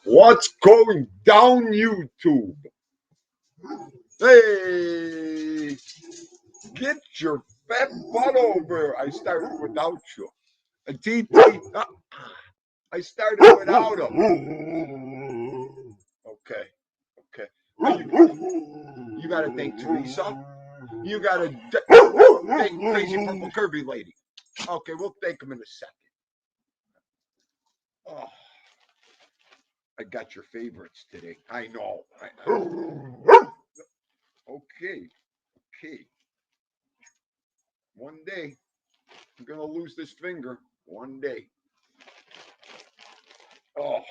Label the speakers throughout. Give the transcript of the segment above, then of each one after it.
Speaker 1: What's going down, YouTube? Hey, get your fat butt over. I started without you. I started without him. Okay, okay. You got to thank Teresa. You got to thank Crazy Purple Kirby Lady. Okay, we'll thank him in a second. Oh, I got your favorites today. I know. Okay, okay. One day, I'm going to lose this finger. One day. Oh,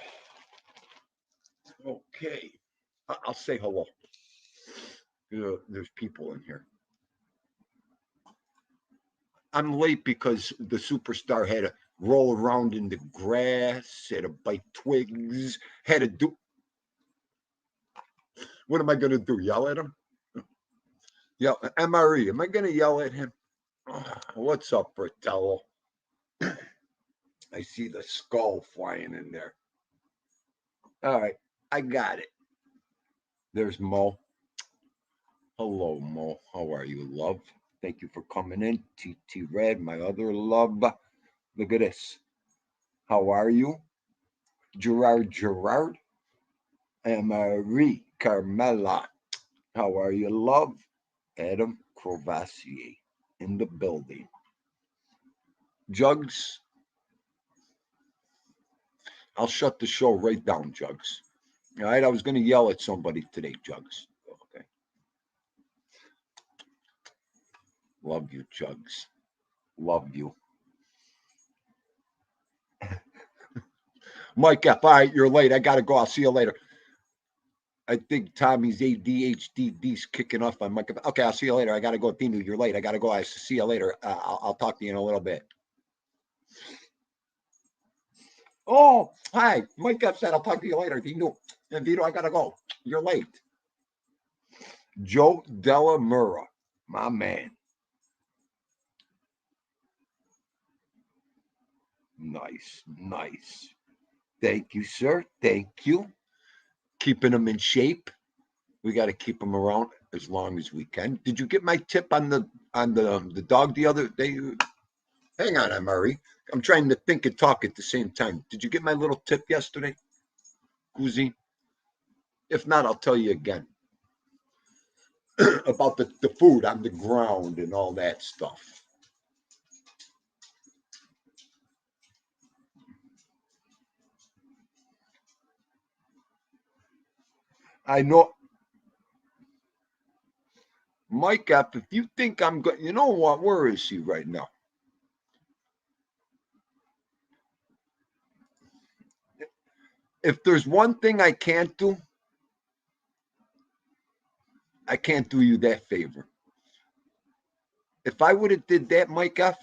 Speaker 1: okay. I'll say hello. There's people in here. I'm late because the superstar had to roll around in the grass, had to bite twigs, had to do. What am I going to do? Yell at him? Yell, MRE, am I going to yell at him? Oh, what's up, Fratello? I see the skull flying in there. All right, I got it. There's Mo. Hello, Mo. How are you, love? Thank you for coming in. TT Red, my other love. Look at this. How are you? Gerard. Marie Carmela. How are you, love? Adam Crovassier in the building. Jugs. I'll shut the show right down, Jugs. All right, I was going to yell at somebody today, Jugs. Okay. Love you, Jugs. Love you. Mike F. All right, you're late. I got to go. I'll see you later. I think Tommy's ADHD's kicking off on Mike F. Okay, I'll see you later. I got to go. Dinu, you're late. I got to go. I see you later. I'll talk to you in a little bit. Oh, hi. Mike F said I'll talk to you later. Dinu, I got to go. You're late. Joe Della Mura, my man. Nice. Thank you, sir. Thank you. Keeping them in shape. We got to keep them around as long as we can. Did you get my tip on the dog the other day? Hang on, Murray. I'm trying to think and talk at the same time. Did you get my little tip yesterday, Kuzi? If not, I'll tell you again about the food on the ground and all that stuff. I know. Mike F, if you think I'm good, you know what? Where is he right now? If there's one thing I can't do, I can't do you that favor. If I would have did that, Mike F,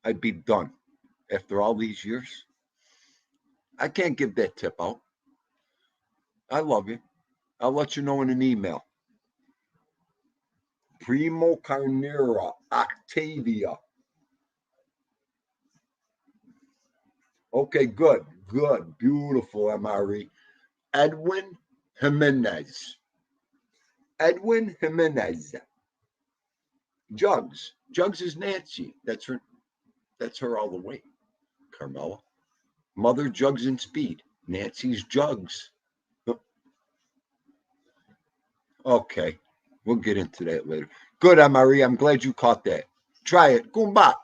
Speaker 1: I'd be done after all these years. I can't give that tip out. I love you. I'll let you know in an email. Primo Carnera, Octavia. Okay, good, good, beautiful, MRE. Edwin Jimenez. Edwin Jimenez. Jugs. Jugs is Nancy. That's her. That's her all the way. Carmela. Mother Jugs and Speed. Nancy's Jugs. Okay. We'll get into that later. Good, MRE. I'm glad you caught that. Try it. Goomba.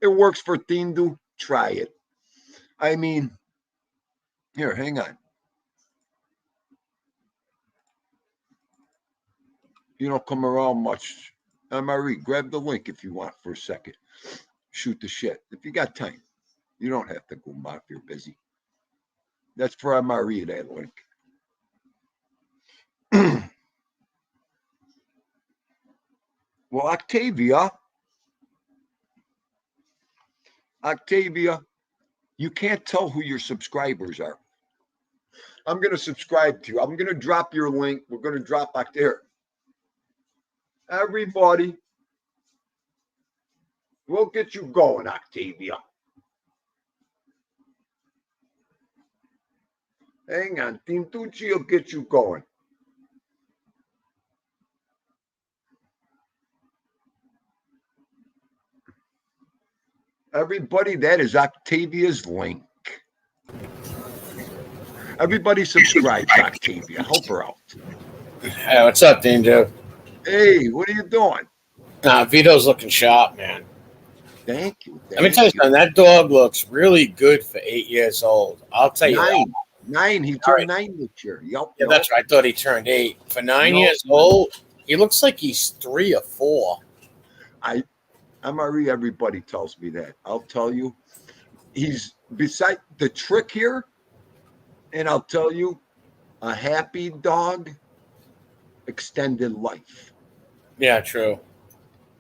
Speaker 1: It works for Tindu. Try it. I mean, here, hang on. You don't come around much. MRE, grab the link if you want for a second. Shoot the shit. If you got time. You don't have to go if you're busy. That's for MRE, that link. Well, Octavia, you can't tell who your subscribers are. I'm going to subscribe to you. I'm going to drop your link. We're going to drop back there. Everybody, we'll get you going, Octavia. Hang on. Team Tucci will get you going. Everybody, that is Octavia's link. Everybody subscribe to Octavia. Help her out.
Speaker 2: Hey, what's up, Dingo?
Speaker 1: Hey, what are you doing?
Speaker 2: Vito's looking sharp, man.
Speaker 1: Thank you.
Speaker 2: Let me tell you something. That dog looks really good for 8 years old. I'll tell you that.
Speaker 1: Nine. He turned 9 this year. Yep.
Speaker 2: Yeah, that's right. I thought he turned 8. For 9 years old, he looks like he's 3 or 4.
Speaker 1: MRE, everybody tells me that. I'll tell you, he's beside the trick here, and I'll tell you, a happy dog, extended life.
Speaker 2: Yeah, true.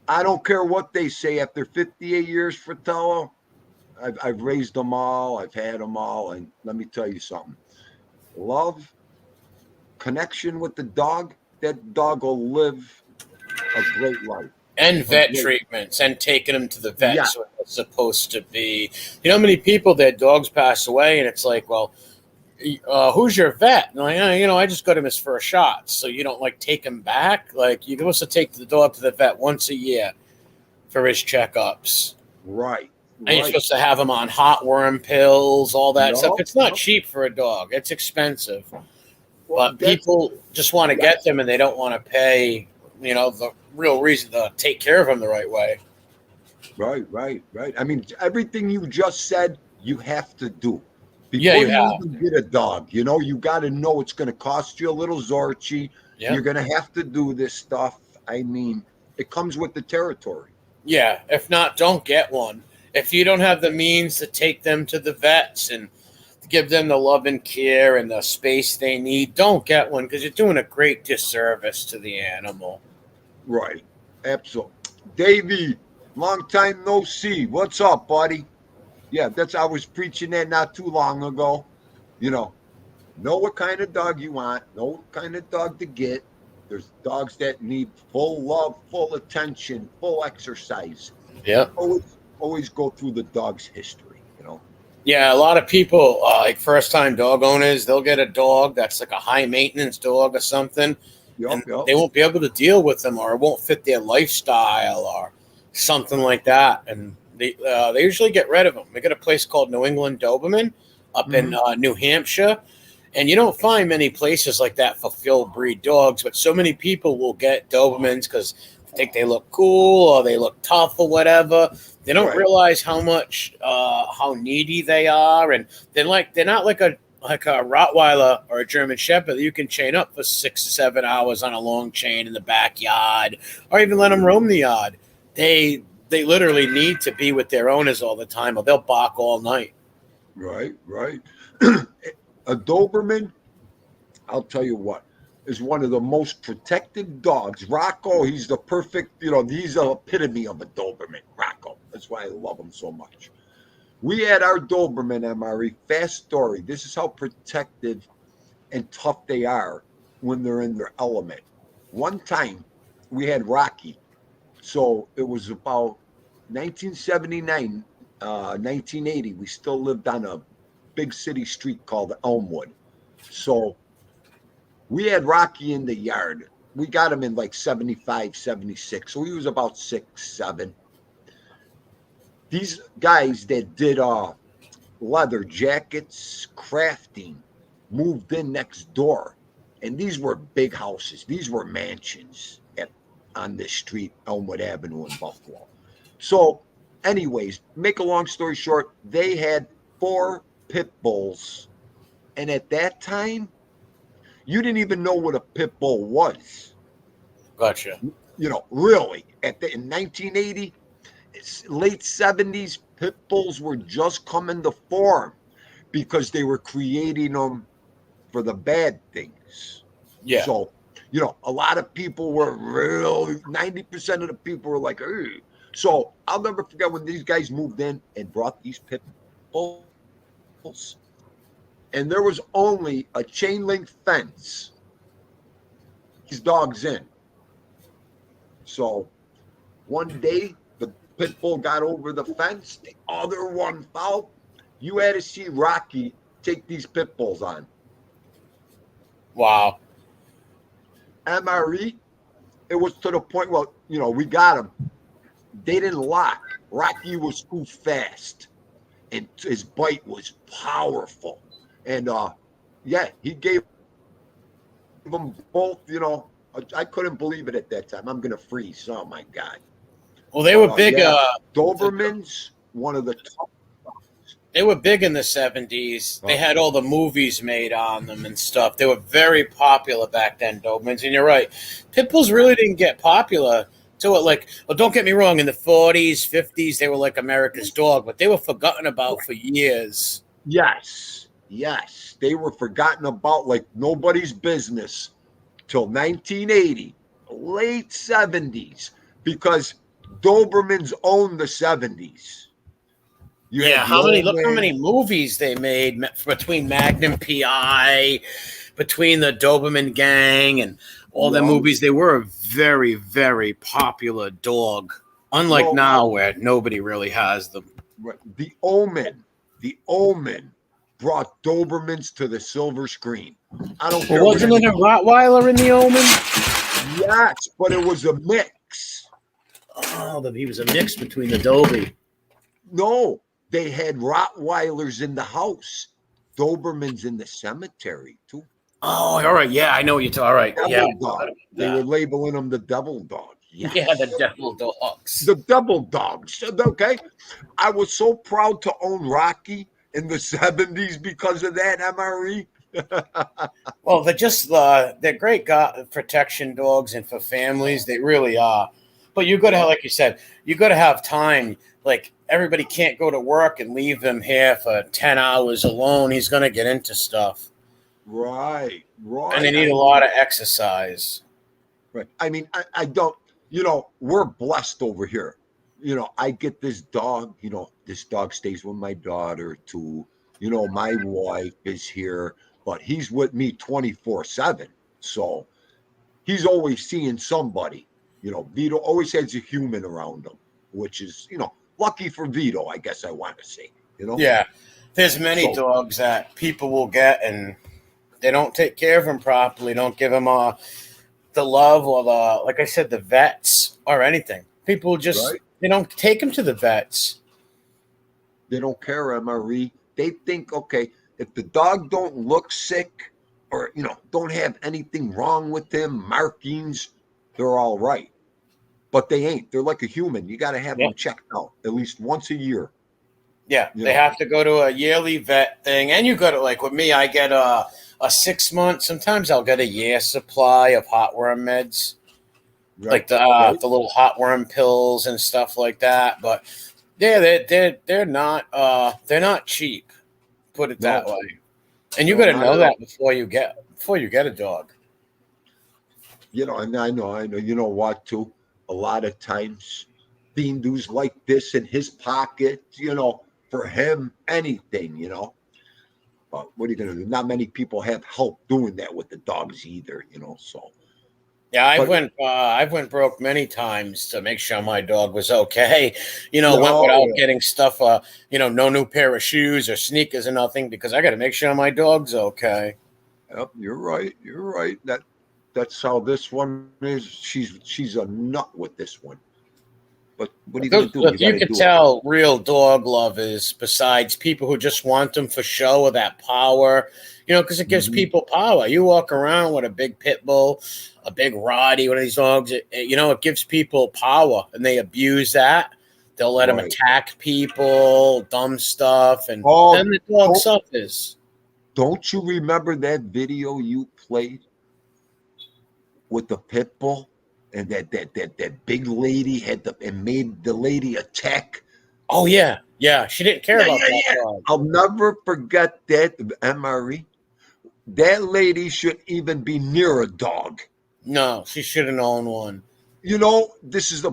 Speaker 1: I don't care what they say. After 58 years, Fratello, I've raised them all. I've had them all, and let me tell you something. Love, connection with the dog. That dog will live a great life.
Speaker 2: And vet treatments and taking them to the vets when it's supposed to be. You know how many people, their dogs pass away, and it's like, well, who's your vet? And like, I just got him his first shot. So you don't take him back. Like, you're supposed to take the dog to the vet once a year for his checkups.
Speaker 1: Right.
Speaker 2: And you're supposed to have him on heartworm pills, all that stuff. It's not cheap for a dog. It's expensive. Well, but people just want to get them, and they don't want to pay, the real reason to take care of them the right way.
Speaker 1: Right. I mean, everything you just said, you have to do.
Speaker 2: Before you
Speaker 1: even get a dog, you got to know it's going to cost you a little Zorchi. Yeah. You're going to have to do this stuff. I mean, it comes with the territory.
Speaker 2: Yeah. If not, don't get one. If you don't have the means to take them to the vets and give them the love and care and the space they need, don't get one, because you're doing a great disservice to the animal.
Speaker 1: Right. Absolutely. Davey, long time no see. What's up, buddy? Yeah, I was preaching that not too long ago. Know what kind of dog you want, know what kind of dog to get. There's dogs that need full love, full attention, full exercise.
Speaker 2: Yeah.
Speaker 1: Always go through the dog's history,
Speaker 2: Yeah, a lot of people, like first-time dog owners, they'll get a dog that's like a high-maintenance dog or something, and they won't be able to deal with them, or it won't fit their lifestyle or something like that, and they usually get rid of them. We got a place called New England Doberman up in New Hampshire, and you don't find many places like that for field breed dogs, but so many people will get Dobermans because they think they look cool or they look tough or whatever. They don't realize how much, how needy they are, and they're not like a like a Rottweiler or a German Shepherd, you can chain up for 6 to 7 hours on a long chain in the backyard, or even let them roam the yard. They literally need to be with their owners all the time, or they'll bark all night.
Speaker 1: Right. A Doberman, I'll tell you what, is one of the most protected dogs. Rocco, he's the perfect, he's the epitome of a Doberman. Rocco. That's why I love him so much. We had our Doberman, MRE. Fast story. This is how protective and tough they are when they're in their element. One time we had Rocky. So it was about 1979, 1980. We still lived on a big city street called Elmwood. So we had Rocky in the yard. We got him in like 75, 76. So he was about 6, 7. These guys that did leather jackets, crafting, moved in next door. And these were big houses. These were mansions on this street, Elmwood Avenue in Buffalo. So, anyways, make a long story short, they had 4 pit bulls. And at that time, you didn't even know what a pit bull was.
Speaker 2: Gotcha.
Speaker 1: Really. In 1980, late 70s, pit bulls were just coming to form because they were creating them for the bad things.
Speaker 2: Yeah.
Speaker 1: So, a lot of people were 90% of the people were like, ugh. So I'll never forget when these guys moved in and brought these pit bulls. And there was only a chain link fence. These dogs in. So one day the pit bull got over the fence, the other one fouled. You had to see Rocky take these pit bulls on.
Speaker 2: Wow.
Speaker 1: MRE, it was to the point, we got him. They didn't lock. Rocky was too fast, and his bite was powerful. And he gave them both. I couldn't believe it at that time. I'm gonna freeze. Oh my god.
Speaker 2: Well, they were big.
Speaker 1: Yeah. Dobermans, one of the top.
Speaker 2: They were big in the 70s. They had all the movies made on them and stuff. They were very popular back then, Dobermans. And you're right, pit bulls really didn't get popular. So don't get me wrong, in the 40s, 50s, they were like America's dog, but they were forgotten about for years.
Speaker 1: Yes. They were forgotten about like nobody's business till 1980, late 70s, because Dobermans owned the 70s.
Speaker 2: Look how many movies they made between Magnum PI, between the Doberman Gang, and all the movies. They were a very, very popular dog. Unlike now, where nobody really has them.
Speaker 1: The Omen brought Dobermans to the silver screen. I don't care.
Speaker 2: Wasn't it a Rottweiler in the Omen?
Speaker 1: Yes, but it was a mix.
Speaker 2: Oh, he was a mix between the Dobie.
Speaker 1: No, they had Rottweilers in the house. Dobermans in the cemetery, too.
Speaker 2: Oh, all right. Yeah, I know what you're talking. All right.
Speaker 1: Devil dog. They were labeling them the devil dog.
Speaker 2: Yes. Yeah, the devil dogs.
Speaker 1: The devil dogs. Okay. I was so proud to own Rocky in the 70s because of that, MRE.
Speaker 2: Well, they're great protection dogs, and for families, they really are. But you got to, like you said, you got to have time. Like, everybody can't go to work and leave him here for 10 hours alone. He's going to get into stuff.
Speaker 1: Right.
Speaker 2: And they need a lot of exercise.
Speaker 1: Right. I mean, I don't, we're blessed over here. I get this dog, this dog stays with my daughter too. My wife is here, but he's with me 24/7. So he's always seeing somebody. Vito always has a human around him, which is, lucky for Vito, I guess I want to say,
Speaker 2: Yeah. There's many dogs that people will get and they don't take care of them properly, don't give them the love or like I said, the vets or anything. People just, they don't take them to the vets.
Speaker 1: They don't care, MRE. They think, okay, if the dog don't look sick or, don't have anything wrong with them, markings, they're all right. But they ain't. They're like a human. You got to have them checked out at least once a year.
Speaker 2: Yeah, they have to go to a yearly vet thing, and you got to, like with me, I get a 6 month. Sometimes I'll get a year supply of heartworm meds, like the little heartworm pills and stuff like that. But yeah, they're not cheap. Put it that way, and you got to know that before you get a dog.
Speaker 1: And I know. You know what? Too, a lot of times, Bindu's like this in his pocket. For him, anything. But what are you gonna do? Not many people have help doing that with the dogs either. So.
Speaker 2: Yeah, I've went broke many times to make sure my dog was okay. Went without getting stuff. No new pair of shoes or sneakers or nothing because I got to make sure my dog's okay.
Speaker 1: Yep, you're right. You're right. That's how this one is. She's a nut with this one. But what are you going to do?
Speaker 2: You can tell real dog lovers, besides people who just want them for show or that power, because it gives people power. You walk around with a big pit bull, a big Roddy, one of these dogs, it gives people power, and they abuse that. They'll let them attack people, dumb stuff, and then the dog suffers.
Speaker 1: Don't you remember that video you played with the pit bull? And that big lady and made the lady attack.
Speaker 2: Oh yeah. She didn't care about that dog.
Speaker 1: I'll never forget that, MRE. That lady shouldn't even be near a dog.
Speaker 2: No, she shouldn't own one.
Speaker 1: This is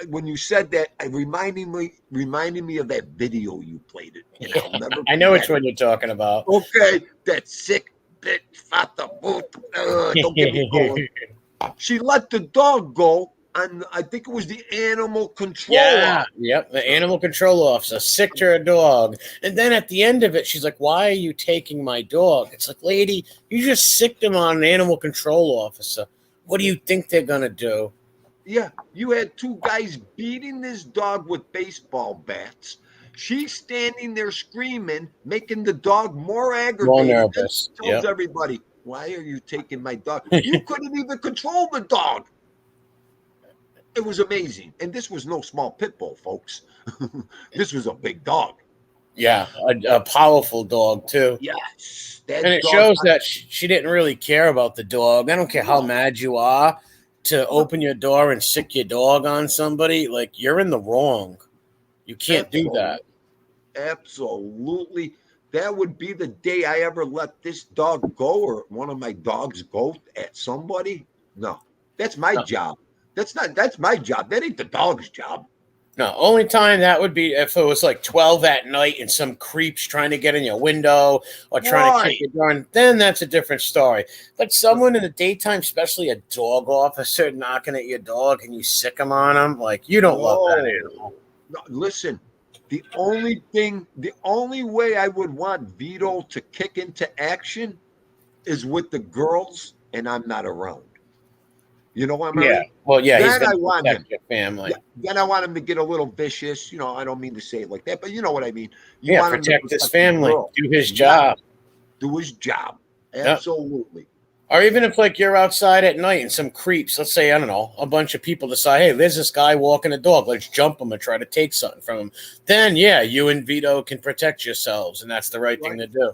Speaker 1: when you said that, it reminded me of that video you played it. And I'll never
Speaker 2: I know which one you're talking about.
Speaker 1: Okay, that sick bitch, fata boot. Don't get me going. She let the dog go, and I think it was the animal control officer.
Speaker 2: Yep, the animal control officer sicked her dog. And then at the end of it, she's like, "Why are you taking my dog?" It's like, lady, you just sicked him on an animal control officer. What do you think they're going to do?
Speaker 1: Yeah, you had two guys beating this dog with baseball bats. She's standing there screaming, making the dog more aggravated.
Speaker 2: More nervous.
Speaker 1: Tells everybody, "Why are you taking my dog?" You couldn't even control the dog. It was amazing. And this was no small pit bull, folks. This was a big dog.
Speaker 2: Yeah, a powerful dog, too.
Speaker 1: Yes.
Speaker 2: And it shows that she didn't really care about the dog. I don't care how mad you are to open your door and sick your dog on somebody. Like, you're in the wrong. You can't do that.
Speaker 1: Absolutely. That would be the day I ever let this dog go or one of my dogs go at somebody. No, that's my job. That's my job. That ain't the dog's job.
Speaker 2: No, only time that would be if it was like 12 at night and some creep's trying to get in your window or trying to kick your door, and then that's a different story. But someone in the daytime, especially a dog officer, knocking at your dog and you sick them on them, like you don't love that animal.
Speaker 1: No, listen. The only way I would want Vito to kick into action is with the girls, and I'm not around. You know what I mean?
Speaker 2: Yeah. Well, yeah.
Speaker 1: Then I want him.
Speaker 2: Your family.
Speaker 1: Then I want him to get a little vicious. I don't mean to say it like that, but you know what I mean.
Speaker 2: You want protect him to his family, do his job.
Speaker 1: Do his job. Absolutely.
Speaker 2: Yep. Or even if like you're outside at night and some creeps, let's say, I don't know, a bunch of people decide, hey, there's this guy walking a dog. Let's jump him and try to take something from him. Then, yeah, you and Vito can protect yourselves, and that's the right thing to do.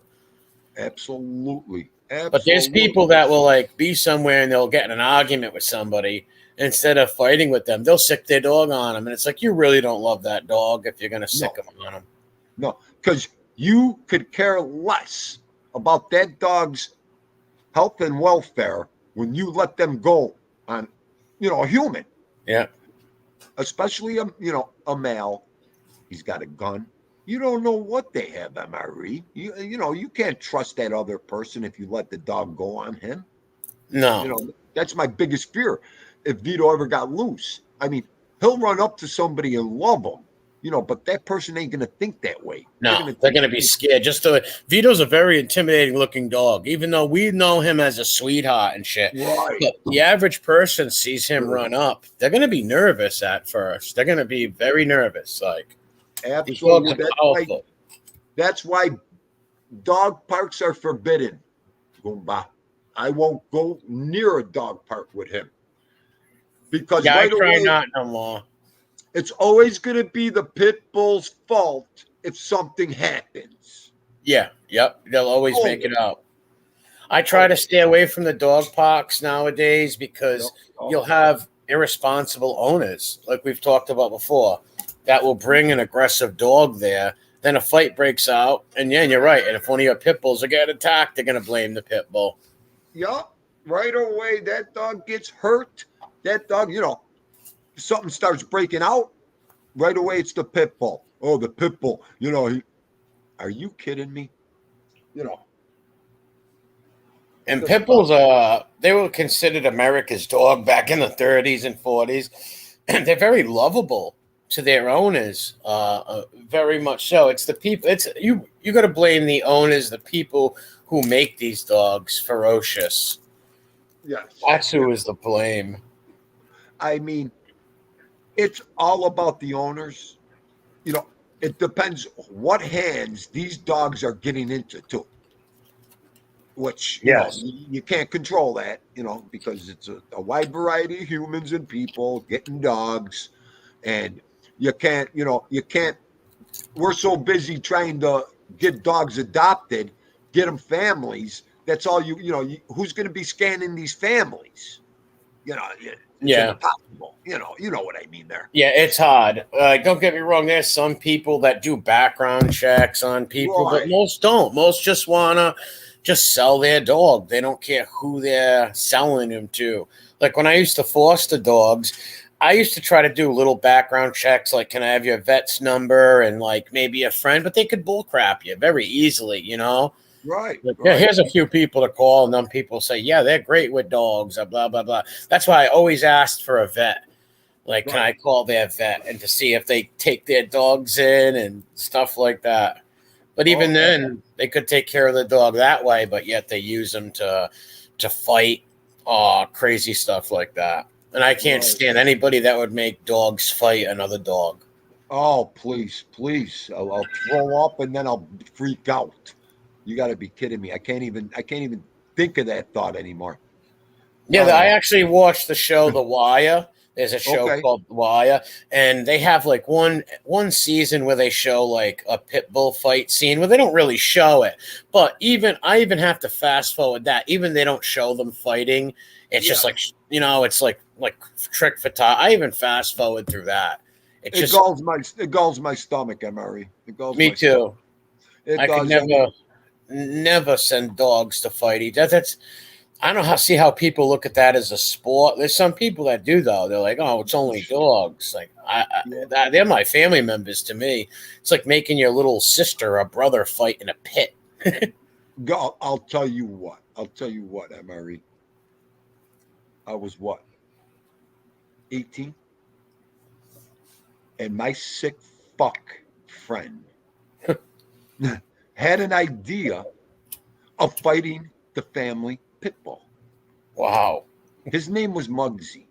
Speaker 1: Absolutely.
Speaker 2: But there's people that will like be somewhere and they'll get in an argument with somebody. Instead of fighting with them, they'll sick their dog on them. And it's like, you really don't love that dog if you're going to sick them on them.
Speaker 1: No, because you could care less about that dog's health and welfare when you let them go on, a human.
Speaker 2: Yeah.
Speaker 1: Especially, a male. He's got a gun. You don't know what they have, MRE. You can't trust that other person if you let the dog go on him.
Speaker 2: No.
Speaker 1: That's my biggest fear. If Vito ever got loose, I mean, he'll run up to somebody and love them, but that person ain't going to think that way.
Speaker 2: No, they're going to be scared. Vito's a very intimidating looking dog, even though we know him as a sweetheart and shit.
Speaker 1: Right.
Speaker 2: But the average person sees him run up. They're going to be nervous at first. They're going to be very nervous. Like,
Speaker 1: absolutely. That's why dog parks are forbidden. Goomba. I won't go near a dog park with him. Because
Speaker 2: I try not no more.
Speaker 1: It's always going to be the pit bull's fault if something happens.
Speaker 2: Yeah, yep. They'll always make
Speaker 1: Always.
Speaker 2: it out. I try to
Speaker 1: Always.
Speaker 2: stay away from the dog parks nowadays
Speaker 1: Yep.
Speaker 2: because
Speaker 1: Oh,
Speaker 2: you'll have irresponsible owners, like we've talked about before, that will bring an aggressive dog there. Then a fight breaks out, and yeah, you're right. And if one of your pit bulls are getting attacked, they're going to blame the pit bull.
Speaker 1: yep. Right away, that dog gets hurt. That dog, something starts breaking out. Right away, it's the pit bull. Oh, the pit bull. Are you kidding me? You know,
Speaker 2: And
Speaker 1: the
Speaker 2: pit
Speaker 1: stuff.
Speaker 2: bulls, they were considered America's dog back in the 30s and 40s. And they're very lovable to their owners, very much so. It's the people. It's you. You got to blame the owners, the people who make these dogs ferocious.
Speaker 1: Yes.
Speaker 2: That's
Speaker 1: Yeah.
Speaker 2: who is the blame.
Speaker 1: I mean, it's all about the owners. It depends what hands these dogs are getting into, too. Which
Speaker 2: Yes.
Speaker 1: you can't control that, because it's a wide variety of humans and people getting dogs, and you can't. We're so busy trying to get dogs adopted, get them families. That's all who's going to be scanning these families? It's
Speaker 2: Yeah.
Speaker 1: impossible. You know what I mean there.
Speaker 2: Yeah, it's hard. Don't get me wrong. There's some people that do background checks on people, but
Speaker 1: Right.
Speaker 2: most don't. Most just wanna just sell their dog. They don't care who they're selling them to. Like when I used to foster dogs, I used to try to do little background checks, like can I have your vet's number and like maybe a friend, but they could bullcrap you very easily,
Speaker 1: Right.
Speaker 2: Like, yeah,
Speaker 1: Right.
Speaker 2: here's a few people to call, and then people say, yeah, they're great with dogs, blah blah blah. That's why I always asked for a vet. Like, can
Speaker 1: Right.
Speaker 2: I call their vet and to see if they take their dogs in and stuff like that? But even
Speaker 1: Oh,
Speaker 2: then, they could take care of the dog that way, but yet they use them to fight, crazy stuff like that. And I can't
Speaker 1: right.
Speaker 2: stand anybody that would make dogs fight another dog.
Speaker 1: Oh, please, please. I'll throw up and then I'll freak out. You got to be kidding me. I can't even think of that thought anymore.
Speaker 2: Yeah, I
Speaker 1: Oh,
Speaker 2: actually watched the show The Wire. There's a show
Speaker 1: okay.
Speaker 2: called The Wire, and they have like one season where they show like a pit bull fight scene where they don't really show it. But I even have to fast forward that. Even they don't show them fighting. It's just
Speaker 1: Yeah.
Speaker 2: like it's like trick for time. I even fast forward through that. It's
Speaker 1: It
Speaker 2: just
Speaker 1: galls my stomach, Emery. It galls
Speaker 2: me
Speaker 1: my stomach.
Speaker 2: too.
Speaker 1: It
Speaker 2: I could
Speaker 1: does.
Speaker 2: never send dogs to fight each other. That's I don't see how people look at that as a sport. There's some people that do though. They're like, "Oh, it's only dogs." Like,
Speaker 1: Yeah.
Speaker 2: they're my family members to me. It's like making your little sister or brother fight in a pit.
Speaker 1: I'll tell you what. I'll tell you what, Emery. I was what, 18? And my sick fuck friend had an idea of fighting the family pit bull.
Speaker 2: Wow.
Speaker 1: His name was Muggsy.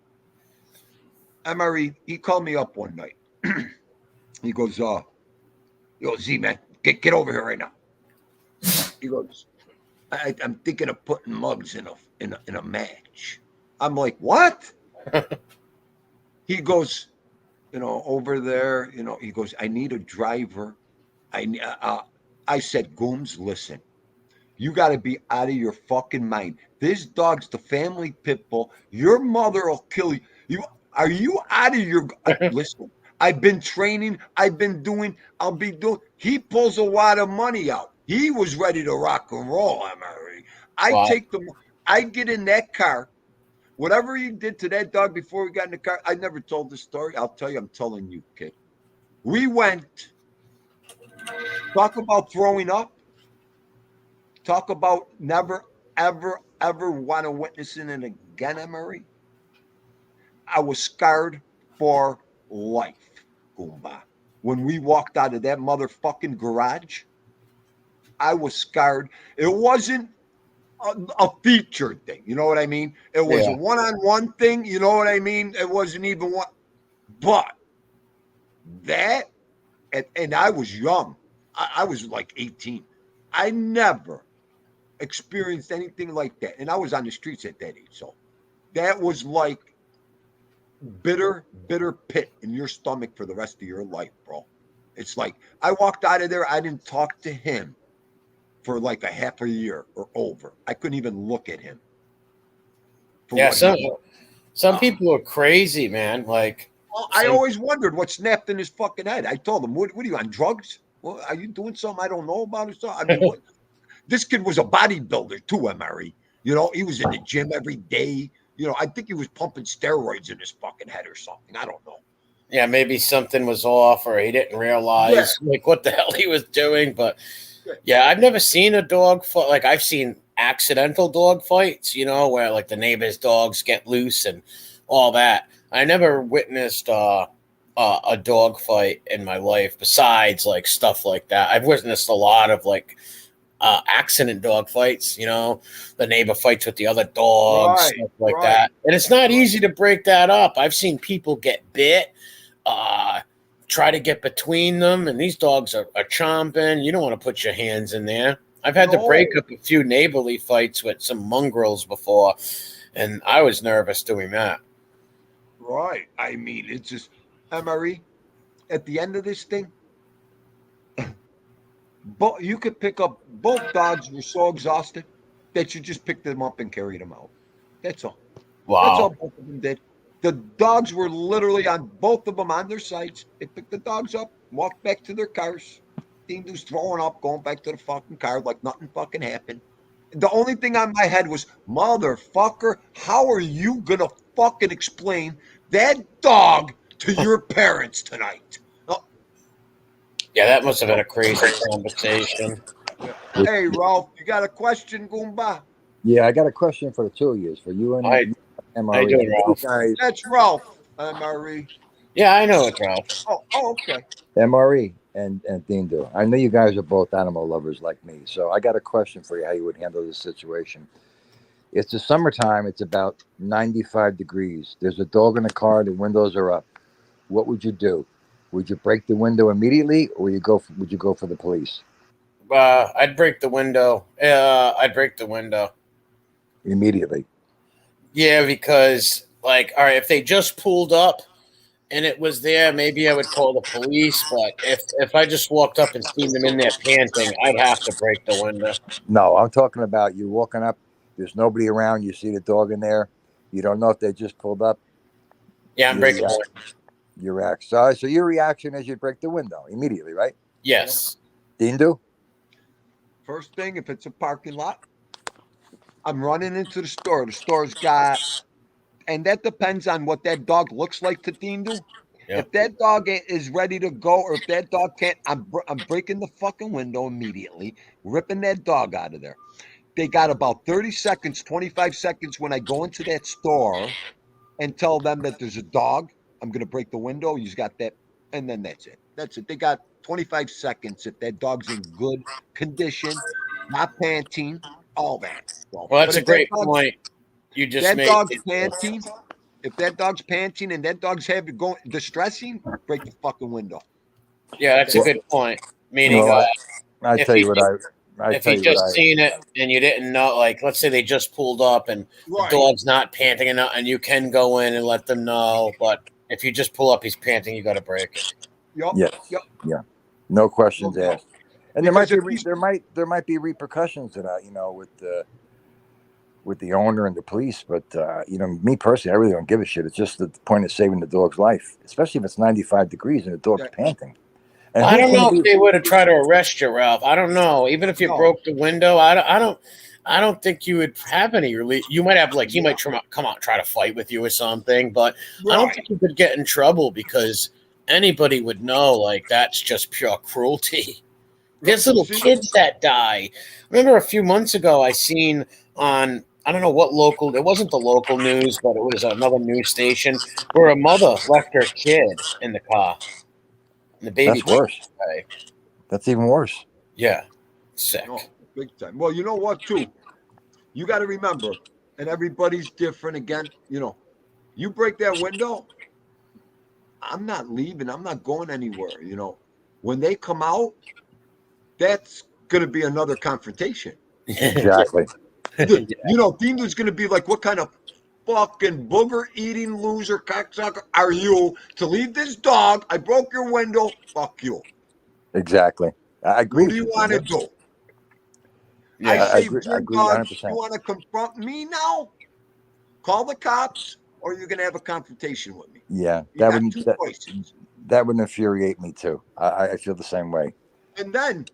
Speaker 1: Emery, he called me up one night. He goes, yo, Z man, get over here right now. He goes, I'm thinking of putting Muggs in a match. I'm like, what? He goes, over there, he goes, I need a driver. I said, Gooms, listen, you got to be out of your fucking mind. This dog's the family pit bull. Your mother will kill you. Are you out of your? Listen, I've been training. I'll be doing. He pulls a lot of money out. He was ready to rock and roll. I'm already. I
Speaker 2: Wow.
Speaker 1: take the. I get in that car. Whatever he did to that dog before we got in the car, I never told the story. I'll tell you. I'm telling you, kid. We went. Talk about throwing up. Talk about never, ever, ever want to witness it again, Emery. I was scarred for life, Goomba. When we walked out of that motherfucking garage, I was scarred. It wasn't a featured thing. You know what I mean? It was a
Speaker 2: Yeah.
Speaker 1: one-on-one thing. You know what I mean? It wasn't even one. But that, and I was young. I was like 18. I never experienced anything like that. And I was on the streets at that age. So that was like bitter, bitter pit in your stomach for the rest of your life, bro. It's like I walked out of there. I didn't talk to him for like a half a year or over. I couldn't even look at him for
Speaker 2: Yeah,
Speaker 1: what he
Speaker 2: some
Speaker 1: was.
Speaker 2: some people are crazy, man. Like
Speaker 1: Well, I
Speaker 2: some
Speaker 1: always wondered what snapped in his fucking head. I told him, what are you on drugs? Well, are you doing something I don't know about or something? I mean, what? This kid was a bodybuilder too, MRE. You know, he was in the gym every day. You know, I think he was pumping steroids in his fucking head or something. I don't know.
Speaker 2: yeah, maybe something was off or he didn't
Speaker 1: Yeah.
Speaker 2: realize like what the hell he was doing. But
Speaker 1: Yeah.
Speaker 2: yeah, I've never seen a dog fight. Like I've seen accidental dog fights, where like the neighbor's dogs get loose and all that. I never witnessed a dog fight in my life besides like stuff like that. I've witnessed a lot of like accident dog fights, the neighbor fights with the other dogs,
Speaker 1: Right.
Speaker 2: stuff like
Speaker 1: Right.
Speaker 2: that. And it's not
Speaker 1: Right.
Speaker 2: easy to break that up. I've seen people get bit, uh, try to get between them, and these dogs are chomping. You don't want to put your hands in there. I've had to break
Speaker 1: No.
Speaker 2: up a few neighborly fights with some mongrels before, and I was nervous doing that.
Speaker 1: Right. I mean, it's just MRE. At the end of this thing, but you could pick up both dogs were so exhausted that you just picked them up and carried them out. That's all. That's all
Speaker 2: Wow.
Speaker 1: both of them did. The dogs were literally on both of them on their sides. They picked the dogs up, walked back to their cars. Dean was throwing up, going back to the fucking car like nothing fucking happened. The only thing on my head was, motherfucker, how are you gonna fucking explain that dog to your parents tonight? Oh,
Speaker 2: Yeah, that must have been
Speaker 1: oh,
Speaker 2: a crazy conversation.
Speaker 1: yeah. Hey, Ralph, you got a question, Goomba?
Speaker 3: Yeah, I got a question for the two of you, for you and
Speaker 2: I How you
Speaker 3: MRE.
Speaker 2: doing,
Speaker 3: You
Speaker 2: Ralph?
Speaker 3: guys,
Speaker 1: That's Ralph, MRE.
Speaker 2: Yeah, I know it, Ralph.
Speaker 1: Oh, okay.
Speaker 3: MRE and Dindo. I know you guys are both animal lovers like me, so I got a question for you. How you would handle this situation? It's the summertime. It's about 95 degrees. There's a dog in the car. The windows are up. What would you do? Would you break the window immediately, or would you go for the police
Speaker 2: I'd break the window. I'd break the window.
Speaker 3: immediately?
Speaker 2: Yeah, because like, all right, if they just pulled up and it was there, maybe I would call the police. But if I just walked up and seen them in there panting, I'd have to break the window.
Speaker 3: No, I'm talking about you walking up. There's nobody around. You see the dog in there. You don't know if they just pulled up.
Speaker 2: Yeah, I'm
Speaker 3: Your
Speaker 2: breaking the
Speaker 3: reaction,
Speaker 2: window.
Speaker 3: your reaction. So your reaction is you break the window immediately, right?
Speaker 2: Yes.
Speaker 3: Dindu?
Speaker 1: First thing, if it's a parking lot, I'm running into the store. The store's got, and that depends on what that dog looks like to Dindu.
Speaker 2: Yep.
Speaker 1: If that dog is ready to go, or if that dog can't, I'm breaking the fucking window immediately, ripping that dog out of there. They got about 30 seconds, 25 seconds when I go into that store and tell them that there's a dog. I'm going to break the window. You've got that. And then that's it. That's it. They got 25 seconds if that dog's in good condition, not panting, all that. So,
Speaker 2: Well,
Speaker 1: but
Speaker 2: that's a
Speaker 1: if that
Speaker 2: great
Speaker 1: dog's
Speaker 2: point you just
Speaker 1: that
Speaker 2: made.
Speaker 1: dog's panting, if that dog's panting and that dog's having going distressing, break the fucking window.
Speaker 2: Yeah, that's a
Speaker 3: Well,
Speaker 2: good point. Meaning,
Speaker 3: well I
Speaker 2: if
Speaker 3: tell
Speaker 2: you
Speaker 3: you what I
Speaker 2: if
Speaker 3: tell
Speaker 2: you
Speaker 3: you what
Speaker 2: just seen it and you didn't know, like let's say they just pulled up and the
Speaker 1: Right.
Speaker 2: dog's not panting enough, and you can go in and let them know. But if you just pull up, he's panting, you got to break it.
Speaker 1: Yup.
Speaker 3: Yes,
Speaker 1: Yup.
Speaker 3: yeah, no
Speaker 1: No
Speaker 3: questions
Speaker 1: doubt.
Speaker 3: asked. And
Speaker 1: Because if he's
Speaker 3: there might be repercussions to that, with the owner and the police. But me personally, I really don't give a shit. It's just the point of saving the dog's life, especially if it's 95 degrees and the dog's panting. And
Speaker 2: I
Speaker 3: who's
Speaker 2: don't
Speaker 3: going
Speaker 2: know
Speaker 3: to
Speaker 2: if
Speaker 3: be?
Speaker 2: they would have tried to arrest you, Ralph. I don't know. Even if you
Speaker 1: no,
Speaker 2: broke the window, I don't think you would have any relief. You might have like he might come out and try to fight with you or something, but I don't
Speaker 1: right.
Speaker 2: think you could get in trouble because anybody would know like that's just pure cruelty. There's little
Speaker 1: See,
Speaker 2: kids that die. Remember a few months ago, I seen on I don't know what local. It wasn't the local news, but it was another news station where a mother left her kid in the car, and the baby
Speaker 3: That's
Speaker 2: passed
Speaker 3: worse.
Speaker 2: away.
Speaker 3: That's even worse.
Speaker 2: Yeah, sick.
Speaker 1: no, big time. Well, you know what, too? You got to remember, and everybody's different again. You break that window, I'm not leaving. I'm not going anywhere. When they come out, that's going to be another confrontation.
Speaker 3: Exactly.
Speaker 1: Dindo's going to be like, what kind of fucking booger eating loser cocksucker are you to leave this dog? I broke your window. Fuck you.
Speaker 3: Exactly. I agree.
Speaker 1: What do you want to do?
Speaker 2: Yeah,
Speaker 1: I
Speaker 3: I
Speaker 1: say,
Speaker 3: agree. I
Speaker 1: your
Speaker 3: agree
Speaker 1: dog, you
Speaker 3: 100%.
Speaker 1: want to confront me now? Call the cops, or you're going to have a confrontation with me.
Speaker 3: Yeah,
Speaker 1: You got two choices.
Speaker 3: that would infuriate me too. I feel the same way.
Speaker 1: And then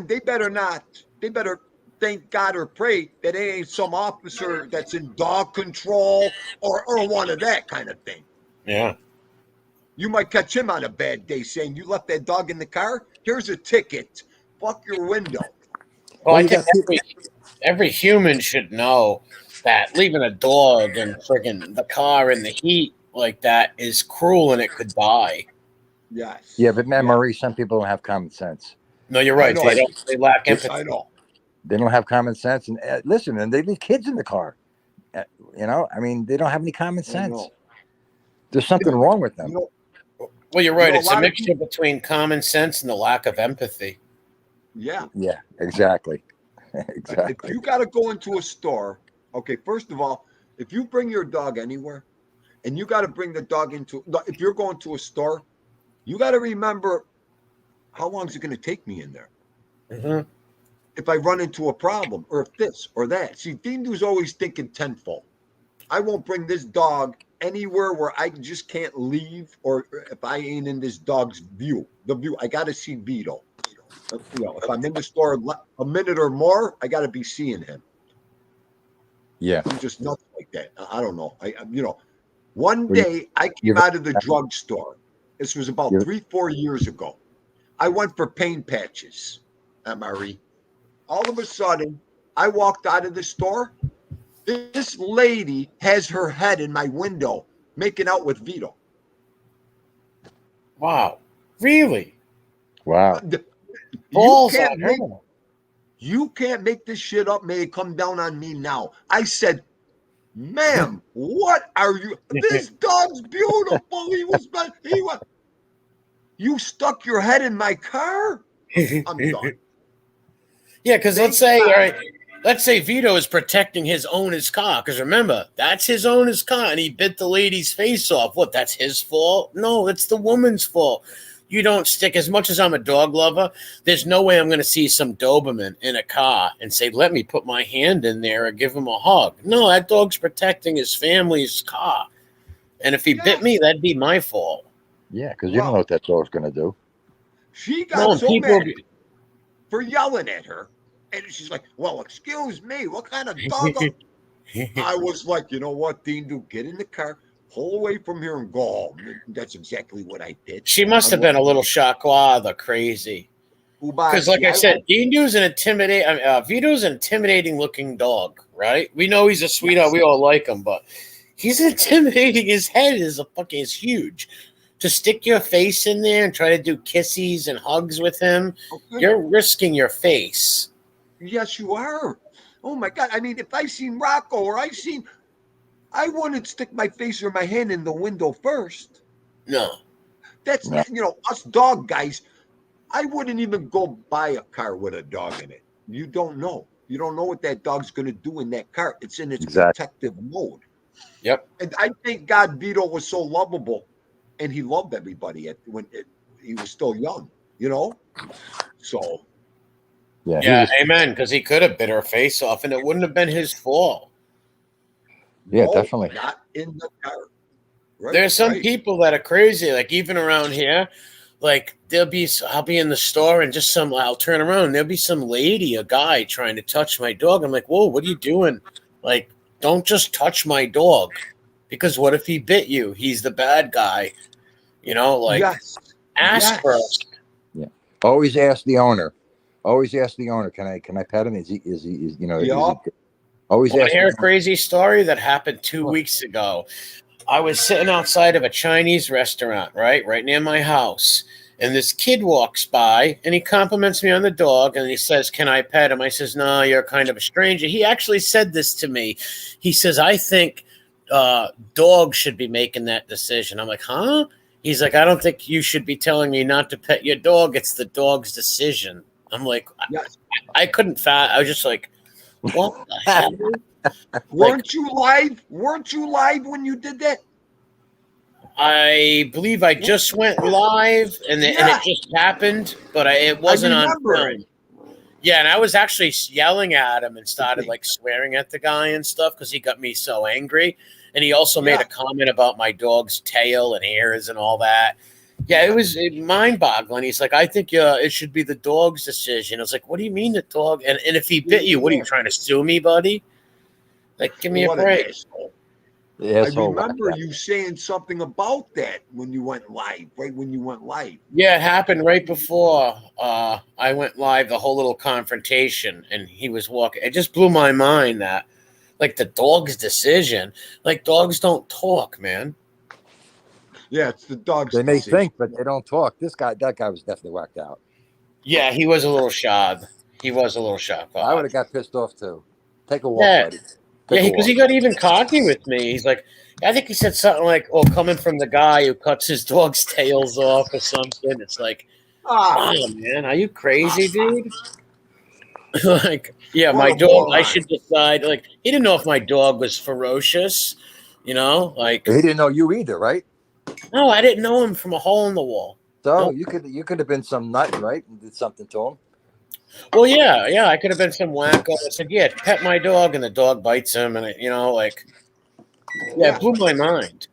Speaker 1: they better not. They better thank God or pray that it ain't some officer that's in dog control or one of that kind of thing.
Speaker 2: Yeah.
Speaker 1: You might catch him on a bad day saying you left that dog in the car. Here's a ticket. Fuck your window.
Speaker 2: Well,
Speaker 3: Well,
Speaker 2: I
Speaker 3: you
Speaker 2: think
Speaker 3: got people.
Speaker 2: every human should know that leaving a dog in friggin' the car in the heat like that is cruel and it could die.
Speaker 1: Yes.
Speaker 3: Yeah, but man,
Speaker 1: Yeah.
Speaker 3: Marie, some people don't have common sense.
Speaker 2: No, you're
Speaker 1: I
Speaker 2: right.
Speaker 1: know.
Speaker 2: They don't. They lack
Speaker 3: They,
Speaker 2: empathy.
Speaker 1: I know.
Speaker 3: they don't have common sense, and listen, and they leave kids in the car. I mean, they don't have any common
Speaker 1: I
Speaker 3: sense.
Speaker 1: know.
Speaker 3: There's something wrong with them.
Speaker 2: Well, you're
Speaker 1: You
Speaker 2: right.
Speaker 1: know, a
Speaker 2: It's a
Speaker 1: lot of
Speaker 2: mixture
Speaker 1: people.
Speaker 2: between common sense and the lack of empathy.
Speaker 1: Yeah.
Speaker 3: Yeah, exactly.
Speaker 1: If
Speaker 3: Exactly.
Speaker 1: you got to go into a store, okay, first of all, if you bring your dog anywhere and you got to bring the dog if you're going to a store, you got to remember how long is it going to take me in there?
Speaker 2: Mm-hmm.
Speaker 1: If I run into a problem or if this or that. See, Dindu's always thinking tenfold. I won't bring this dog anywhere where I just can't leave or if I ain't in this dog's view. I got to see Vito. If I'm in the store a minute or more, I got to be seeing him.
Speaker 3: Yeah.
Speaker 1: I'm just nuts like that. I don't know. One
Speaker 3: Well,
Speaker 1: day I came
Speaker 3: you've
Speaker 1: out of the drugstore. This was about
Speaker 3: you
Speaker 1: 3-4 years ago. I went for pain patches at Marie. All of a sudden, I walked out of the store. This lady has her head in my window making out with Vito.
Speaker 2: Wow. Really?
Speaker 3: wow.
Speaker 1: You
Speaker 2: Balls
Speaker 1: can't
Speaker 2: on her.
Speaker 1: make you can't make this shit up. May it come down on me now. I said, ma'am, what are you? This dog's beautiful. He was. You stuck your head in my car. I'm done.
Speaker 2: Yeah, because
Speaker 1: Thank God.
Speaker 2: let's say Vito is protecting his owner's car. Because remember, that's his owner's car, and he bit the lady's face off. What? That's his fault? No, it's the woman's fault. You don't stick. As much as I'm a dog lover, there's no way I'm going to see some Doberman in a car and say, "Let me put my hand in there and give him a hug." No, that dog's protecting his family's car, and if he bit
Speaker 1: Yes.
Speaker 2: me, that'd be my fault.
Speaker 3: Yeah, because you don't know
Speaker 1: Well,
Speaker 3: what that dog's going to do.
Speaker 1: she
Speaker 2: No,
Speaker 1: got
Speaker 2: and
Speaker 1: so
Speaker 2: people.
Speaker 1: mad for yelling at her. And she's like, well, excuse me, what kind of dog? I was like, you know what, Dean, get in the car, pull away from here and go home. That's exactly what I did.
Speaker 2: She must
Speaker 1: I'm
Speaker 2: have
Speaker 1: like,
Speaker 2: been a little chocolate crazy. Because, like
Speaker 1: Ubasi,
Speaker 2: I said, Vito's an intimidating looking dog, right? We know he's a sweetheart.
Speaker 1: yes.
Speaker 2: We all like him, but he's intimidating. His head is huge. To stick your face in there and try to do kissies and hugs with him,
Speaker 1: Okay.
Speaker 2: you're risking your face.
Speaker 1: Yes, you are. Oh my God. I mean, if I seen Rocco or I wouldn't stick my face or my hand in the window first.
Speaker 2: No.
Speaker 1: That's
Speaker 3: No.
Speaker 1: not, us dog guys. I wouldn't even go buy a car with a dog in it. You don't know. You don't know what that dog's going to do in that car. It's in its
Speaker 3: Exactly.
Speaker 1: protective mode.
Speaker 2: Yep.
Speaker 1: And I thank God Vito was so lovable and he loved everybody when he was still young, So,
Speaker 3: Yeah,
Speaker 2: Yeah, amen. Because he could have bit her face off and it wouldn't have been his fault.
Speaker 3: yeah,
Speaker 1: no,
Speaker 3: definitely.
Speaker 1: not in the car. Right,
Speaker 2: There's some
Speaker 1: right.
Speaker 2: people that are crazy, like even around here. Like I'll be in the store and I'll turn around and there'll be some lady, a guy trying to touch my dog. I'm like, whoa, what are you doing? Like, don't just touch my dog, because what if he bit you? He's the bad guy. Like,
Speaker 1: Yes.
Speaker 2: ask
Speaker 1: Yes.
Speaker 2: first.
Speaker 3: Yeah. Always ask the owner. Always ask the owner. Can I pet him? Is he
Speaker 1: Yep.
Speaker 3: always
Speaker 2: Want to
Speaker 3: ask
Speaker 2: hear a
Speaker 3: the owner.
Speaker 2: crazy story that happened 2 weeks ago? I was sitting outside of a Chinese restaurant, right near my house. And this kid walks by and he compliments me on the dog and he says, "Can I pet him?" I says, "No, you're kind of a stranger." He actually said this to me. He says, "I think dogs should be making that decision." I'm like, huh? He's like, "I don't think you should be telling me not to pet your dog. It's the dog's decision." I'm like,
Speaker 1: Yes.
Speaker 2: I couldn't I was just like, what the hell? Like,
Speaker 1: Weren't you live? Weren't you live when you did that?
Speaker 2: I believe I just went live, and it just happened, but it wasn't on film. Yeah, and I was actually yelling at him and started like swearing at the guy and stuff because he got me so angry. And he also made a comment about my dog's tail and ears and all that. Yeah, it was mind-boggling. He's like, I think it should be the dog's decision. I was like, what do you mean the dog? And if he bit you, what are you trying to sue me, buddy? Like, give me a break.
Speaker 1: I remember you saying something about that when you went live, right when you went live.
Speaker 2: Yeah, it happened right before I went live, the whole little confrontation, and he was walking. It just blew my mind that, like, the dog's decision. Like, dogs don't talk, man.
Speaker 1: Yeah, it's the dog's
Speaker 3: They may
Speaker 1: decision.
Speaker 3: think, but they don't talk. That guy was definitely whacked out.
Speaker 2: Yeah, he was a little shy. He was a little shy.
Speaker 3: I would have got pissed off, too. Take a walk, buddy.
Speaker 2: Yeah, because he got even cocky with me. He's like, I think he said something like, "Oh, coming from the guy who cuts his dog's tails off or something." It's like, oh man, are you crazy, dude? Like, yeah, my dog. I should decide. Like, he didn't know if my dog was ferocious. You know, like
Speaker 3: he didn't know you either, right?
Speaker 2: No, I didn't know him from a hole in the wall.
Speaker 3: So you could have been some nut, right, and did something to him.
Speaker 2: Well, yeah, I could have been some wacko. I said, "Yeah, pet my dog," and the dog bites him, and it it blew my mind.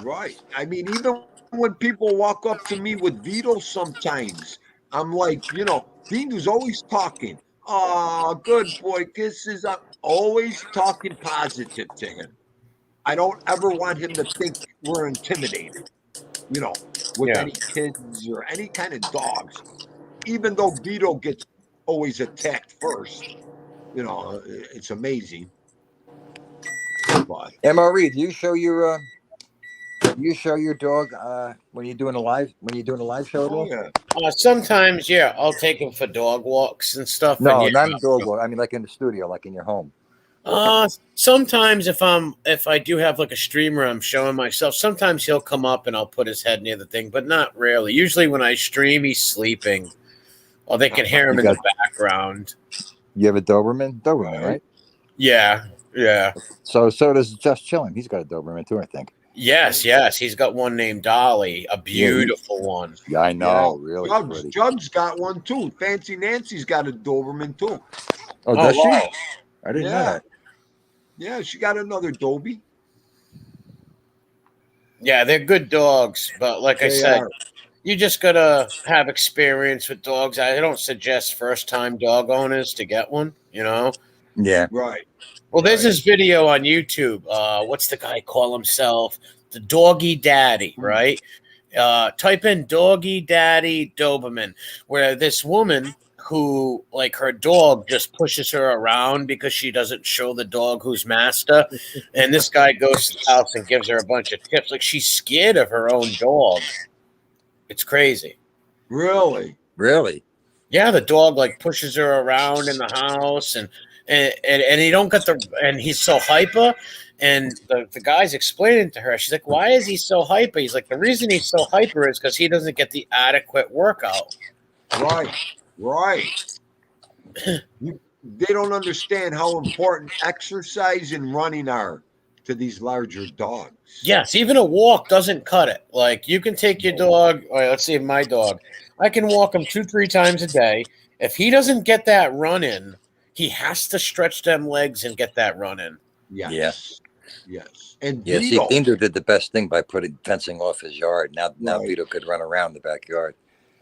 Speaker 1: Right. I mean, even when people walk up to me with Vito, sometimes I'm like, Vito's always talking. Oh, good boy, kisses. I'm always talking positive to him. I don't ever want him to think we're intimidated, with any kids or any kind of dogs. Even though Vito gets always attacked first, it's amazing. But
Speaker 3: MRE, do you show your dog when you're doing a live show at all?
Speaker 1: Yeah.
Speaker 2: Sometimes, I'll take him for dog walks and stuff.
Speaker 3: No, not a dog walk. I mean, like in the studio, like in your home.
Speaker 2: Sometimes if I do have like a streamer, I'm showing myself. Sometimes he'll come up and I'll put his head near the thing, but not really. Usually when I stream, he's sleeping, or they can hear him in the background.
Speaker 3: You have a Doberman, right?
Speaker 2: Yeah.
Speaker 3: So does Just Chilling. He's got a Doberman too, I think.
Speaker 2: Yes. He's got one named Dolly, a beautiful one.
Speaker 3: Yeah, I know. Really pretty.
Speaker 1: Jud's got one too. Fancy Nancy's got a Doberman too.
Speaker 3: Oh, does she? I didn't know that.
Speaker 1: Yeah, she got another Dobie.
Speaker 2: Yeah, they're good dogs, but like I said, you just gotta have experience with dogs. I don't suggest first-time dog owners to get one.
Speaker 3: Yeah.
Speaker 1: Right.
Speaker 2: Well, there's this video on YouTube. What's the guy call himself? The Doggy Daddy, right? Type in Doggy Daddy Doberman, where this woman who, like, her dog just pushes her around because she doesn't show the dog who's master. And this guy goes to the house and gives her a bunch of tips. Like, she's scared of her own dog. It's crazy.
Speaker 1: Really?
Speaker 2: Yeah, the dog, like, pushes her around in the house, and he don't get and he's so hyper. And the guy's explaining to her, she's like, why is he so hyper? He's like, the reason he's so hyper is because he doesn't get the adequate workout.
Speaker 1: Right. They don't understand how important exercise and running are to these larger dogs.
Speaker 2: Yes, even a walk doesn't cut it. Like, you can take your dog, let's say my dog, I can walk him 2-3 times a day. If he doesn't get that run in, he has to stretch them legs and get that run in.
Speaker 1: Yes. And
Speaker 3: Vito, Vito did the best thing by putting fencing off his yard. Now Vito could run around the backyard.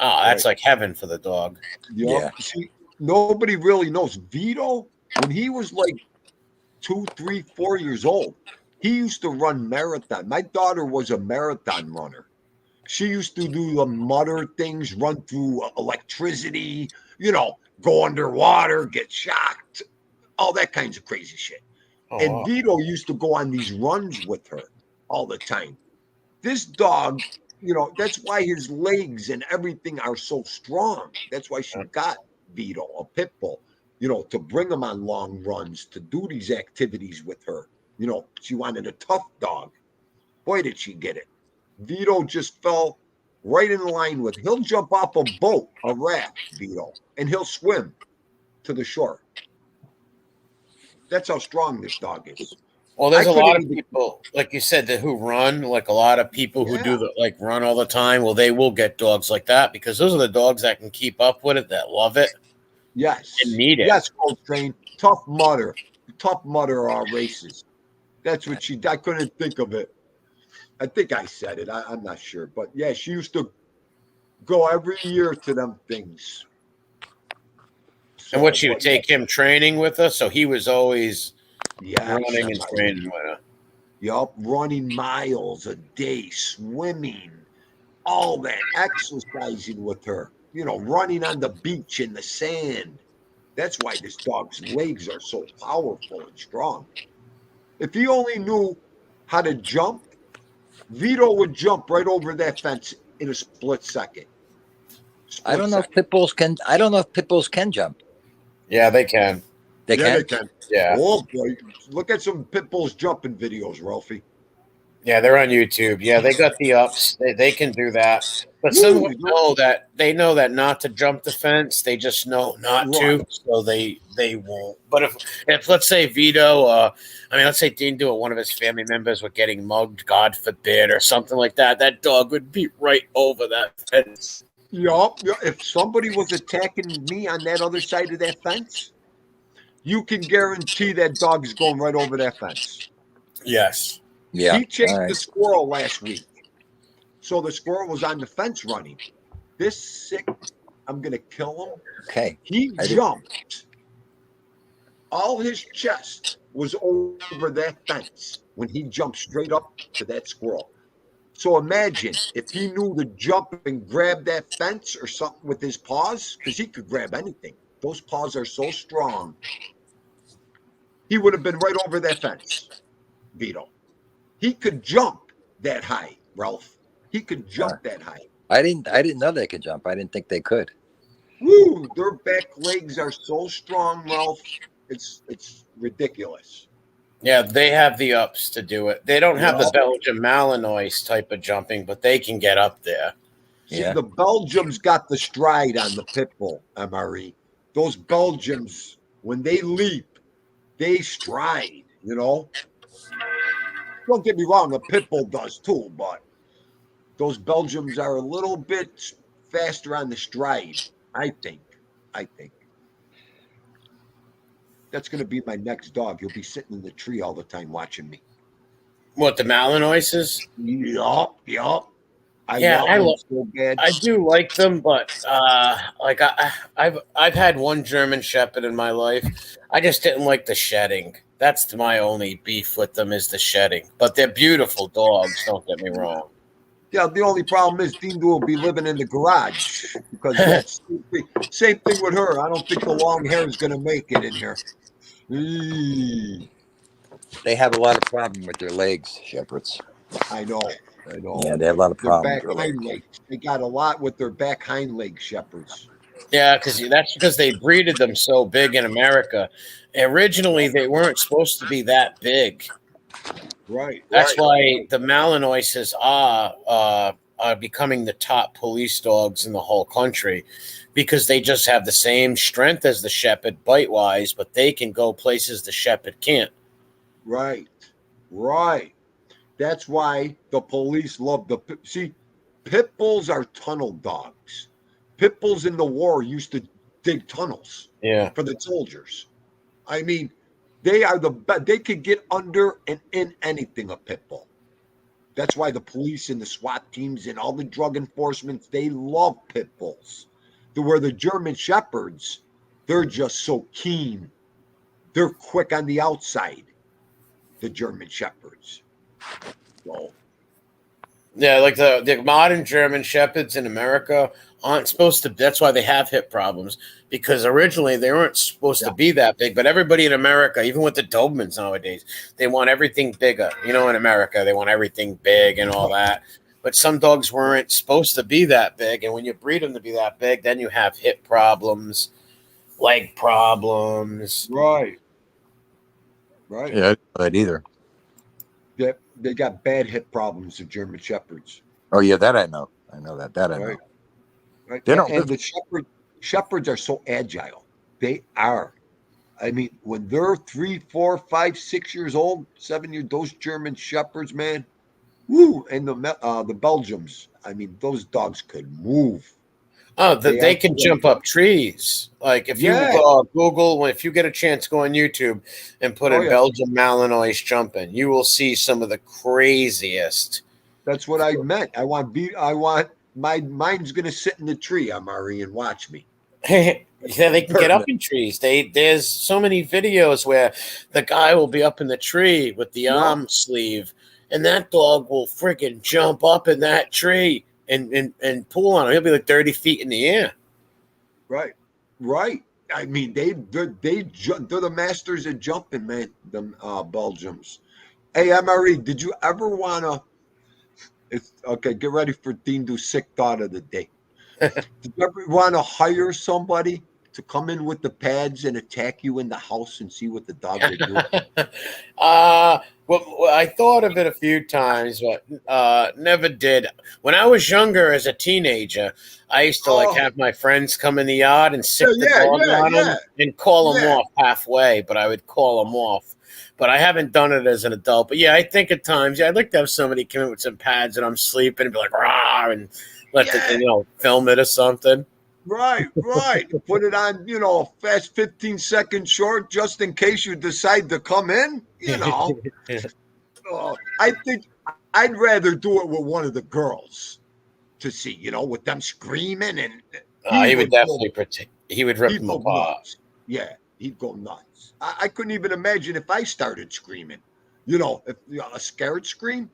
Speaker 2: Oh, that's like heaven for the dog.
Speaker 1: Yeah. See, nobody really knows. Vito, when he was like 2, 3, 4 years old, he used to run marathon. My daughter was a marathon runner. She used to do the mutter things, run through electricity, go underwater, get shocked, all that kinds of crazy shit. And Vito used to go on these runs with her all the time. This dog, that's why his legs and everything are so strong. That's why she got Vito, a pit bull, to bring him on long runs, to do these activities with her. She wanted a tough dog. Boy, did she get it. Vito just fell right in line with, he'll jump off a boat, a raft, Vito, and he'll swim to the shore. That's how strong this dog is.
Speaker 2: Well, there's
Speaker 1: I
Speaker 2: a lot
Speaker 1: couldn't
Speaker 2: of
Speaker 1: even.
Speaker 2: people, like you said, that who run, like a lot of people who do
Speaker 1: Yeah.
Speaker 2: the like run all the time. Well, they will get dogs like that because those are the dogs that can keep up with it, that love it and
Speaker 1: Yes.
Speaker 2: need it.
Speaker 1: Yes, Coltrane. Tough mutter races. That's what she. I couldn't think of it. I think I said it. I'm not sure, but yeah, she used to go every year to them things.
Speaker 2: And what
Speaker 1: So,
Speaker 2: she would
Speaker 1: but yeah,
Speaker 2: take him training with us, so he was always
Speaker 1: yes,
Speaker 2: running and training with her.
Speaker 1: yup, running miles a day, swimming, all that, exercising with her. Running on the beach in the sand. That's why this dog's legs are so powerful and strong. If he only knew how to jump, Vito would jump right over that fence in a split second.
Speaker 3: I
Speaker 1: Split
Speaker 3: don't know if
Speaker 1: second.
Speaker 3: pit bulls can. I don't know if pit bulls can jump.
Speaker 2: Yeah, they can.
Speaker 3: They
Speaker 1: Yeah, they
Speaker 3: can.
Speaker 1: can.
Speaker 2: Yeah.
Speaker 1: Oh boy, look at some pit bulls jumping videos, Ralphie.
Speaker 2: Yeah, they're on YouTube. Yeah, they got the ups. They can do that. But some of
Speaker 1: Woo!
Speaker 2: them know that not to jump the fence. They just know not
Speaker 1: Right.
Speaker 2: to, so they won't. But if let's say Vito, let's say Dean do it, one of his family members were getting mugged, God forbid, or something like that, that dog would be right over that fence.
Speaker 1: Yup. If somebody was attacking me on that other side of that fence, you can guarantee that dog is going right over that fence.
Speaker 2: Yes.
Speaker 3: Yeah.
Speaker 1: He
Speaker 3: All
Speaker 1: chased
Speaker 3: right.
Speaker 1: the squirrel last week. So the squirrel was on the fence running. This sick, I'm going to kill him.
Speaker 3: Okay.
Speaker 1: He
Speaker 3: I did.
Speaker 1: jumped. All his chest was over that fence when he jumped straight up to that squirrel. So imagine if he knew to jump and grab that fence or something with his paws, because he could grab anything. Those paws are so strong. He would have been right over that fence, Vito. He could jump that high, Ralph. He could
Speaker 3: Uh,
Speaker 1: jump that high.
Speaker 3: I didn't. I didn't know they could jump. I didn't think they could.
Speaker 1: Woo! Their back legs are so strong, Ralph. It's ridiculous.
Speaker 2: Yeah, they have the ups to do it. They don't have the
Speaker 1: Yup.
Speaker 2: Belgian Malinois type of jumping, but they can get up there.
Speaker 1: See,
Speaker 3: Yeah.
Speaker 1: the Belgians got the stride on the pit bull, MRE. Those Belgians, when they leap, they stride. Don't get me wrong, the pit bull does too, but those Belgians are a little bit faster on the stride, I think. I think. That's going to be my next dog. He'll be sitting in the tree all the time watching me.
Speaker 2: What, the Malinoises?
Speaker 1: Yup. I
Speaker 2: Yeah,
Speaker 1: want one so bad.
Speaker 2: I do like them, but I've had one German Shepherd in my life. I just didn't like the shedding. That's my only beef with them is the shedding. But they're beautiful dogs. Don't get me wrong.
Speaker 1: Yeah, the only problem is Dean will be living in the garage because that's same thing with her. I don't think the long hair is going to make it in here. Eee,
Speaker 3: They have a lot of problem with their legs, shepherds.
Speaker 1: I know.
Speaker 3: Yeah, they have a lot of
Speaker 1: Their
Speaker 3: problem
Speaker 1: back
Speaker 3: with their
Speaker 1: hind
Speaker 3: legs.
Speaker 1: legs. They got a lot with their back hind leg shepherds.
Speaker 2: Yeah, that's because they breeded them so big in America. Originally, they weren't supposed to be that big.
Speaker 1: Right.
Speaker 2: That's why the Malinoises are becoming the top police dogs in the whole country because they just have the same strength as the Shepherd bite wise, but they can go places the Shepherd can't.
Speaker 1: Right. That's why the police love see. Pit bulls are tunnel dogs. Pit bulls in the war used to dig tunnels
Speaker 2: Yeah.
Speaker 1: for the soldiers. I mean, they are the best. They could get under and in anything, a pit bull. That's why the police and the SWAT teams and all the drug enforcement, they love pit bulls. Where the German Shepherds, they're just so keen. They're quick on the outside, the German Shepherds. So,
Speaker 2: Yeah, like the modern German Shepherds in America aren't supposed to. That's why they have hip problems because originally they weren't supposed
Speaker 1: yeah,
Speaker 2: to be that big. But everybody in America, even with the Dobermans nowadays, they want everything bigger. In America, they want everything big and all that. But some dogs weren't supposed to be that big, and when you breed them to be that big, then you have hip problems, leg problems.
Speaker 1: right.
Speaker 3: Yeah, I didn't know that either.
Speaker 1: They got bad hip problems, the German Shepherds.
Speaker 3: Oh yeah, that I know. I know that. That I know.
Speaker 1: Right.
Speaker 3: They don't
Speaker 1: And
Speaker 3: live.
Speaker 1: the Shepherds are so agile. They are. I mean, when they're 3, 4, 5, 6 years old, 7 years, those German shepherds, man, woo, and the Belgians. I mean, those dogs could move.
Speaker 2: Oh,
Speaker 1: They
Speaker 2: they can
Speaker 1: actually,
Speaker 2: jump up trees. Like if you
Speaker 1: yeah.
Speaker 2: Google, if you get a chance, go on YouTube and put
Speaker 1: Oh
Speaker 2: in
Speaker 1: yeah,
Speaker 2: Belgian Malinois jumping, you will see some of the craziest.
Speaker 1: that's what I meant. I want mine's gonna sit in the tree, Amari, and watch me.
Speaker 2: Yeah, they can get up
Speaker 1: Pertinent.
Speaker 2: in trees. There's so many videos where the guy will be up in the tree with the
Speaker 1: Yeah,
Speaker 2: arm sleeve, and that dog will freaking jump up in that tree and pull on him. He'll be like 30 feet in the air.
Speaker 1: right, right. I mean, they're the masters at jumping, man. The Belgians. Hey, Amari, did you ever wanna? It's okay. Get ready for Dindo's sick thought of the day. Did you ever want to hire somebody to come in with the pads and attack you in the house and see what the dog would do?
Speaker 2: Well, I thought of it a few times, but never did. When I was younger, as a teenager, I used to like
Speaker 1: Oh,
Speaker 2: have my friends come in the yard and
Speaker 1: yeah,
Speaker 2: sick the
Speaker 1: yeah,
Speaker 2: dog
Speaker 1: yeah,
Speaker 2: on
Speaker 1: yeah,
Speaker 2: them and call them
Speaker 1: yeah.
Speaker 2: off halfway. But I would call them off. But I haven't done it as an adult. But yeah, I think at times, yeah, I'd like to have somebody come in with some pads and I'm sleeping and be like, rah, and let the
Speaker 1: Yeah,
Speaker 2: film it or something.
Speaker 1: right, right. Put it on, a fast 15-second short just in case you decide to come in. I think I'd rather do it with one of the girls to see, with them screaming and he
Speaker 2: He would
Speaker 1: would go,
Speaker 2: definitely protect. He would rip
Speaker 1: he'd
Speaker 2: them
Speaker 1: go
Speaker 2: apart.
Speaker 1: nuts. Yeah, he'd go nuts. I couldn't even imagine if I started screaming. If a scared scream.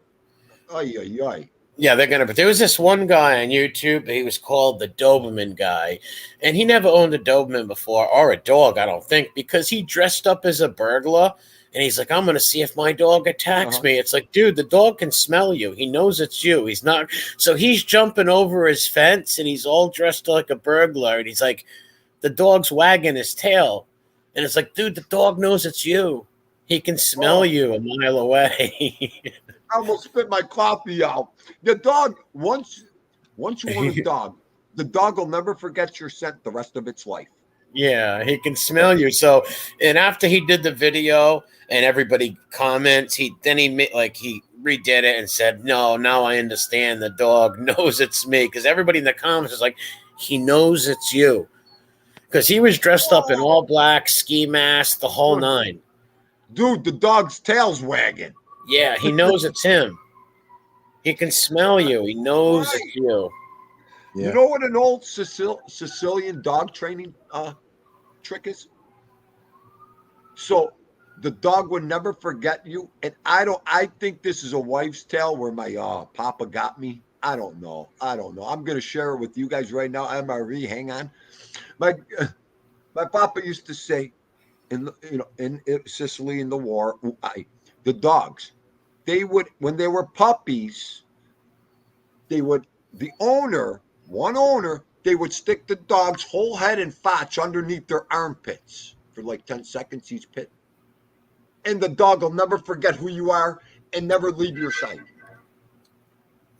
Speaker 1: Ay, ay, ay.
Speaker 2: Yeah, they're gonna. But there was this one guy on YouTube. He was called the Doberman guy, and he never owned a Doberman before or a dog. I don't think because he dressed up as a burglar, and he's like, "I'm gonna see if my dog attacks
Speaker 1: Uh-huh.
Speaker 2: me." It's like, dude, the dog can smell you. He knows it's you. He's not. So he's jumping over his fence, and he's all dressed like a burglar, and he's like, the dog's wagging his tail, and it's like, dude, the dog knows it's you. He can smell
Speaker 1: Oh,
Speaker 2: you a mile away.
Speaker 1: I almost spit my coffee out. The dog, once you want a dog, the dog will never forget your scent the rest of its life.
Speaker 2: Yeah, he can smell you. So, and after he did the video and everybody comments, he redid it and said, "No, now I understand. The dog knows it's me." Because everybody in the comments is like, "He knows it's you." Because he was dressed up in all
Speaker 1: Oh,
Speaker 2: black, ski mask, the whole nine.
Speaker 1: dude, the dog's tail's wagging.
Speaker 2: Yeah, he knows it's him. He can smell you. He knows it's
Speaker 1: Right.
Speaker 2: you.
Speaker 3: Yeah.
Speaker 1: You know what an old Sicilian dog training trick is? So the dog would never forget you. And I think this is a wives' tale where my papa got me. I don't know. I'm gonna share it with you guys right now. MRE, hang on. My my papa used to say in Sicily in the war, the dogs, they would when they were puppies, one owner, they would stick the dog's whole head and fotch underneath their armpits for like 10 seconds each pit. And the dog will never forget who you are and never leave your side.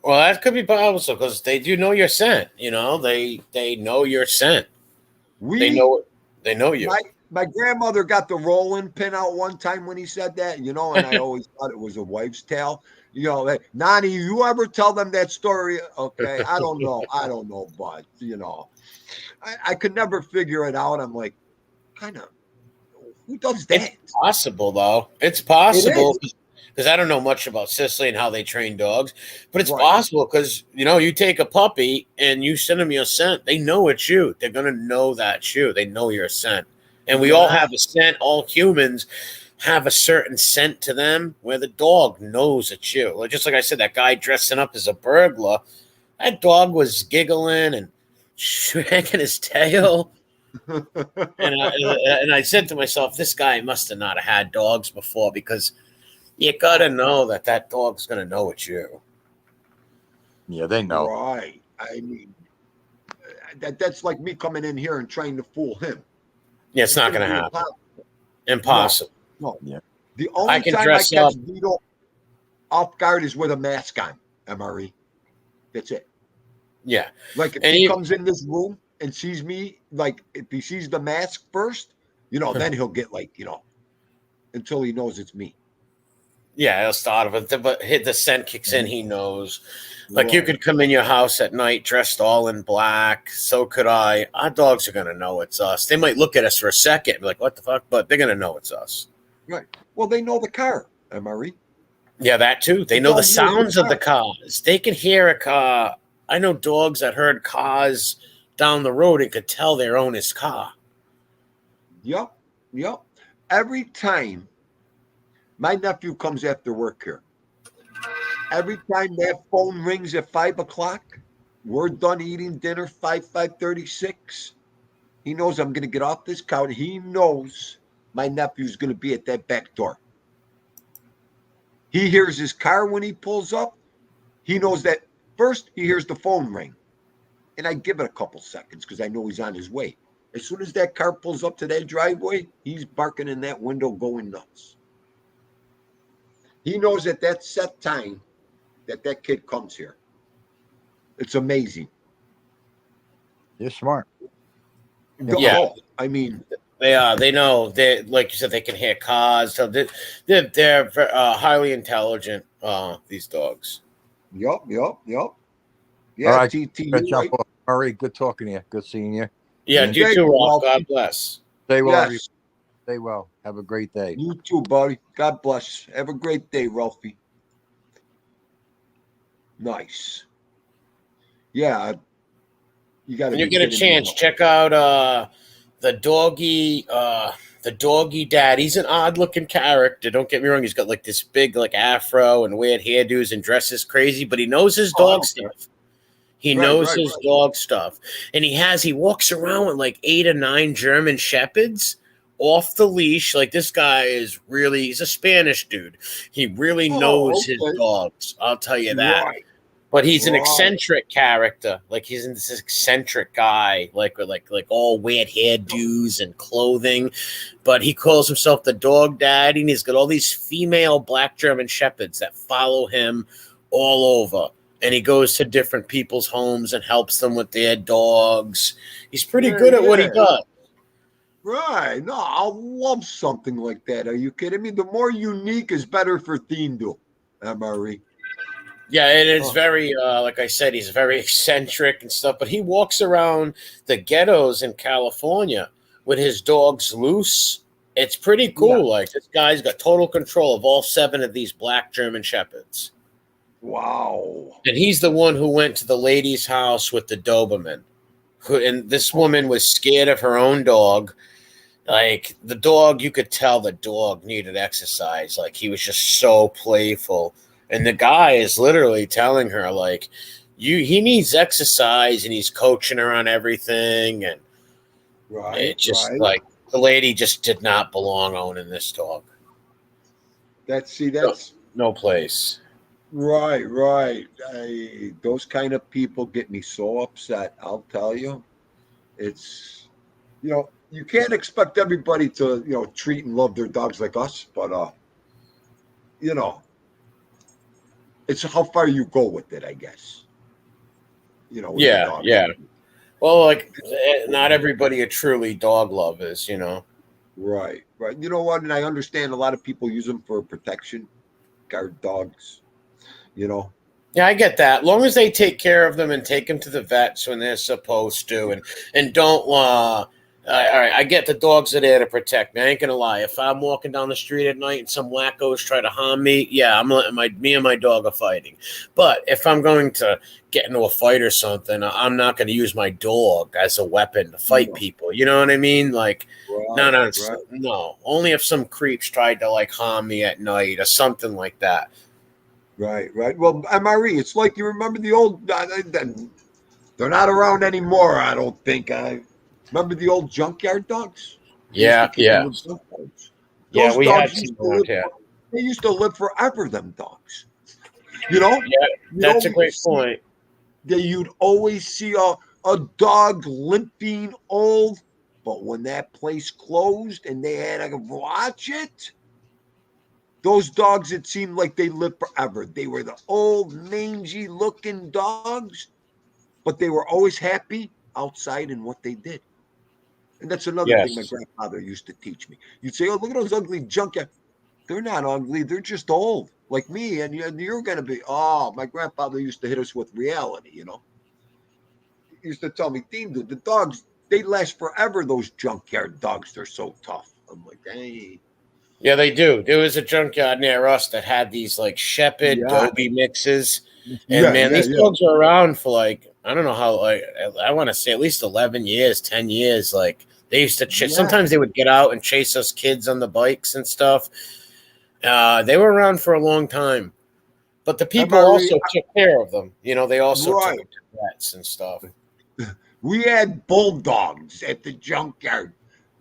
Speaker 2: Well, that could be possible because they do know your scent. They know your scent. They
Speaker 1: We
Speaker 2: know they know you.
Speaker 1: my grandmother got the rolling pin out one time when he said that, and I always thought it was a wife's tale. Hey, Nani, you ever tell them that story? Okay, I don't know, but I could never figure it out. I'm like, kind of, who does
Speaker 2: It's
Speaker 1: that?
Speaker 2: possible, though. It's
Speaker 1: It
Speaker 2: possible
Speaker 1: is.
Speaker 2: because I don't know much about Sicily and how they train dogs, but it's
Speaker 1: Right.
Speaker 2: possible because you take a puppy and you send them your scent. They know it's you. They're gonna know that's you. They know your scent, and we all
Speaker 1: Yeah.
Speaker 2: have a scent. All humans have a certain scent to them where the dog knows it's you. Like, just like I said, that guy dressing up as a burglar, that dog was giggling and shaking his tail. And I said to myself, this guy must have not have had dogs before because you gotta know that dog's gonna know it's you.
Speaker 3: Yeah, they know.
Speaker 1: Right. I mean, that's like me coming in here and trying to fool him.
Speaker 2: Yeah, it's not gonna
Speaker 1: be
Speaker 2: happen.
Speaker 1: impossible.
Speaker 2: Impossible.
Speaker 1: No.
Speaker 3: Yeah.
Speaker 1: The
Speaker 2: I
Speaker 1: only
Speaker 2: can
Speaker 1: time I
Speaker 2: dress
Speaker 1: catch
Speaker 2: up.
Speaker 1: Vito off guard is with a mask on, MRE. That's it.
Speaker 2: Yeah,
Speaker 1: Like if
Speaker 2: and
Speaker 1: he
Speaker 2: he,
Speaker 1: comes in this room and sees me, like if he sees the mask first, Then he'll get like, until he knows it's me.
Speaker 2: Yeah, he'll start with but hit the scent kicks in. He knows. Like you
Speaker 1: Right.
Speaker 2: could come in your house at night dressed all in black. So could I. Our dogs are gonna know it's us. They might look at us for a second, and be like, "What the fuck?" But they're gonna know it's us.
Speaker 1: Right. Well, they know the car, Marie.
Speaker 2: Yeah, that too. They
Speaker 1: The
Speaker 2: know the
Speaker 1: dog knows
Speaker 2: sounds
Speaker 1: the
Speaker 2: of the
Speaker 1: car.
Speaker 2: cars. They can hear a car. I know dogs that heard cars down the road and could tell their owner's car.
Speaker 1: Yep. Yep. Every time my nephew comes after work here, every time that phone rings at 5 o'clock, we're done eating dinner, 5:36. He knows I'm going to get off this couch. He knows my nephew's going to be at that back door. He hears his car when he pulls up. He knows that first he hears the phone ring. And I give it a couple seconds because I know he's on his way. As soon as that car pulls up to that driveway, he's barking in that window going nuts. He knows at that set time that kid comes here. It's amazing.
Speaker 3: You're smart.
Speaker 2: Yeah.
Speaker 1: I mean,
Speaker 2: they are. They know. They, like you said, they can hear cars. So they're highly intelligent. These dogs.
Speaker 1: Yup. Yeah,
Speaker 3: All right,
Speaker 1: TT.
Speaker 3: jump off. Murray, good talking to you. Good seeing you.
Speaker 2: Yeah, you too, Ralph. God bless.
Speaker 3: Stay well.
Speaker 1: Yes.
Speaker 3: Stay well. Have a great day.
Speaker 1: You too, buddy. God bless. Have a great day, Ralphie. Nice. Yeah, you got to.
Speaker 2: When you get a chance, check out the doggy. The doggy dad. He's an odd-looking character. Don't get me wrong. He's got like this big like afro and weird hairdos and dresses crazy, but he knows his dog stuff. He knows his dog stuff, and he walks around with like 8 or 9 German shepherds off the leash. Like this guy he's a Spanish dude. He really knows his dogs. I'll tell you that.
Speaker 1: Right.
Speaker 2: But he's an eccentric character. Like he's this eccentric guy, like all weird hairdos and clothing. But he calls himself the dog daddy, and he's got all these female black German shepherds that follow him all over. And he goes to different people's homes and helps them with their dogs. He's pretty good at what he does.
Speaker 1: Right. No, I love something like that. Are you kidding me? The more unique is better for Thindo, Marie.
Speaker 2: Yeah, it is very, like I said, he's very eccentric and stuff. But he walks around the ghettos in California with his dogs loose. It's pretty cool. Yeah. Like this guy's got total control of all 7 of these black German shepherds.
Speaker 1: Wow.
Speaker 2: And he's the one who went to the lady's house with the Doberman. And this woman was scared of her own dog. Like the dog, you could tell the dog needed exercise. Like he was just so playful. And the guy is literally telling her, like, he needs exercise, and he's coaching her on everything. And it's just like the lady just did not belong owning this dog.
Speaker 1: That's
Speaker 2: no place.
Speaker 1: Right. Those kind of people get me so upset. I'll tell you, it's, you can't expect everybody to, treat and love their dogs like us, but, it's how far you go with it, I guess.
Speaker 2: Yeah. Well, like, not everybody a truly dog lovers,
Speaker 1: Right. You know what? And I understand a lot of people use them for protection, guard dogs.
Speaker 2: Yeah, I get that. As long as they take care of them and take them to the vets when they're supposed to, and don't. All right, I get the dogs are there to protect me. I ain't gonna lie. If I'm walking down the street at night and some wackos try to harm me, yeah, I'm letting me and my dog are fighting. But if I'm going to get into a fight or something, I'm not going to use my dog as a weapon to fight people. You know what I mean? Like, no. Only if some creeps tried to like harm me at night or something like that.
Speaker 1: Right. Well, Marie, it's like you remember the old. They're not around anymore. I don't think. I remember the old junkyard dogs.
Speaker 2: Yeah.
Speaker 1: Those
Speaker 2: we
Speaker 1: dogs
Speaker 2: had
Speaker 1: they used to live forever. Them dogs.
Speaker 2: Yeah, that's a great point.
Speaker 1: You'd always see a dog limping old, but when that place closed and they had to watch it. Those dogs, it seemed like they lived forever. They were the old, mangy-looking dogs, but they were always happy outside in what they did. And that's another thing my
Speaker 2: Yes.
Speaker 1: grandfather used to teach me. You'd say, "Oh, look at those ugly junkyard." They're not ugly. They're just old, like me. And you're going to be. Oh, my grandfather used to hit us with reality. He used to tell me, "Dean, dude, the dogs they last forever. Those junkyard dogs, they're so tough." I'm like, "Hey,
Speaker 2: Yeah, they do. There was a junkyard near us that had these like Shepherd
Speaker 1: yeah,
Speaker 2: Dobie mixes, and
Speaker 1: yeah,
Speaker 2: man,
Speaker 1: yeah,
Speaker 2: these
Speaker 1: yeah,
Speaker 2: dogs were around for like I don't know how like I want to say at least 11 years, 10 years. Like they used to
Speaker 1: yeah."
Speaker 2: sometimes they would get out and chase us kids on the bikes and stuff. They were around for a long time, but the people
Speaker 1: Emery,
Speaker 2: also took care of them. They also took
Speaker 1: right.
Speaker 2: them to vets and stuff.
Speaker 1: We had bulldogs at the junkyard.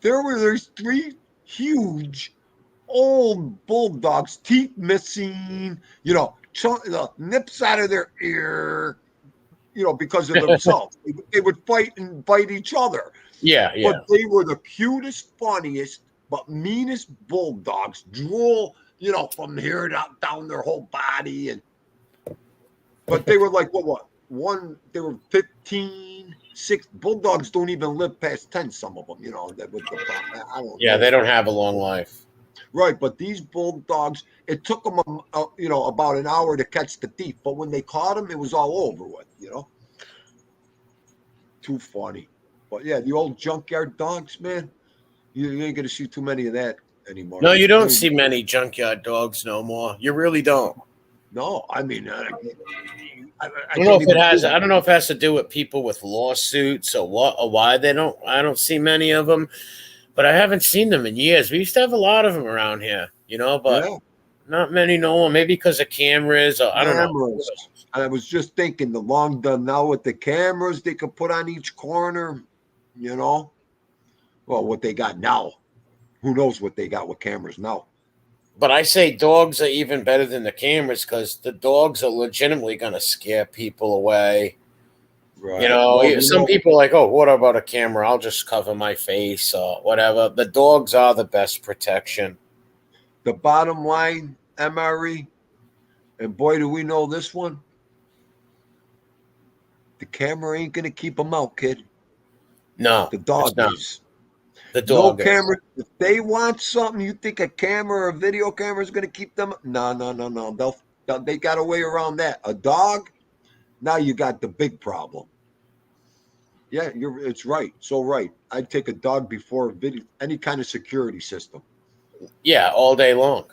Speaker 1: There's three huge old bulldogs, teeth missing, nips out of their ear, because of themselves. They would fight and bite each other.
Speaker 2: Yeah,
Speaker 1: But
Speaker 2: yeah.
Speaker 1: they were the cutest, funniest, but meanest bulldogs. Drool, from here down their whole body. But they were like, what? They were 15, 6. Bulldogs don't even live past 10, some of them, that with the, I don't
Speaker 2: Yeah,
Speaker 1: know.
Speaker 2: they don't have a long life.
Speaker 1: Right, but these bulldogs, it took them, about an hour to catch the thief. But when they caught him, it was all over with. Too funny. But yeah, the old junkyard dogs, man, you ain't gonna see too many of that anymore.
Speaker 2: No, you don't see many junkyard dogs no more. You really don't.
Speaker 1: No, I mean, I
Speaker 2: I don't know
Speaker 1: can't
Speaker 2: if it
Speaker 1: even
Speaker 2: has.
Speaker 1: think.
Speaker 2: I don't know if it has to do with people with lawsuits or what or why they don't. I don't see many of them, but I haven't seen them in years. We used to have a lot of them around here, but
Speaker 1: Yeah,
Speaker 2: not many no more. Maybe because of cameras or I don't know.
Speaker 1: cameras. I was just thinking the long done now with the cameras they could put on each corner, you know. Well, what they got now, who knows what they got with cameras now?
Speaker 2: But I say dogs are even better than the cameras because the dogs are legitimately going to scare people away.
Speaker 1: Right. Well,
Speaker 2: Some people are like, oh, what about a camera? I'll just cover my face or whatever. The dogs are the best protection.
Speaker 1: the bottom line, MRE, and boy, do we know this one. The camera ain't gonna keep them out, kid.
Speaker 2: No,
Speaker 1: The
Speaker 2: it's
Speaker 1: dog
Speaker 2: not.
Speaker 1: is.
Speaker 2: The
Speaker 1: No
Speaker 2: dog is.
Speaker 1: camera. If they want something, you think a camera or a video camera is going to keep them? No, no, no, no. They got a way around that. A dog. Now you got the big problem. Yeah, it's right. So right. I'd take a dog before any kind of security system.
Speaker 2: Yeah, all day long.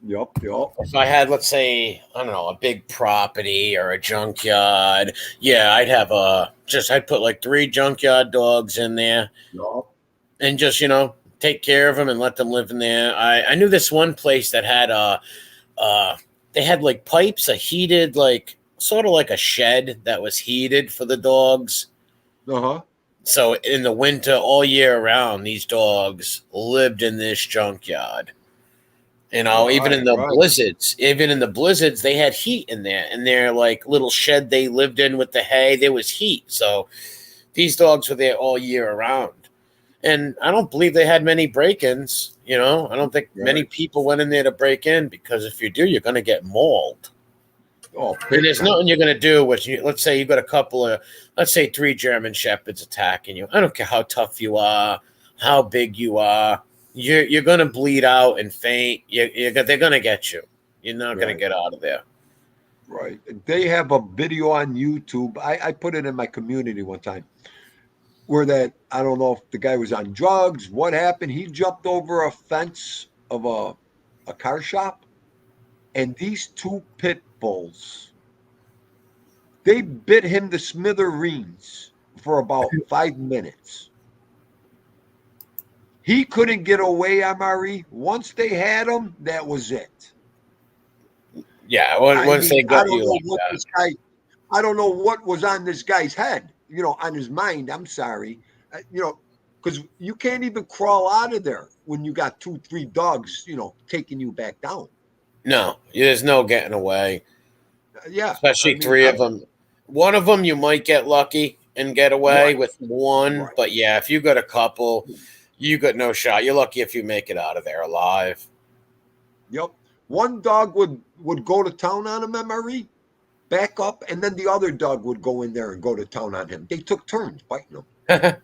Speaker 1: Yep, yep,
Speaker 2: If I had, let's say, I don't know, a big property or a junkyard, yeah, I'd put like 3 junkyard dogs in there
Speaker 1: yep.
Speaker 2: and just, take care of them and let them live in there. I knew this one place that had, they had like pipes, a heated, like, sort of like a shed that was heated for the dogs.
Speaker 1: Uh-huh.
Speaker 2: So in the winter, all year round, these dogs lived in this junkyard.
Speaker 1: Right, right.
Speaker 2: Even in the blizzards, they had heat in there. In their like little shed they lived in with the hay, there was heat. So these dogs were there all year around. And I don't believe they had many break-ins. I don't think many
Speaker 1: Right.
Speaker 2: people went in there to break in because if you do, you're going to get mauled.
Speaker 1: Oh,
Speaker 2: And
Speaker 1: big
Speaker 2: there's
Speaker 1: time.
Speaker 2: nothing you're going to do with you. Let's say you got let's say 3 German Shepherds attacking you. I don't care how tough you are, how big you are. You're going to bleed out and faint. They're going to get you. You're not going to
Speaker 1: Right.
Speaker 2: get out of there.
Speaker 1: Right. They have a video on YouTube. I put it in my community one time where I don't know if the guy was on drugs, what happened. He jumped over a fence of a car shop, and these two pit bulls, they bit him to smithereens for about 5 minutes. He couldn't get away, MRE. Once they had him, that was it.
Speaker 2: Yeah,
Speaker 1: I
Speaker 2: once
Speaker 1: mean,
Speaker 2: they got you like that.
Speaker 1: I don't know what was on this guy's head, on his mind. I'm sorry, because you can't even crawl out of there when you got 2, 3 dogs, taking you back down.
Speaker 2: No, there's no getting away.
Speaker 1: Yeah, I
Speaker 2: Especially
Speaker 1: mean,
Speaker 2: 3 of them. One of them you might get lucky and get away
Speaker 1: right,
Speaker 2: with one,
Speaker 1: right.
Speaker 2: but yeah, if you got a couple, you got no shot. You're lucky if you make it out of there alive.
Speaker 1: Yep. One dog would go to town on him, MRE, back up, and then the other dog would go in there and go to town on him. They took turns biting him.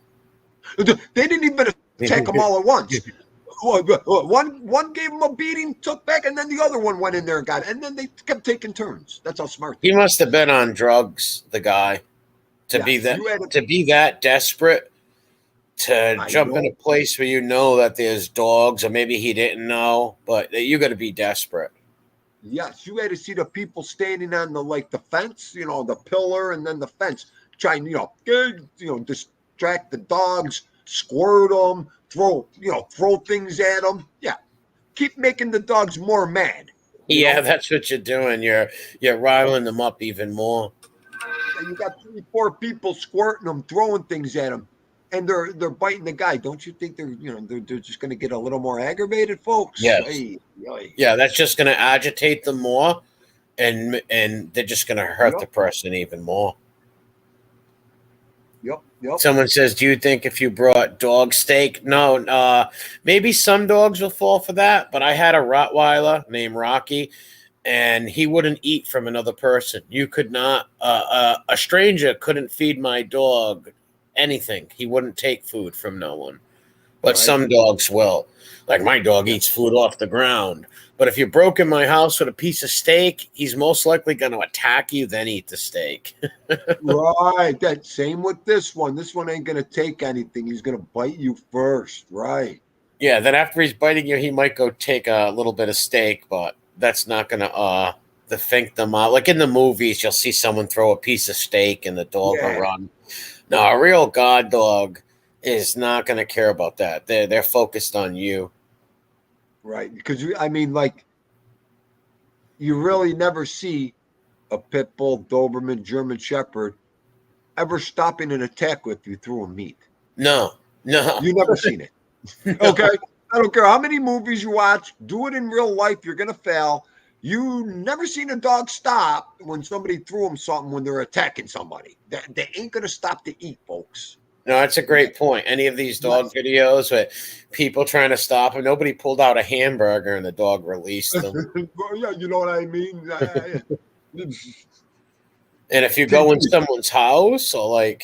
Speaker 1: They didn't even attack them all at once. One gave him a beating, took back, and then the other one went in there and got it. And then they kept taking turns. That's how smart
Speaker 2: he must have been on drugs, the guy, to be that desperate to jump in a place where you know that there's dogs, or maybe he didn't know, but you got to be desperate.
Speaker 1: Yes, you had to see the people standing on the fence, the pillar, and then the fence, trying, distract the dogs, squirt them, throw things at them. Yeah, keep making the dogs more mad.
Speaker 2: Yeah, that's what you're doing. You're riling them up even more.
Speaker 1: And you got 3, 4 people squirting them, throwing things at them, and they're biting the guy. Don't you think they're just going to get a little more aggravated, folks?
Speaker 2: Yes. Yeah, that's just going to agitate them more, and they're just going to hurt the person even more.
Speaker 1: Yep.
Speaker 2: Someone says, do you think if you brought dog steak? No, maybe some dogs will fall for that, but I had a Rottweiler named Rocky, and he wouldn't eat from another person. You could not, a stranger couldn't feed my dog anything. He wouldn't take food from no one, but some dogs will. Like my dog eats food off the ground. But if you broke in my house with a piece of steak, he's most likely going to attack you, then eat the steak.
Speaker 1: Right. That same with this one. This one ain't going to take anything. He's going to bite you first. Right.
Speaker 2: Yeah. Then after he's biting you, he might go take a little bit of steak, but that's not going to think them out. Like in the movies, you'll see someone throw a piece of steak and the dog will run. No, a real guard dog is not going to care about that. They're focused on you.
Speaker 1: Right. Because, you really never see a pit bull, Doberman, German Shepherd ever stopping an attack with you through a meat.
Speaker 2: No.
Speaker 1: You never seen it. No. Okay? I don't care how many movies you watch. Do it in real life. You're going to fail. You never seen a dog stop when somebody threw them something when they're attacking somebody. They ain't going to stop to eat, folks.
Speaker 2: No, that's a great point. Any of these dog videos with people trying to stop them, nobody pulled out a hamburger and the dog released them.
Speaker 1: Yeah, you know what I mean?
Speaker 2: And if you go in someone's house or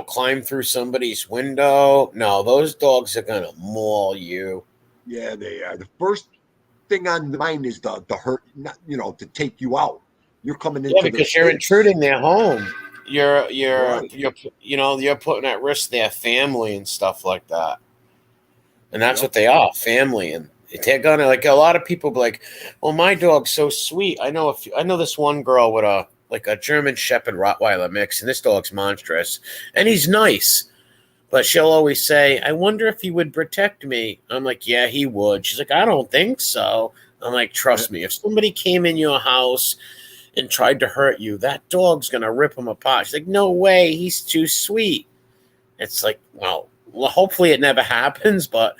Speaker 2: climb through somebody's window, no, those dogs are going to maul you.
Speaker 1: Yeah, they are. The first thing on the mind is the hurt, to take you out. You're coming into
Speaker 2: because you're intruding their home. You're putting at risk their family and stuff like that. And that's what they are, family. And they're gonna a lot of people be like, well, my dog's so sweet. I know this one girl with a German Shepherd Rottweiler mix, and this dog's monstrous. And he's nice. But she'll always say, I wonder if he would protect me. I'm like, yeah, he would. She's like, I don't think so. I'm like, trust me, if somebody came in your house and tried to hurt you, that dog's going to rip him apart. She's like, no way, he's too sweet. It's like, well, hopefully it never happens, but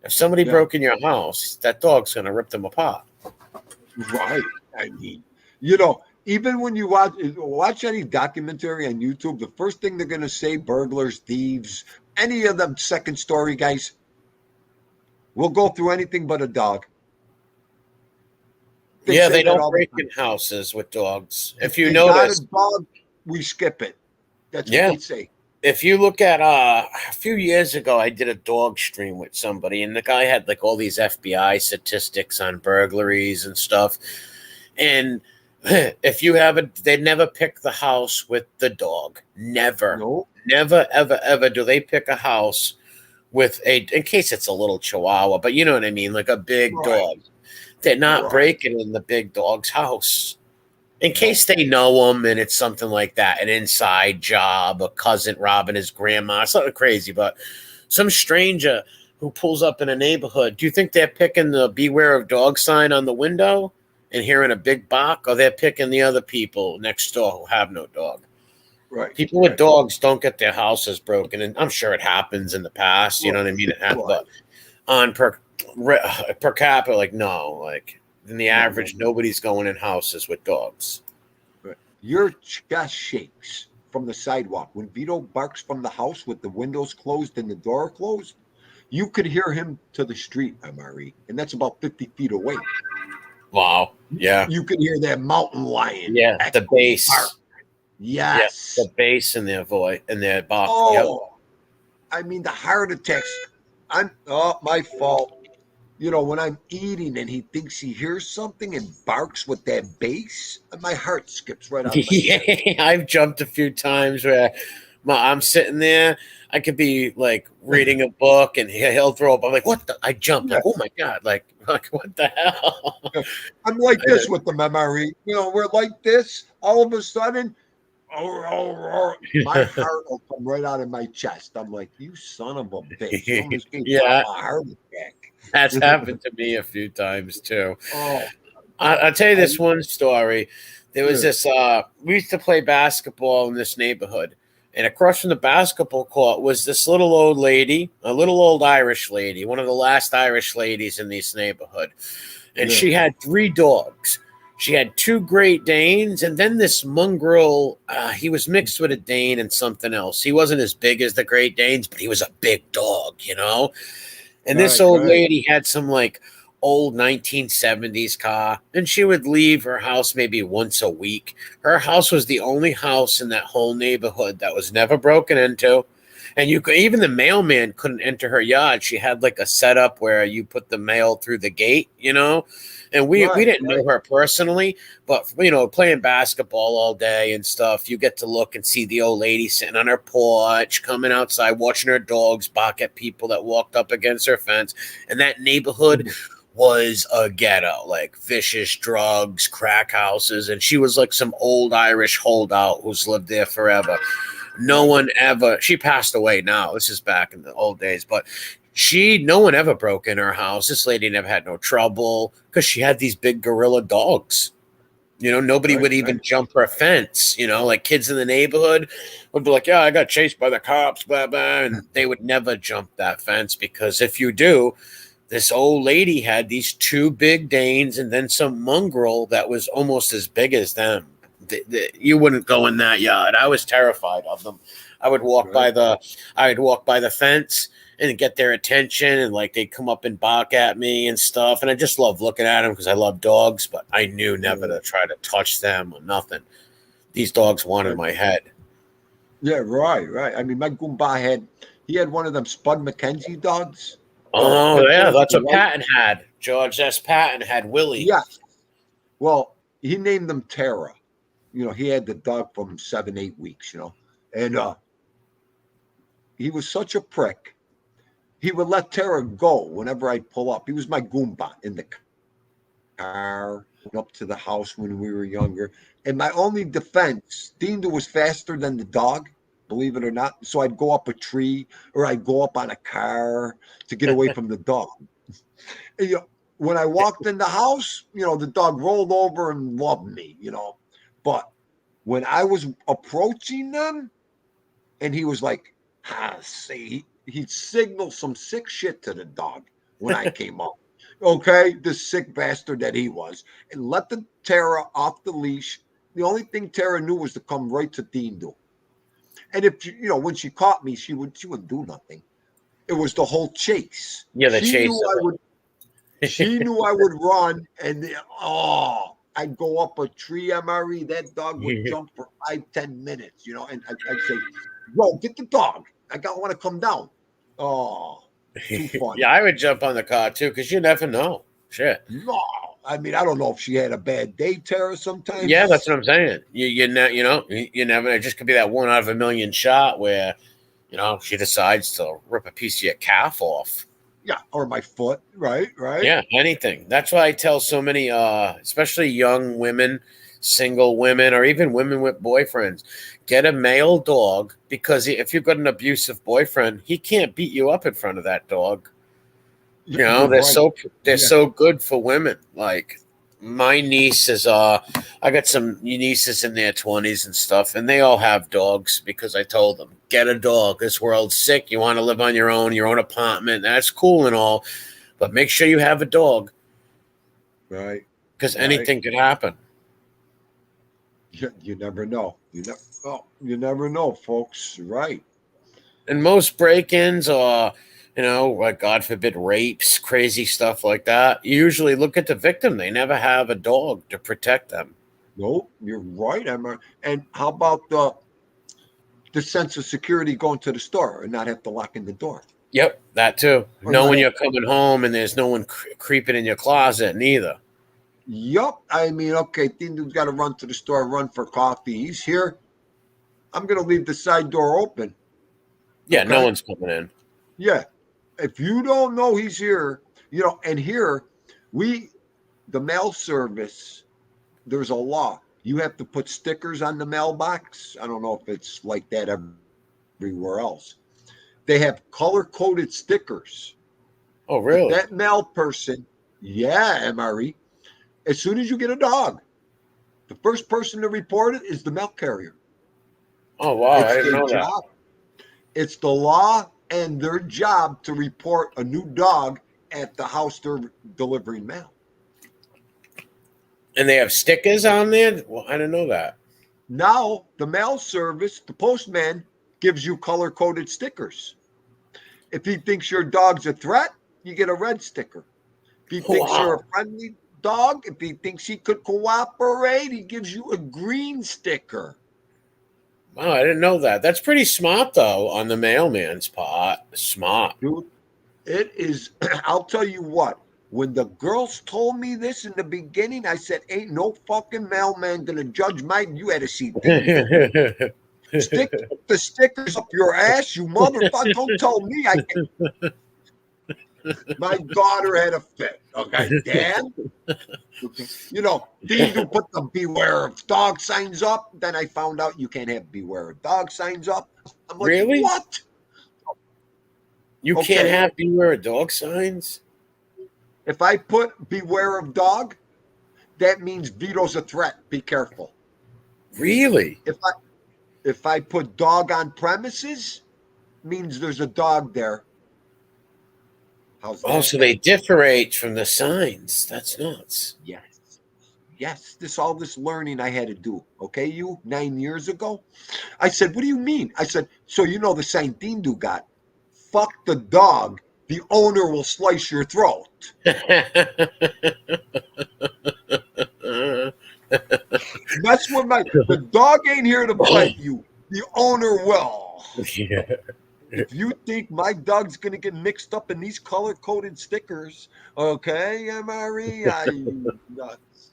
Speaker 2: if somebody broke in your house, that dog's going to rip them apart.
Speaker 1: Right. I mean, even when you watch any documentary on YouTube, the first thing they're going to say, burglars, thieves, any of them second story guys, will go through anything but a dog.
Speaker 2: They don't break in houses with dogs. If you notice,
Speaker 1: dog, we skip it. That's what they say.
Speaker 2: If you look at a few years ago, I did a dog stream with somebody, and the guy had all these FBI statistics on burglaries and stuff. And if you they'd never pick the house with the dog. Never. Nope. Never, ever, ever do they pick a house with in case it's a little Chihuahua, but you know what I mean, like a big dog. They're not breaking in the big dog's house. In case they know him and it's something like that, an inside job, a cousin robbing his grandma, something crazy, but some stranger who pulls up in a neighborhood, do you think they're picking the beware of dog sign on the window and hearing a big bark, or they're picking the other people next door who have no dog?
Speaker 1: Right.
Speaker 2: People with dogs don't get their houses broken, and I'm sure it happens in the past, you know what I mean? It happens, but on per capita, no, in the average, nobody's going in houses with dogs.
Speaker 1: Right. Your chest shakes from the sidewalk. When Vito barks from the house with the windows closed and the door closed, you could hear him to the street, MRE, and that's about 50 feet away.
Speaker 2: Wow. Yeah.
Speaker 1: You could hear that mountain lion.
Speaker 2: Yeah, the bass.
Speaker 1: Yes.
Speaker 2: Yeah, the bass in their voice, in their bark.
Speaker 1: Oh. I mean, the heart attacks. My fault. When I'm eating and he thinks he hears something and barks with that bass, my heart skips right out of my
Speaker 2: Yeah,
Speaker 1: chest.
Speaker 2: I've jumped a few times where I'm sitting there. I could be like reading a book and he'll throw up. I'm like, what? I jump like,
Speaker 1: Yeah.
Speaker 2: oh my God, like what the hell?
Speaker 1: I'm like this with the memory. We're like this. All of a sudden, my heart will come right out of my chest. I'm like, you son of a bitch. You almost gave
Speaker 2: Yeah,
Speaker 1: Mama a heart
Speaker 2: that's
Speaker 1: attack.
Speaker 2: happened to me a few times too.
Speaker 1: Oh,
Speaker 2: I'll tell you this one story. There was
Speaker 1: yeah,
Speaker 2: this, we used to play basketball in this neighborhood. And across from the basketball court was this little old lady, a little old Irish lady, one of the last Irish ladies in this neighborhood. And
Speaker 1: yeah.
Speaker 2: she had 3 dogs. She had 2 Great Danes, and then this mongrel. He was mixed with a Dane and something else. He wasn't as big as the Great Danes, but he was a big dog, And this
Speaker 1: Right,
Speaker 2: old
Speaker 1: right.
Speaker 2: lady had some like old 1970s car, and she would leave her house maybe once a week. Her house was the only house in that whole neighborhood that was never broken into. And you could, even the mailman couldn't enter her yard. She had like a setup where you put the mail through the gate, And we
Speaker 1: Right,
Speaker 2: didn't know
Speaker 1: right.
Speaker 2: her personally, but playing basketball all day and stuff, you get to look and see the old lady sitting on her porch, coming outside, watching her dogs bark at people that walked up against her fence. And that neighborhood was a ghetto, like vicious drugs, crack houses, and she was like some old Irish holdout who's lived there forever. No
Speaker 1: Right.
Speaker 2: one ever, she passed away now. This is back in the old days, but no one ever broke in her house. This lady never had no trouble because she had these big gorilla dogs. Nobody
Speaker 1: Right,
Speaker 2: would even
Speaker 1: right.
Speaker 2: jump her fence. Like kids in the neighborhood would be like, yeah, I got chased by the cops, blah, blah. And they would never jump that fence because if you do, this old lady had these 2 big Danes and then some mongrel that was almost as big as them. You wouldn't go in that yard. I was terrified of them. I would walk
Speaker 1: Right.
Speaker 2: by the fence and get their attention, and like they'd come up and bark at me and stuff. And I just love looking at them because I love dogs, but I knew never
Speaker 1: Yeah.
Speaker 2: to try to touch them or nothing. These dogs wanted
Speaker 1: Right.
Speaker 2: my head.
Speaker 1: Yeah, right, right. I mean, my Goomba he had one of them Spud McKenzie dogs.
Speaker 2: Oh
Speaker 1: Pit
Speaker 2: yeah,
Speaker 1: bulls,
Speaker 2: that's
Speaker 1: the
Speaker 2: what
Speaker 1: white.
Speaker 2: Patton had. George S. Patton had Willie.
Speaker 1: Yes. Well, he named them Tara. He had the dog from 7, 8 weeks. And he was such a prick. He would let Tara go whenever I'd pull up. He was my Goomba in the car, up to the house when we were younger. And my only defense, Dinda was faster than the dog, believe it or not. So I'd go up a tree or I'd go up on a car to get away from the dog. And, when I walked in the house, the dog rolled over and loved me. But when I was approaching them, and he was like, see, he'd signal some sick shit to the dog when I came up. Okay, the sick bastard that he was, and let the Tara off the leash. The only thing Tara knew was to come right to Dindo. And if when she caught me, she wouldn't do nothing. It was the whole chase.
Speaker 2: Yeah, the chase of
Speaker 1: She knew I would run, and I'd go up a tree, MRE. That dog would
Speaker 2: it.
Speaker 1: jump for 5, 10 minutes, and I'd say, "Yo, get the dog. I want to come down." Oh, too funny.
Speaker 2: Yeah, I would jump on the car too because you never know. Shit.
Speaker 1: No, I mean, I don't know if she had a bad day, Tara.
Speaker 2: Yeah, that's
Speaker 1: Sometimes,
Speaker 2: what I'm saying. You never. It just could be that 1 out of 1 million shot where she decides to rip a piece of your calf off.
Speaker 1: yeah, or my foot. Right, right.
Speaker 2: Yeah, anything. That's why I tell so many, especially young women, single women, or even women with boyfriends, get a male dog because if you've got an abusive boyfriend, he can't beat you up in front of that dog.
Speaker 1: You're
Speaker 2: They're
Speaker 1: right. Yeah.
Speaker 2: so good for women. Like my niece is I got some nieces in their 20s and stuff, and they all have dogs because I told them, get a dog. This world's sick. You want to live on your own apartment. That's cool and all, but make sure you have a dog
Speaker 1: Right,
Speaker 2: because
Speaker 1: right.
Speaker 2: anything could happen.
Speaker 1: You never know. You never know, folks. Right.
Speaker 2: And most break-ins are, like God forbid, rapes, crazy stuff like that. You usually look at the victim. They never have a dog to protect them.
Speaker 1: Nope, you're right, Emma. And how about the the sense of security going to the store and not have to lock in the door.
Speaker 2: Yep, that too.
Speaker 1: Or
Speaker 2: Know
Speaker 1: not
Speaker 2: when
Speaker 1: have-
Speaker 2: you're coming home and there's no one creeping in your closet neither.
Speaker 1: Yup. I mean, okay, Tindu's got to run to the store, run for coffee. He's here. I'm going to leave the side door open.
Speaker 2: Yeah,
Speaker 1: Okay?
Speaker 2: no one's coming in.
Speaker 1: Yeah. If you don't know he's here, and here, the mail service, there's a law. You have to put stickers on the mailbox. I don't know if it's like that everywhere else. They have color-coded stickers.
Speaker 2: Oh, really?
Speaker 1: That mail person, yeah, MRE, as soon as you get a dog, the first person to report it is the mail carrier.
Speaker 2: Oh, wow.
Speaker 1: It's
Speaker 2: I didn't
Speaker 1: their
Speaker 2: know
Speaker 1: job. It's the law and their job to report a new dog at the house they're delivering mail.
Speaker 2: And they have stickers on there? Well, I didn't know that.
Speaker 1: Now, the mail service, the postman, gives you color-coded stickers. If he thinks your dog's a threat, you get a red sticker. If he thinks you're a friendly dog, if he thinks he could cooperate, he gives you a green sticker.
Speaker 2: Wow, I didn't know that. That's pretty smart, though, on the mailman's part. Smart.
Speaker 1: Dude, it is, I'll tell you what, when the girls told me this in the beginning, I said, ain't no fucking mailman gonna judge you had to see things. Stick the stickers up your ass, you motherfucker. Don't tell me I can. My daughter had a fit. Okay, Dad. These who put the beware of dog signs up. Then I found out you can't have beware of dog signs up. I'm like,
Speaker 2: really?
Speaker 1: What?
Speaker 2: You can't have beware of dog signs?
Speaker 1: If I put beware of dog, that means Vito's a threat. Be careful.
Speaker 2: Really?
Speaker 1: If I put dog on premises, means there's a dog there. How's that?
Speaker 2: Oh, so they differentiate from the signs. That's nuts.
Speaker 1: Yes. All this learning I had to do. Okay, 9 years ago. I said, what do you mean? I said, so the sign Dindu got. Fuck the dog. The owner will slice your throat. That's what the dog ain't here to bite you. The owner will.
Speaker 2: Yeah.
Speaker 1: If you think my dog's gonna get mixed up in these color-coded stickers, okay, MRE, nuts.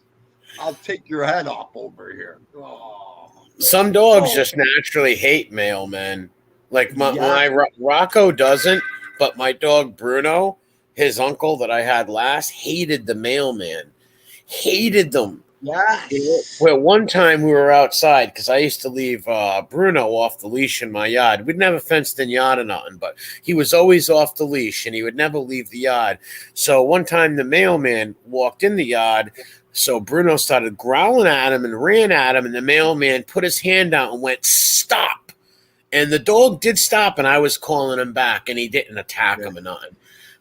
Speaker 1: I'll take your head off over here. Oh.
Speaker 2: Some dogs just naturally hate mailmen. Like my Rocco doesn't, but my dog Bruno, his uncle that I had last, hated the mailman. Hated them.
Speaker 1: Yes.
Speaker 2: Well, one time we were outside because I used to leave Bruno off the leash in my yard. We'd never fenced in yard or nothing, but he was always off the leash and he would never leave the yard. So one time the mailman walked in the yard. So Bruno started growling at him and ran at him. And the mailman put his hand out and went, "Stop." And the dog did stop, and I was calling him back, and he didn't attack him or nothing.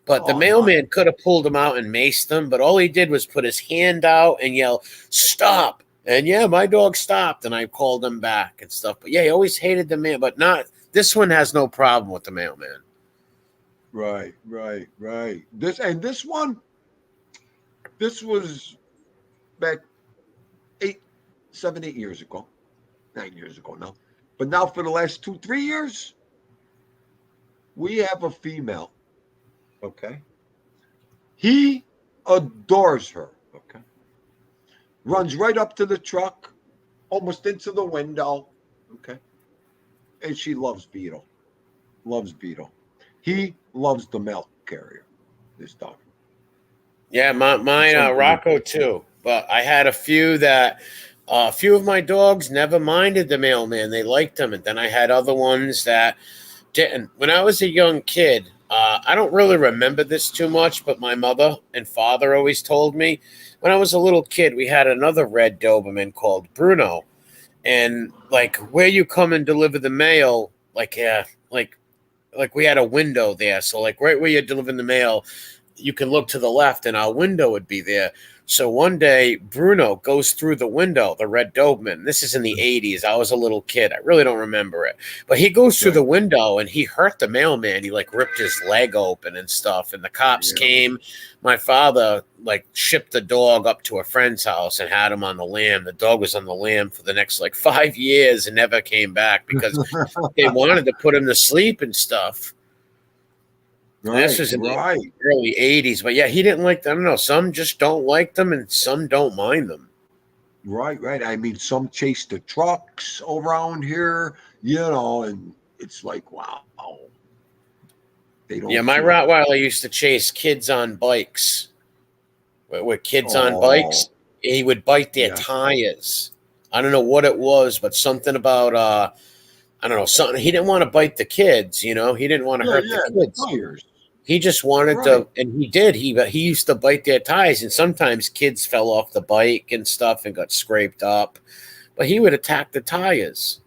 Speaker 2: But the mailman could have pulled him out and maced him, but all he did was put his hand out and yell, "Stop." And my dog stopped, and I called him back and stuff. But he always hated the man, but this one has no problem with the mailman.
Speaker 1: Right. This one, this was back 7, 8 years ago, 9 years ago now. But now for the last 2, 3 years, we have a female. Okay. He adores her. Okay. Runs right up to the truck, almost into the window. Okay. And she loves Vito. He loves the mail carrier, this dog.
Speaker 2: Yeah, mine Rocco too. But I had a few of my dogs never minded the mailman. They liked him. And then I had other ones that didn't. When I was a young kid, I don't really remember this too much, but my mother and father always told me when I was a little kid, we had another red Doberman called Bruno. And like where you come and deliver the mail, like we had a window there. So like right where you're delivering the mail, you can look to the left and our window would be there. So one day, Bruno goes through the window, the red Doberman. This is in the 80s. I was a little kid. I really don't remember it. But he goes through the window and he hurt the mailman. He like ripped his leg open and stuff. And the cops came. My father like shipped the dog up to a friend's house and had him on the lam. The dog was on the lam for the next like 5 years and never came back because they wanted to put him to sleep and stuff. This was in the early 80s. But yeah, he didn't like them. I don't know. Some just don't like them and some don't mind them.
Speaker 1: Right. I mean, some chase the trucks around here, and it's like, wow. They don't.
Speaker 2: Yeah, my Rottweiler used to chase kids on bikes. With kids on bikes, he would bite their tires. I don't know what it was, but something about I don't know, something. He didn't want to bite the kids, He didn't want to hurt the kids.
Speaker 1: The tires.
Speaker 2: He just wanted to, and he did. He used to bite their tires, and sometimes kids fell off the bike and stuff and got scraped up. But he would attack the tires.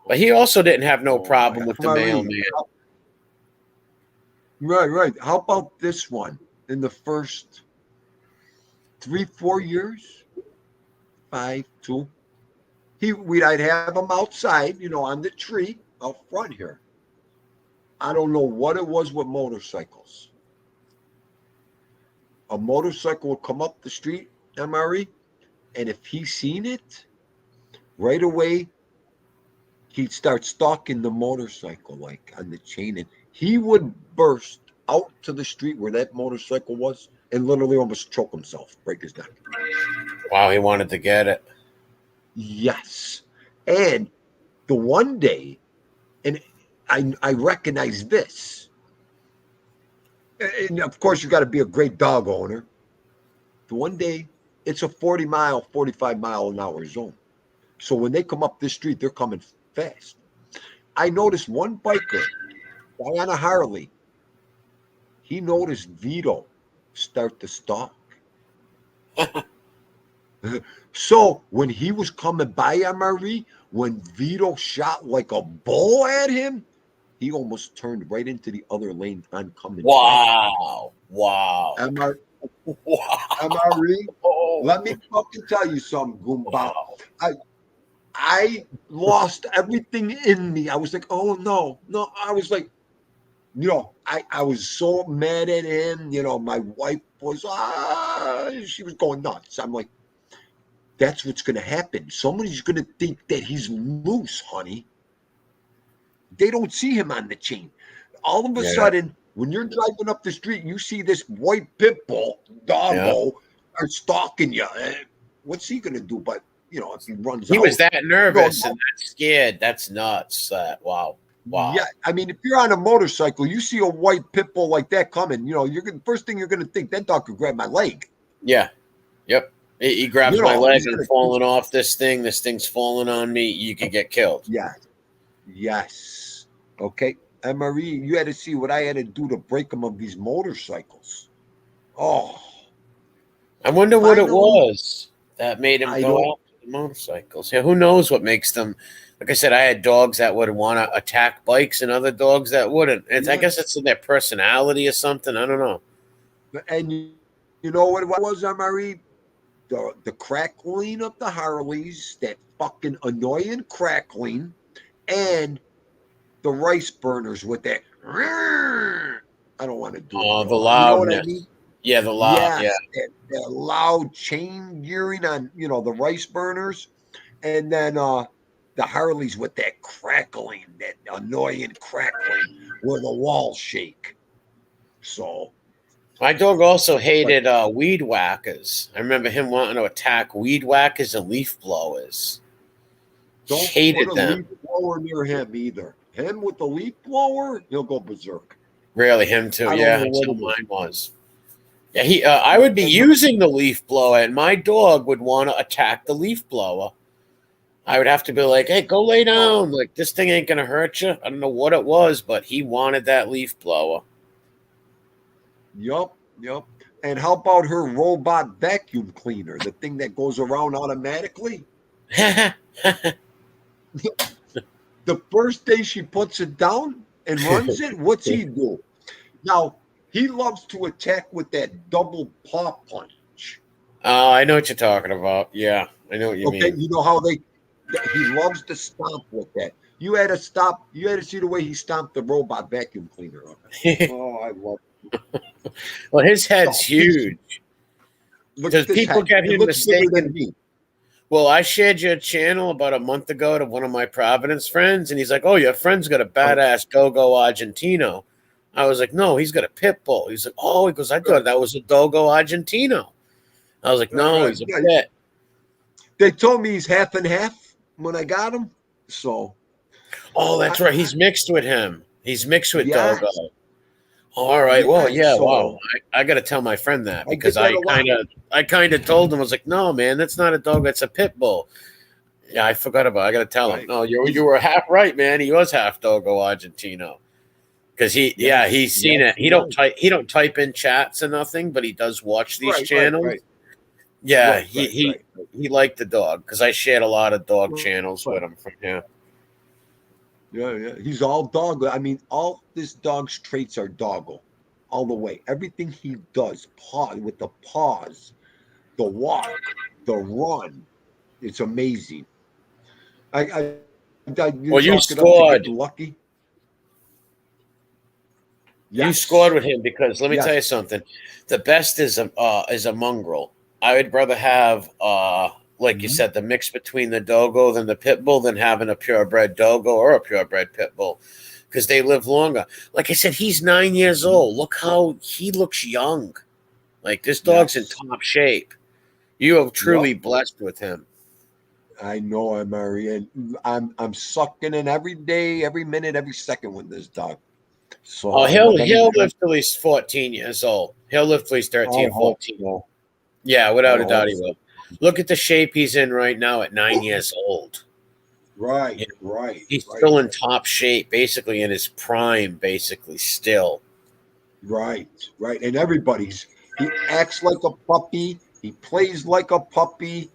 Speaker 2: But he also didn't have no problem with the mailman.
Speaker 1: Right. How about this one? In the first 3-4 years, 5, 2, I'd have him outside, on the tree out front here. I don't know what it was with motorcycles. A motorcycle would come up the street, MRE, and if he seen it, right away, he'd start stalking the motorcycle, like on the chain, and he would burst out to the street where that motorcycle was and literally almost choke himself, break his neck.
Speaker 2: Wow, he wanted to get it.
Speaker 1: Yes. And the one day, and I recognize this. And of course, you got to be a great dog owner. The one day, it's a 45 mile an hour zone. So when they come up this street, they're coming fast. I noticed one biker, guy on a Harley, he noticed Vito start to stalk. So when he was coming by MRE, when Vito shot like a bull at him, he almost turned right into the other lane oncoming.
Speaker 2: Wow.
Speaker 1: MRE, let me fucking tell you something, Goomba. I lost everything in me. I was like, oh, no. I was like, I was so mad at him. My wife was, she was going nuts. I'm like, that's what's going to happen. Somebody's going to think that he's loose, honey. They don't see him on the chain. All of a sudden, when you're driving up the street, you see this white pit bull, doggo, are stalking you. What's he going to do? But, if he runs out.
Speaker 2: He was that nervous and that scared. That's nuts. Wow.
Speaker 1: Yeah, I mean, if you're on a motorcycle, you see a white pit bull like that coming, first thing you're going to think, that dog could grab my leg.
Speaker 2: Yeah. Yep. He grabs my leg and falling off this thing. This thing's falling on me. You could get killed.
Speaker 1: Yes. Okay. MRE, you had to see what I had to do to break them of these motorcycles. Oh.
Speaker 2: I wonder what it was that made him go after the motorcycles. Yeah, who knows what makes them. Like I said, I had dogs that would want to attack bikes and other dogs that wouldn't. I guess it's in their personality or something. I don't know.
Speaker 1: And you know what it was, MRE? The crackling of the Harleys, that fucking annoying crackling, and the rice burners with that. I don't want to do it.
Speaker 2: Oh, the loudness.
Speaker 1: You know what I mean?
Speaker 2: Yeah, the loud.
Speaker 1: Yes, that loud chain gearing on, the rice burners, and then the Harleys with that crackling, that annoying crackling where the walls shake. So.
Speaker 2: My dog also hated weed whackers. I remember him wanting to attack weed whackers and leaf blowers.
Speaker 1: Don't
Speaker 2: hated
Speaker 1: put a
Speaker 2: them.
Speaker 1: leaf blower near him either. Him with the leaf blower, he'll go berserk.
Speaker 2: Really, him too. Yeah, that's how mine was. Yeah, I would be using the leaf blower, and my dog would want to attack the leaf blower. I would have to be like, "Hey, go lay down. Like, this thing ain't gonna hurt you." I don't know what it was, but he wanted that leaf blower.
Speaker 1: Yup. And how about her robot vacuum cleaner, the thing that goes around automatically? The first day she puts it down and runs it, what's he do? Now, he loves to attack with that double paw punch.
Speaker 2: I know what you're talking about. Yeah, I know what you
Speaker 1: Okay,
Speaker 2: mean.
Speaker 1: you know how he loves to stomp with that. You had to stop. You had to see the way he stomped the robot vacuum cleaner up. Oh, I love
Speaker 2: Well, his head's
Speaker 1: it. He's
Speaker 2: huge.
Speaker 1: look
Speaker 2: Does
Speaker 1: at this
Speaker 2: people
Speaker 1: head.
Speaker 2: get
Speaker 1: It
Speaker 2: him
Speaker 1: looks bigger than
Speaker 2: mistaken?
Speaker 1: me.
Speaker 2: Well, I shared your channel about a month ago to one of my Providence friends, and he's like, "Oh, your friend's got a badass Dogo Argentino." I was like, "No, he's got a pit bull." He's like, "Oh," he goes, "I
Speaker 1: Right,
Speaker 2: thought that was a Dogo Argentino." I was like,
Speaker 1: right,
Speaker 2: "No,
Speaker 1: right.
Speaker 2: he's a
Speaker 1: Yeah,
Speaker 2: pit."
Speaker 1: they told me he's half and half when I got him. So,
Speaker 2: Oh,
Speaker 1: I,
Speaker 2: that's right.
Speaker 1: I
Speaker 2: He's mixed with him. He's mixed with Dogo.
Speaker 1: yes,
Speaker 2: All right. Well,
Speaker 1: yes.
Speaker 2: yeah. Wow.
Speaker 1: So
Speaker 2: I got to tell my friend that
Speaker 1: I get
Speaker 2: because
Speaker 1: that a lot.
Speaker 2: I kind of told him, I was like, "No, man, that's not a dog. That's a pit bull." Yeah, I forgot about it. I got to tell him.
Speaker 1: Right.
Speaker 2: No, you
Speaker 1: He's
Speaker 2: were half right, man. He was half Dogo Argentino because he's seen
Speaker 1: yes,
Speaker 2: it.
Speaker 1: he was.
Speaker 2: He don't type in chats or nothing, but he does watch these
Speaker 1: Right, right,
Speaker 2: channels.
Speaker 1: right,
Speaker 2: Yeah,
Speaker 1: right, right, right.
Speaker 2: he liked the dog because I shared a lot of dog channels with
Speaker 1: Right.
Speaker 2: him from here.
Speaker 1: Yeah, yeah. He's all dog. I mean, all this dog's traits are doggo, all the way. Everything he does, paw with the paws, the walk, the run, it's amazing. You
Speaker 2: Well,
Speaker 1: chalk it up to getting lucky.
Speaker 2: you scored
Speaker 1: Yes.
Speaker 2: with him because let me tell
Speaker 1: Yes.
Speaker 2: you something. The best is a mongrel. I would rather have like you
Speaker 1: Mhm.
Speaker 2: said the mix between the dogo than the pit bull than having a purebred dogo or a purebred pit bull because they live longer. Like I said, he's 9 years
Speaker 1: Mhm.
Speaker 2: old. Look how he looks young. Like this dog's in
Speaker 1: Yes.
Speaker 2: top shape. You have truly
Speaker 1: Yep.
Speaker 2: blessed with him.
Speaker 1: I know, I'm Mary, and I'm sucking in every day, every minute, every second with this dog.
Speaker 2: Oh,
Speaker 1: So I love every
Speaker 2: he'll live
Speaker 1: minute.
Speaker 2: till he's 14 years old. He'll live till he's
Speaker 1: I
Speaker 2: 13,
Speaker 1: hope
Speaker 2: 14.
Speaker 1: so.
Speaker 2: Yeah,
Speaker 1: I
Speaker 2: without a doubt
Speaker 1: hope
Speaker 2: he
Speaker 1: so.
Speaker 2: will. Look at the shape he's in right now at 9 years old.
Speaker 1: Right,
Speaker 2: You know,
Speaker 1: right,
Speaker 2: he's
Speaker 1: right,
Speaker 2: still in top shape, basically in his prime, basically still.
Speaker 1: right, right. And he acts like a puppy. He plays like a puppy,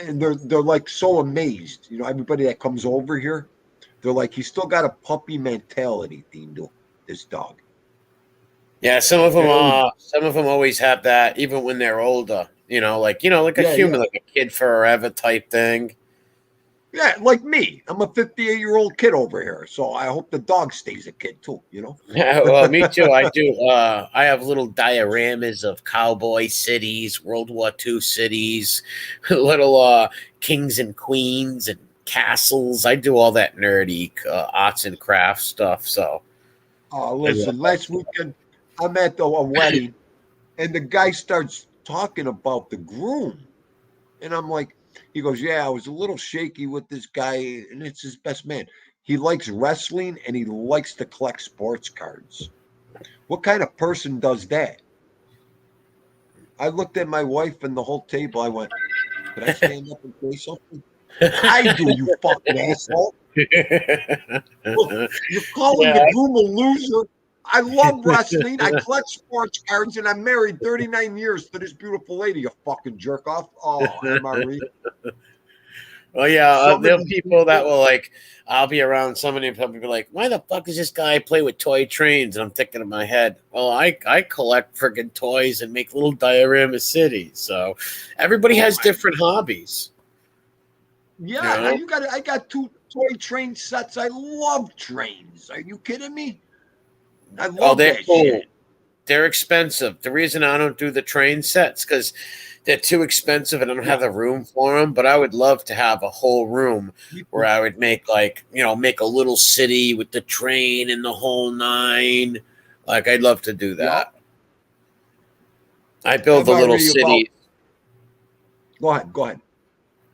Speaker 1: and they're like so amazed. You know, everybody that comes over here, they're like, he's still got a puppy mentality, Dindo, this dog.
Speaker 2: Yeah,
Speaker 1: Very,
Speaker 2: some of them always have that, even when they're older. Like a
Speaker 1: yeah,
Speaker 2: human,
Speaker 1: yeah.
Speaker 2: like a kid forever type thing.
Speaker 1: Yeah, like me. I'm a 58-year-old kid over here. So I hope the dog stays a kid too, you know?
Speaker 2: Yeah, well, me too. I do. I have little dioramas of cowboy cities, World War II cities, little kings and queens and castles. I do all that nerdy arts and crafts stuff. So I love
Speaker 1: Listen,
Speaker 2: that
Speaker 1: last
Speaker 2: stuff.
Speaker 1: weekend I'm at a wedding and the guy starts talking about the groom. And I'm like, he goes, yeah, I was a little shaky with this guy, and it's his best man. He likes wrestling and he likes to collect sports cards. What kind of person does that? I looked at my wife and the whole table. I went, could I stand up and say something? I do, you fucking asshole. Look, you're calling
Speaker 2: Yeah.
Speaker 1: the groom a loser. I love wrestling. I collect sports cards, and I'm married 39 years to this beautiful lady, you fucking jerk off. Oh, MRE.
Speaker 2: Well, yeah,
Speaker 1: Some of
Speaker 2: there are
Speaker 1: these
Speaker 2: people that
Speaker 1: people,
Speaker 2: will like. I'll be around somebody and probably be like, "Why the fuck does this guy play with toy trains?" And I'm thinking in my head, "Well, I collect freaking toys and make little diorama cities." So everybody
Speaker 1: oh
Speaker 2: has
Speaker 1: my,
Speaker 2: different hobbies, you
Speaker 1: yeah. Now
Speaker 2: know.
Speaker 1: I got two toy train sets. I love trains. Are you kidding me? I
Speaker 2: Oh,
Speaker 1: love
Speaker 2: they're
Speaker 1: that
Speaker 2: cool.
Speaker 1: shit.
Speaker 2: They're expensive. The reason I don't do the train sets because they're too expensive and I don't
Speaker 1: Yeah.
Speaker 2: have the room for them. But I would love to have a whole room where I would make make a little city with the train and the whole nine. Like I'd love to do
Speaker 1: Yep.
Speaker 2: that. I build the little
Speaker 1: MRE about,
Speaker 2: cities.
Speaker 1: go ahead, go ahead.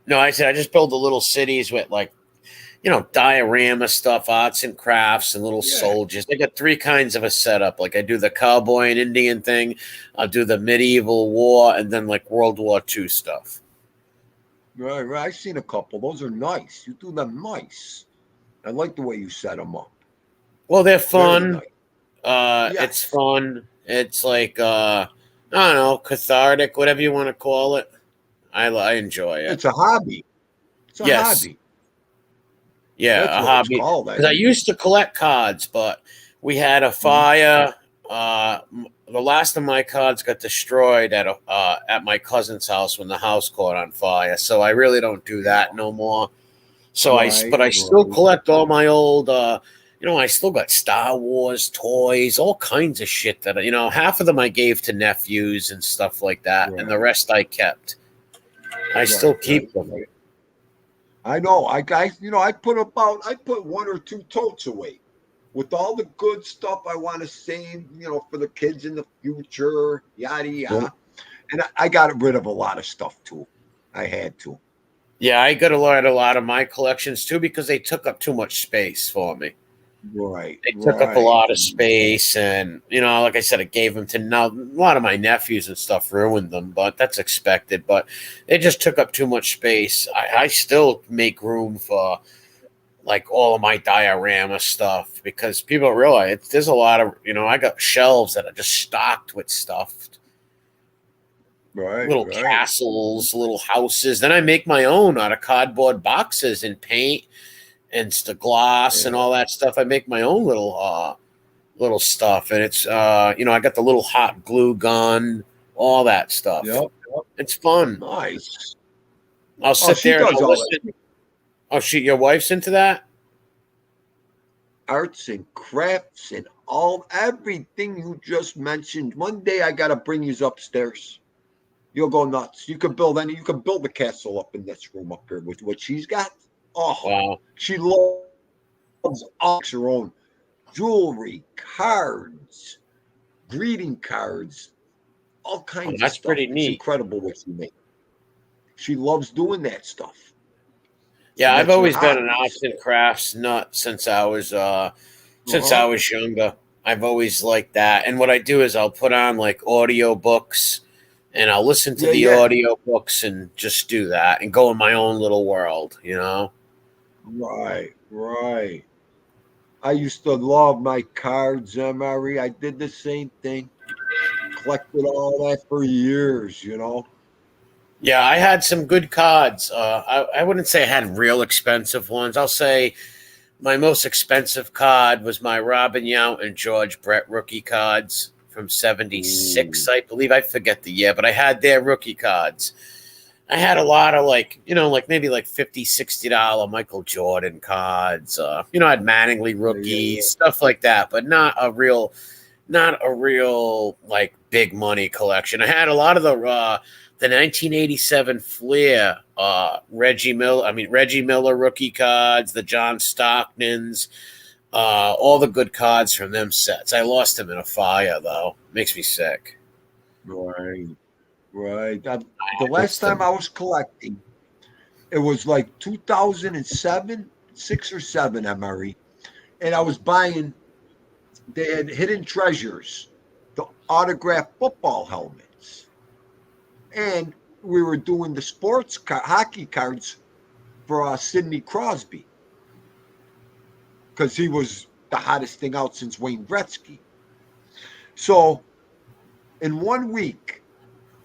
Speaker 2: No, I said I just build the little cities with diorama stuff, arts and crafts, and little
Speaker 1: Yeah.
Speaker 2: soldiers. They got three kinds of a setup. Like I do the cowboy and Indian thing, I'll do the medieval war, and then like World War II stuff.
Speaker 1: Right, right. I've seen a couple. Those are nice. You do them nice. I like the way you set them up.
Speaker 2: Well, they're
Speaker 1: Very
Speaker 2: fun.
Speaker 1: nice.
Speaker 2: It's
Speaker 1: Yes.
Speaker 2: fun. It's like I don't know, cathartic, whatever you want to call it. I enjoy it.
Speaker 1: It's a hobby. It's a
Speaker 2: Yes,
Speaker 1: hobby. That's
Speaker 2: yeah, a
Speaker 1: what it's
Speaker 2: hobby.
Speaker 1: called. I
Speaker 2: Because I
Speaker 1: mean,
Speaker 2: used to collect cards, but we had a
Speaker 1: mhm.
Speaker 2: fire The last of my cards got destroyed at my cousin's house when the house caught on fire. So I really don't do that no more. So but I still collect all my old. I still got Star Wars toys, all kinds of shit that half of them I gave to nephews and stuff like that, and the rest I kept. I still keep them.
Speaker 1: I know. I put 1 or 2 totes away with all the good stuff I want to save, for the kids in the future, yada yada. And I got rid of a lot of stuff too. I had to.
Speaker 2: Yeah, I got a lot of my collections too because they took up too much space for me.
Speaker 1: Right.
Speaker 2: They took up a lot of space, and like I said, I gave them to now. A lot of my nephews and stuff ruined them, but that's expected. But it just took up too much space. I still make room for like all of my diorama stuff because people realize there's a lot of I got shelves that are just stocked with stuff. Little castles, little houses. Then I make my own out of cardboard boxes and paint and the gloss and all that stuff. I make my own little stuff, and it's I got the little hot glue gun, all that stuff.
Speaker 1: Yep.
Speaker 2: It's fun.
Speaker 1: Nice.
Speaker 2: I'll sit there and I'll listen. Oh, shit, your wife's into that?
Speaker 1: Arts and crafts and everything you just mentioned. One day I gotta bring you upstairs. You'll go nuts. You could build the castle up in this room up here with what she's got. Oh,
Speaker 2: wow.
Speaker 1: She loves her own jewelry, cards, greeting cards, all kinds of stuff.
Speaker 2: That's pretty neat.
Speaker 1: It's incredible what she makes. She loves doing that stuff.
Speaker 2: Yeah, I've always been an arts and crafts nut since I was younger. I've always liked that. And what I do is I'll put on like audio books and I'll listen to the audio books and just do that and go in my own little world,
Speaker 1: Right. I used to love my cards, Marie. I did the same thing. Collected all that for years,
Speaker 2: Yeah, I had some good cards. I wouldn't say I had real expensive ones. I'll say my most expensive card was my Robin Yount and George Brett rookie cards from 76, I believe. I forget the year, but I had their rookie cards. I had a lot of maybe like $50, $60 Michael Jordan cards. I had Mattingly rookies, stuff like that, but not a real like big money collection. I had a lot of the 1987 Fleer Reggie Miller rookie cards, the John Stocktons, all the good cards from them sets. I lost them in a fire though. Makes me sick.
Speaker 1: Right. The last time I was collecting, it was like 2007, 6 or 7, MRE. And I was buying, they had Hidden Treasures, the autographed football helmets. And we were doing the hockey cards for Sidney Crosby. Because he was the hottest thing out since Wayne Gretzky. So in 1 week,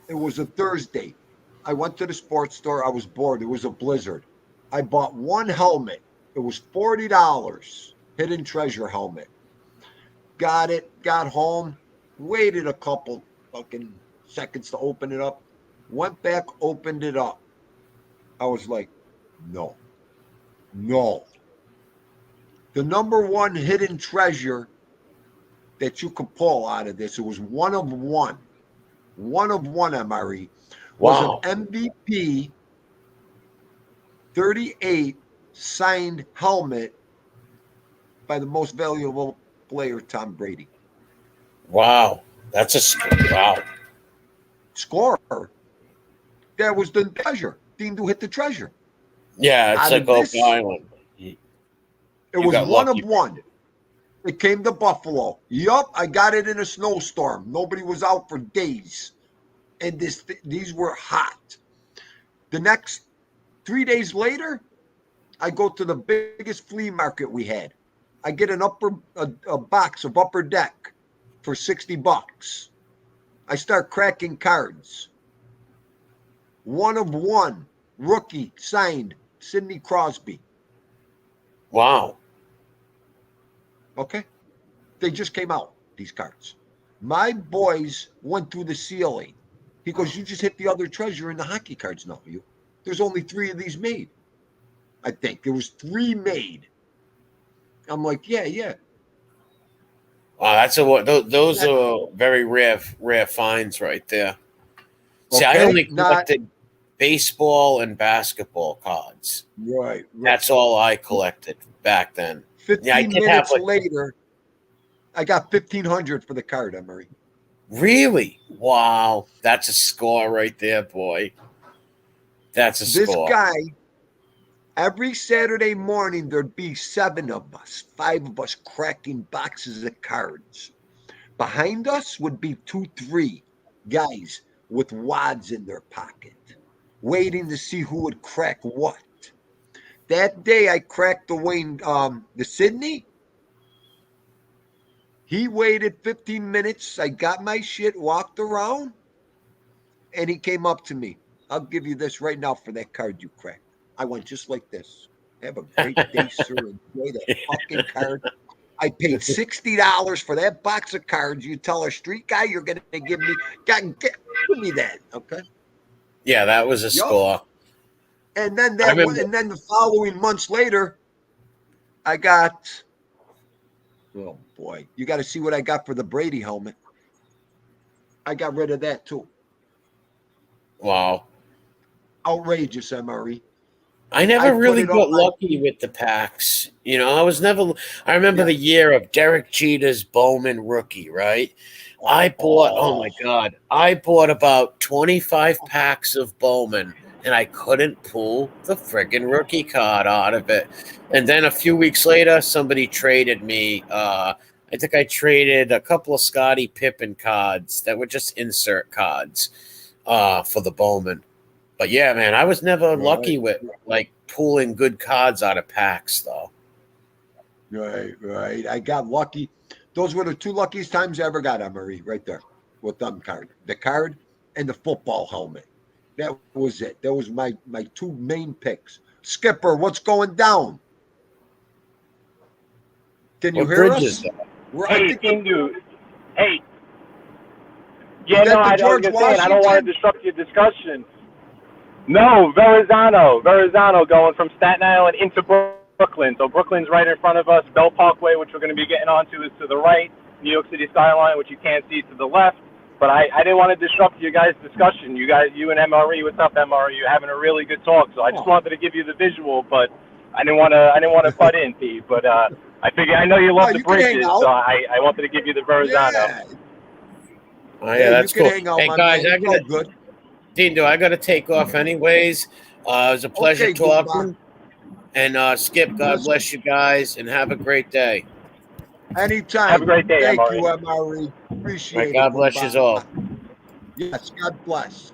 Speaker 1: it was a Thursday. I went to the sports store. I was bored. It was a blizzard. I bought one helmet. It was $40. Hidden Treasure helmet. Got it. Got home. Waited a couple fucking seconds to open it up. Went back, opened it up. I was like, no. The number one hidden treasure that you could pull out of this, it was one of one, MRE, was an MVP 38 signed helmet by the most valuable player, Tom Brady.
Speaker 2: Wow. That's a
Speaker 1: scorer. That was the treasure. Deemed to hit the treasure.
Speaker 2: Yeah, it's like Oak Island.
Speaker 1: It was one of one. It came to Buffalo. Yup, I got it in a snowstorm. Nobody was out for days. And these were hot. The next 3 days later, I go to the biggest flea market we had. I get a box of Upper Deck for $60. I start cracking cards. One of one, rookie, signed, Sidney Crosby.
Speaker 2: Wow.
Speaker 1: Okay. They just came out, these cards. My boys went through the ceiling. He goes, you just hit the other treasure in the hockey cards. No, you. There's only 3 of these made. I think there was 3 made. I'm like, yeah.
Speaker 2: Wow, that's those are very rare finds right there. See, I only collected baseball and basketball cards.
Speaker 1: Right.
Speaker 2: That's all I collected back then.
Speaker 1: 15 minutes later, I got 1,500 for the card, Emery.
Speaker 2: Really? Wow. That's a score right there, boy. That's a score.
Speaker 1: This guy, every Saturday morning, there'd be 7 of us, 5 of us cracking boxes of cards. Behind us would be 2, 3 guys with wads in their pocket, waiting to see who would crack what. That day, I cracked the Sydney. He waited 15 minutes. I got my shit, walked around, and he came up to me. I'll give you this right now for that card you cracked. I went just like this. Have a great day, sir. Enjoy that fucking card. I paid $60 for that box of cards. You tell a street guy you're going to give me that, okay?
Speaker 2: Yeah, that was a score.
Speaker 1: And then the following months later, I got. Oh boy, you got to see what I got for the Brady helmet. I got rid of that too.
Speaker 2: Wow.
Speaker 1: Outrageous, MRE.
Speaker 2: I never really got lucky with the packs. You know, I remember the year of Derek Jeter's Bowman rookie, right? I bought about 25 packs of Bowman, and I couldn't pull the friggin' rookie card out of it. And then a few weeks later, somebody traded me. I think I traded a couple of Scottie Pippen cards that were just insert cards for the Bowman. But yeah, man, I was never lucky with like pulling good cards out of packs, though.
Speaker 1: Right. I got lucky. Those were the 2 luckiest times I ever got, Emery, right there with them card. The card and the football helmet. That was it. That was my 2 main picks. Skipper, what's going down? Can you hear us?
Speaker 4: Hey, dude. Hey. Yeah, no, I was going to say, I don't want to disrupt your discussion. No, Verrazano going from Staten Island into Brooklyn. So Brooklyn's right in front of us. Bell Parkway, which we're going to be getting onto, is to the right. New York City skyline, which you can't see, to the left. But I didn't want to disrupt your guys' discussion. You and MRE, what's up, MRE? You're having a really good talk. So I just wanted to give you the visual, but I didn't want to butt in, Pete. But I figured I know you love the bridges, so I wanted to give you the Verrazano.
Speaker 2: Yeah, that's cool. Hey guys, I got to take off anyways. It was a pleasure talking. And Skip, God bless you guys, and have a great day.
Speaker 1: Anytime.
Speaker 4: Have a great day,
Speaker 1: Thank
Speaker 4: MRE.
Speaker 1: you, MRE. Appreciate it.
Speaker 2: God bless you all.
Speaker 1: Yes, God bless.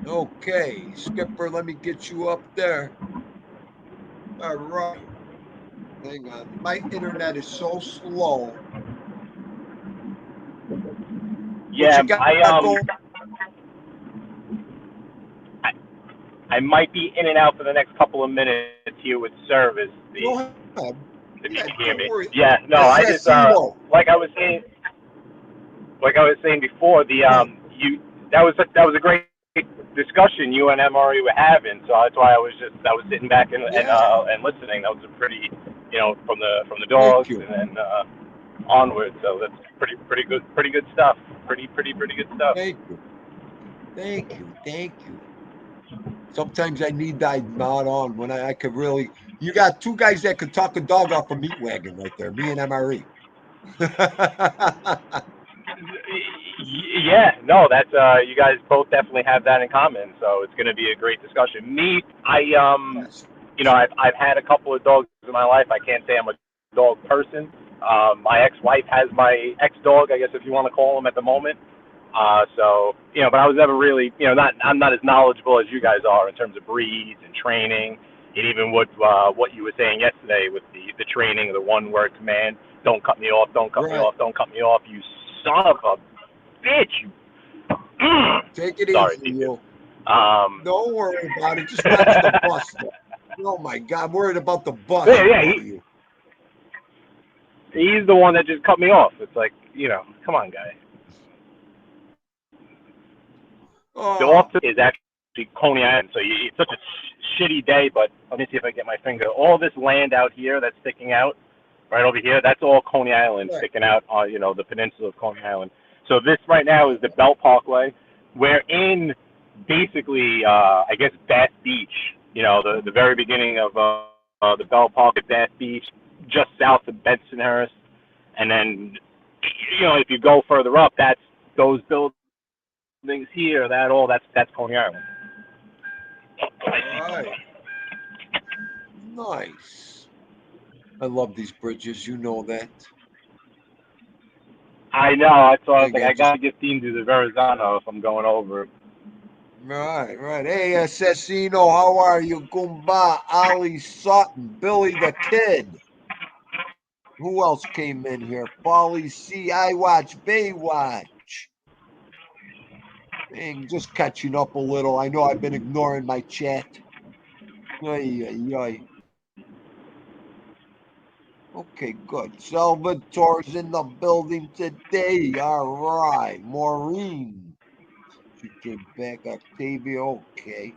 Speaker 1: Okay, Skipper, let me get you up there. All right. Hang on. My internet is so slow.
Speaker 4: Yeah, I might be in and out for the next couple of minutes here with service.
Speaker 1: Go ahead.
Speaker 4: If you can hear me. Yeah, no, I just like I was saying before, that was a great discussion you and MRE were having. So that's why I was sitting back and listening. That was a pretty, from the dogs and then onward. So that's pretty good stuff. Pretty good stuff.
Speaker 1: Thank you. Sometimes I need that not on when I could really. You got 2 guys that could talk a dog off a meat wagon right there. Me and MRE.
Speaker 4: Yeah, no, that's you guys both definitely have that in common. So it's going to be a great discussion. Me, I've had a couple of dogs in my life. I can't say I'm a dog person. My ex-wife has my ex-dog, I guess if you want to call him at the moment. But I was never really, I'm not as knowledgeable as you guys are in terms of breeds and training, and even what you were saying yesterday with the training, the 1-word command, don't cut me off, don't cut me off, don't cut me off, you son of a bitch.
Speaker 1: Take it easy, you. Don't worry about it. Just watch the bus. Oh my God, I'm worried about the bus.
Speaker 4: He's the one that just cut me off. It's like, come on, guy. The office is actually Coney Island, so it's such a shitty day, but let me see if I get my finger. All this land out here that's sticking out, right over here, that's all Coney Island sticking out on, the peninsula of Coney Island. So this right now is the Belt Parkway. We're in basically, I guess, Bass Beach, the very beginning of the Belt Park at Bass Beach, just south of Bensonhurst. And then, if you go further up, that's those buildings here, that's Coney Island.
Speaker 1: All right. Nice. I love these bridges. You know that.
Speaker 4: I know. That's why I was like, I gotta get Dean to the Verrazano if I'm going over it.
Speaker 1: Right. Hey, Assassino, how are you? Goomba, Ali Sutton, Billy the Kid. Who else came in here? Polly C. I watch Baywatch. Dang, just catching up a little. I know I've been ignoring my chat. Ay. Okay, good. Salvatore's in the building today. All right. Maureen. She came back. Octavia. Okay.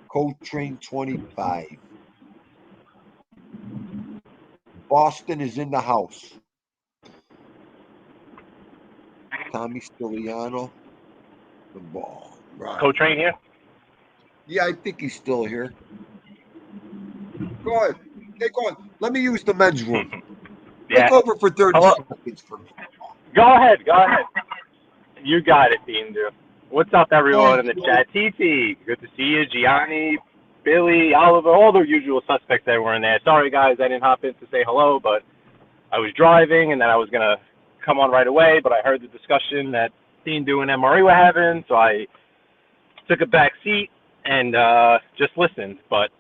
Speaker 1: Co-train 25. Boston is in the house. Tommy Stiliano. The ball. Right.
Speaker 4: Co-train here?
Speaker 1: Yeah, I think he's still here. Go ahead. Take on. Let me use the men's room. Take over for 30 seconds for me.
Speaker 4: Go ahead. You got it, Dean. What's up, everyone in the chat? TT, good to see you. Gianni, Billy, Oliver, all the usual suspects that were in there. Sorry, guys, I didn't hop in to say hello, but I was driving, and then I was going to come on right away, but I heard the discussion that Dean and MRE were having, so I took a back seat and just listened. But,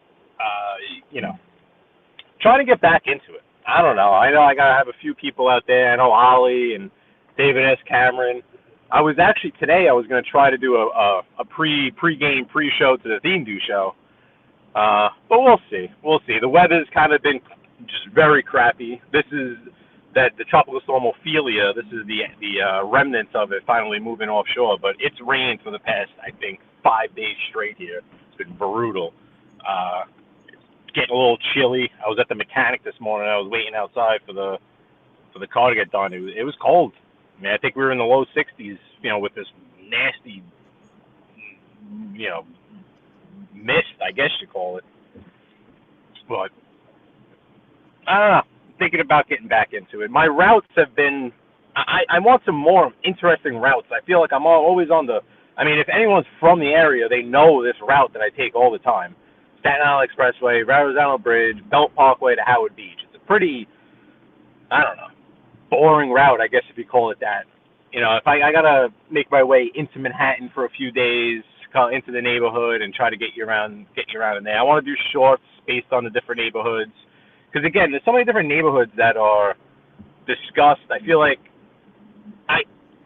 Speaker 4: trying to get back into it. I don't know. I know I got to have a few people out there. I know Ollie and David S. Cameron. I was actually, today I was going to try to do a pre-game, pre-show to the Theme Do show. But we'll see. The weather's kind of been just very crappy. This is the tropical storm Ophelia. This is the remnants of it finally moving offshore. But it's rained for the past, I think, 5 days straight here. It's been brutal. It's getting a little chilly. I was at the mechanic this morning. I was waiting outside for the car to get done. It was cold. I mean, I think we were in the low 60s, with this nasty, mist, I guess you call it. But I don't know. I'm thinking about getting back into it. My routes have been. I want some more interesting routes. I feel like I'm always on the. I mean, if anyone's from the area, they know this route that I take all the time. Staten Island Expressway, Verrazano Bridge, Belt Parkway to Howard Beach. It's a pretty, I don't know, boring route, I guess if you call it that. If I gotta make my way into Manhattan for a few days, into the neighborhood and try to get you around in there. I want to do shorts based on the different neighborhoods. Because again, there's so many different neighborhoods that are discussed. I feel like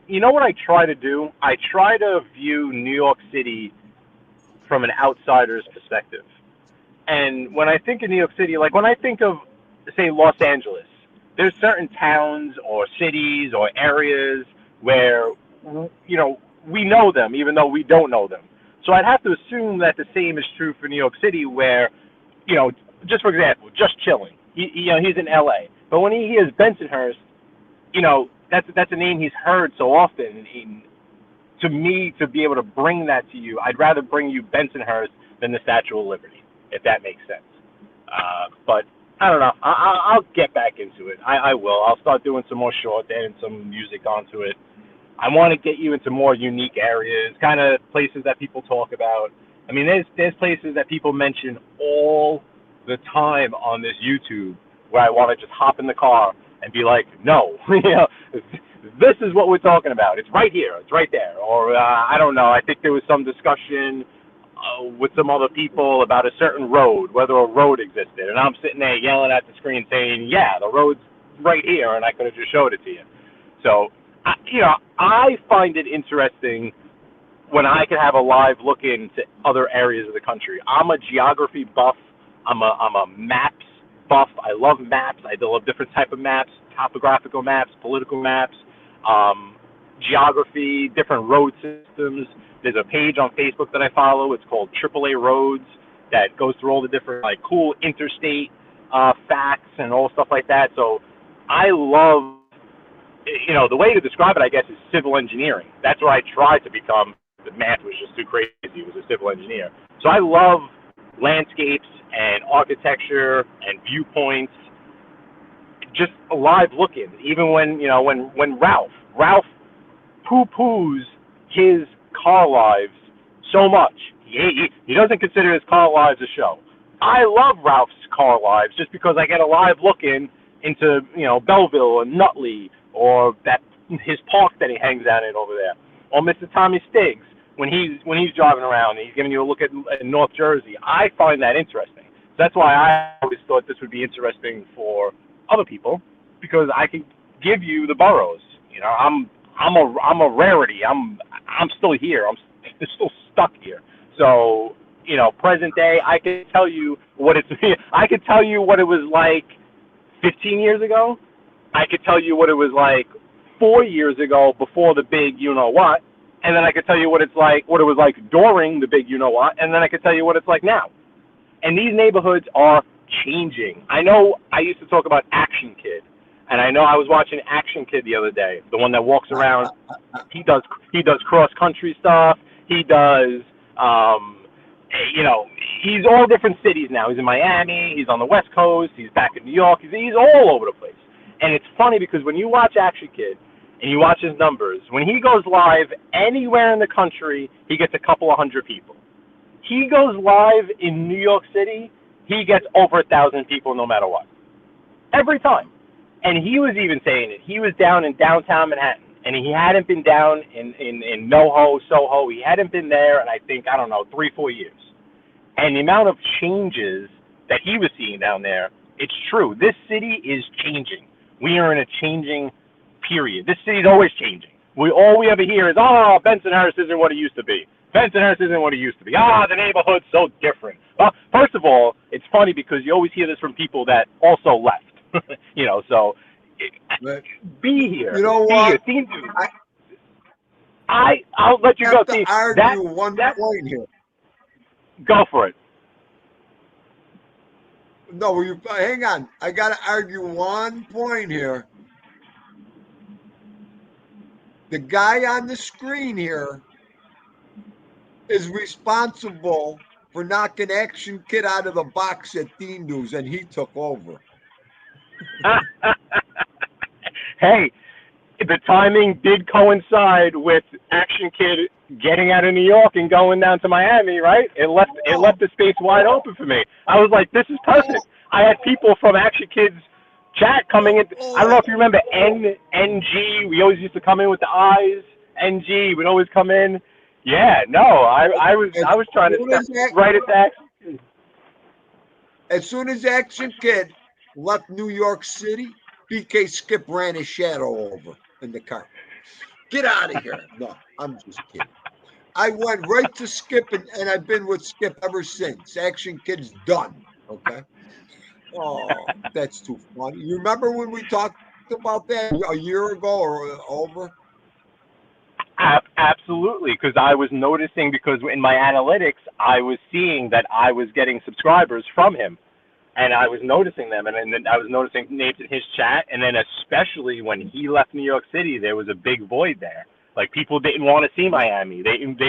Speaker 4: what I try to do? I try to view New York City from an outsider's perspective. And when I think of New York City, like when I think of, say, Los Angeles, there's certain towns or cities or areas where, we know them even though we don't know them. So I'd have to assume that the same is true for New York City where, just for example, just chilling. He's in L.A. But when he hears Bensonhurst, that's a name he's heard so often. To me, to be able to bring that to you, I'd rather bring you Bensonhurst than the Statue of Liberty, if that makes sense. But I don't know. I'll get back into it. I will. I'll start doing some more short and some music onto it. I want to get you into more unique areas, kind of places that people talk about. I mean, there's places that people mention all the time on this YouTube where I want to just hop in the car and be like, no, this is what we're talking about. It's right here. It's right there. Or I don't know. I think there was some discussion with some other people about a certain road, whether a road existed. And I'm sitting there yelling at the screen saying, yeah, the road's right here, and I could have just showed it to you. So, I find it interesting when I can have a live look into other areas of the country. I'm a geography buff. I'm a maps buff. I love maps. I love different type of maps. topographical maps, political maps, geography, different road systems. There's a page on Facebook that I follow. It's called AAA Roads that goes through all the different like cool interstate facts and all stuff like that. So I love, the way to describe it, I guess, is civil engineering. That's what I tried to become. The math was just too crazy. It was a civil engineer. So I love landscapes and architecture and viewpoints, just alive looking. Even when Ralph poo-poos his car lives so much. He doesn't consider his car lives a show. I love Ralph's car lives just because I get a live look into Belleville and Nutley, or his park that he hangs out in over there, or Mr. Tommy Stiggs when he's driving around and he's giving you a look at North Jersey. I find that interesting. So that's why I always thought this would be interesting for other people, because I can give you the boroughs. I'm a rarity. I'm still here. I'm still stuck here. So present day, I can tell you what I could tell you what it was like 15 years ago. I could tell you what it was like 4 years ago before the big what, and then I could tell you what it was like during the big what, and then I could tell you what it's like now. And these neighborhoods are changing. I know I used to talk about Action Kid, and I know I was watching Action Kid the other day, the one that walks around. He does cross country stuff. He does he's all different cities now. He's in Miami. He's on the West Coast. He's back in New York. He's all over the place. And it's funny because when you watch Action Kid and you watch his numbers, when he goes live anywhere in the country, he gets a couple of hundred people. He goes live in New York City, he gets over 1,000 people no matter what. Every time. And he was even saying it. He was down in downtown Manhattan, and he hadn't been down in NoHo, Soho. He hadn't been there in, I think, 3-4 years. And the amount of changes that he was seeing down there, it's true. This city is changing. We are in a changing period. This city's always changing. All we ever hear is, Bensonhurst isn't what it used to be. Bensonhurst isn't what it used to be. The neighborhood's so different. Well, first of all, it's funny because you always hear this from people that also left. So be here.
Speaker 1: You know what?
Speaker 4: Here. I'll let you go.
Speaker 1: See, argue one point here.
Speaker 4: Go for it.
Speaker 1: No, hang on. I got to argue one point here. The guy on the screen here is responsible for knocking Action Kid out of the box at Teen News, and he took over.
Speaker 4: Hey, the timing did coincide with Action Kid getting out of New York and going down to Miami, right? It left the space wide open for me. I was like, this is perfect. I had people from Action Kid's chat coming in. I don't know if you remember NG. We always used to come in with the eyes. NG would always come in. Yeah, no, I was trying to step right at Action Kid.
Speaker 1: As soon as Action Kid left New York City, BK Skip ran his shadow over in the car. Get out of here. No, I'm just kidding. I went right to Skip, and I've been with Skip ever since. Action Kid's done, okay? Oh, that's too funny. You remember when we talked about that a year ago or over?
Speaker 4: Absolutely, because I was noticing, because in my analytics, I was seeing that I was getting subscribers from him. And I was noticing them, and then I was noticing names in his chat, and then especially when he left New York City, there was a big void there. Like, people didn't want to see Miami. They didn't,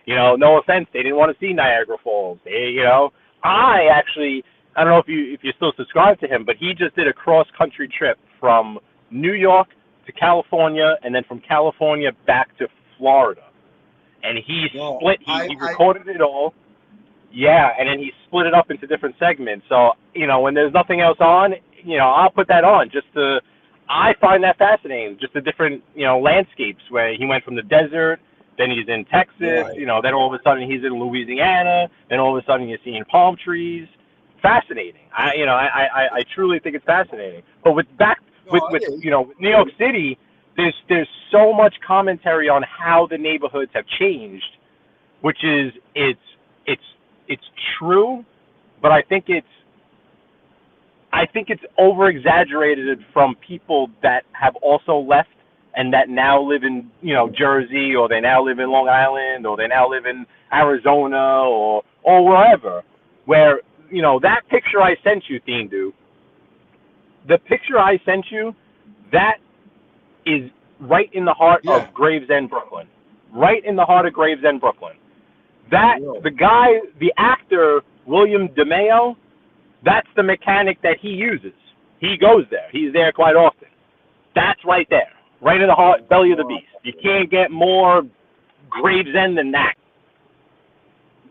Speaker 4: no offense, they didn't want to see Niagara Falls. I don't know if you still subscribe to him, but he just did a cross-country trip from New York to California, and then from California back to Florida. And he recorded it all. Yeah, and then he split it up into different segments. So, when there's nothing else on, I'll put that on I find that fascinating, just the different, landscapes where he went from the desert, then he's in Texas, right. Then all of a sudden he's in Louisiana, then all of a sudden you're seeing palm trees. Fascinating. I truly think it's fascinating. But with New York City, there's so much commentary on how the neighborhoods have changed, which is it's true, but I think it's I think it's over exaggerated from people that have also left and that now live in, Jersey, or they now live in Long Island, or they now live in Arizona, or wherever. Where, that picture I sent you, Thindu, the picture I sent you, that is right in the heart of Gravesend, Brooklyn. Right in the heart of Gravesend, Brooklyn. The guy, the actor, William DeMeo, that's the mechanic that he uses. He goes there. He's there quite often. That's right there. Right in the heart, belly of the beast. You can't get more Gravesend than that.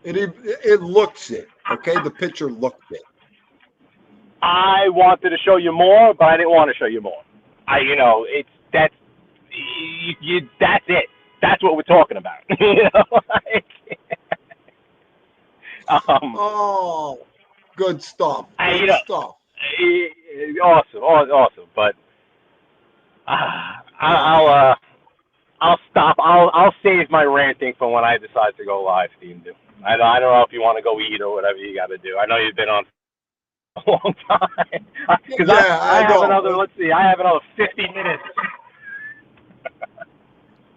Speaker 1: It looks it. Okay, the picture looked it.
Speaker 4: I wanted to show you more, but I didn't want to show you more. That's it. That's what we're talking about.
Speaker 1: Oh, good stuff. Good stuff.
Speaker 4: Awesome. But I'll stop. I'll save my ranting for when I decide to go live, Steve. I don't know if you want to go eat or whatever you got to do. I know you've been on a long time. Because I have another. Let's see. I have another 50 minutes.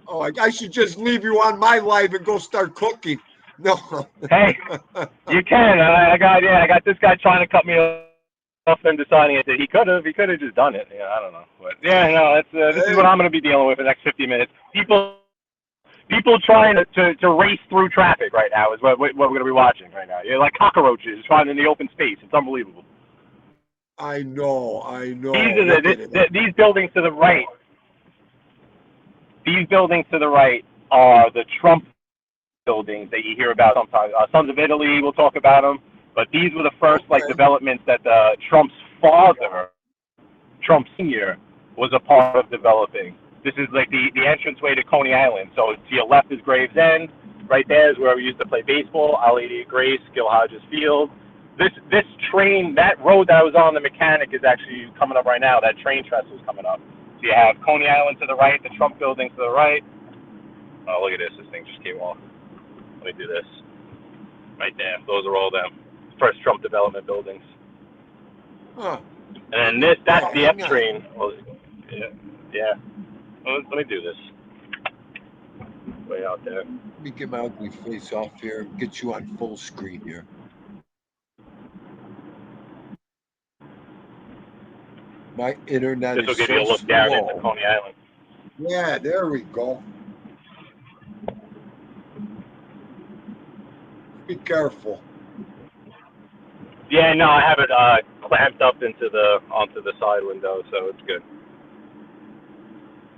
Speaker 1: Oh, I should just leave you on my live and go start cooking. No.
Speaker 4: Hey, you can. I got this guy trying to cut me off and deciding that he could have just done it. Yeah, I don't know. But this is what I'm going to be dealing with for the next 50 minutes. People trying to race through traffic right now is what we're going to be watching right now. You're like cockroaches trying in the open space. It's unbelievable.
Speaker 1: I know.
Speaker 4: These buildings to the right. These buildings to the right are the Trump buildings that you hear about sometimes. Sons of Italy, we'll talk about them. But these were the first developments that Trump's father, Trump Sr., was a part of developing. This is like the entranceway to Coney Island. So to your left is Gravesend. Right there is where we used to play baseball. Our Lady of Grace, Gil Hodges Field. This train, that road that I was on, the mechanic is actually coming up right now. That train trestle is coming up. So you have Coney Island to the right, the Trump buildings to the right. Oh, look at this. This thing just came off. Let me do this. Right there. Those are all them. First Trump development buildings.
Speaker 1: Huh.
Speaker 4: And then that's the F train. Well, yeah. Let me do this. Way out there.
Speaker 1: Let me get my ugly face off here. Get you on full screen here. My internet
Speaker 4: is so slow. This will give you a look down into Coney Island.
Speaker 1: Yeah, there we go. Be careful.
Speaker 4: Yeah, no, I have it clamped up onto the side window, so it's good.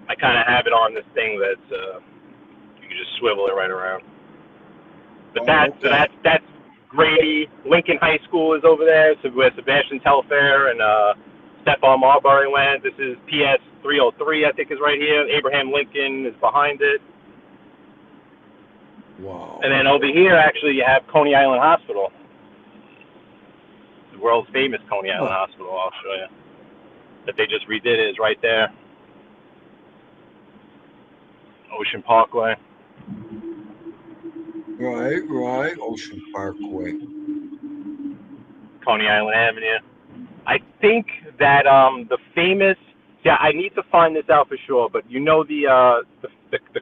Speaker 4: I kind of have it on this thing that's you can just swivel it right around. But that's Grady. Lincoln High School is over there, so where Sebastian Telfair and Stephon Marbury went. This is PS 303, I think, is right here. Abraham Lincoln is behind it.
Speaker 1: Wow.
Speaker 4: And then over here, actually, you have Coney Island Hospital. The world's famous Coney Island Hospital, I'll show you. That they just redid it is right there. Ocean Parkway.
Speaker 1: Right. Ocean Parkway.
Speaker 4: Coney Island Avenue. I think that the famous, I need to find this out for sure, but you know the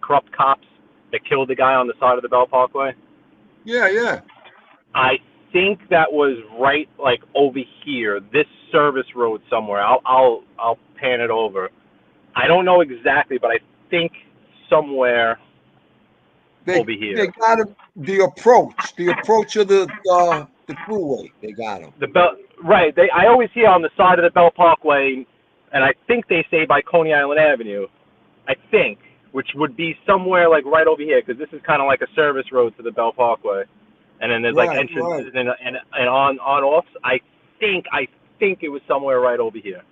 Speaker 4: corrupt cops that killed the guy on the side of the Bell Parkway?
Speaker 1: Yeah.
Speaker 4: I think that was right over here, this service road somewhere. I'll pan it over. I don't know exactly, but I think somewhere over here.
Speaker 1: They got him, the approach of the freeway. They got him.
Speaker 4: Right. I always hear on the side of the Bell Parkway, and I think they say by Coney Island Avenue. I think, which would be somewhere right over here, because this is kind of like a service road to the Bell Parkway, and then there's entrances and on-offs. I think it was somewhere right over here.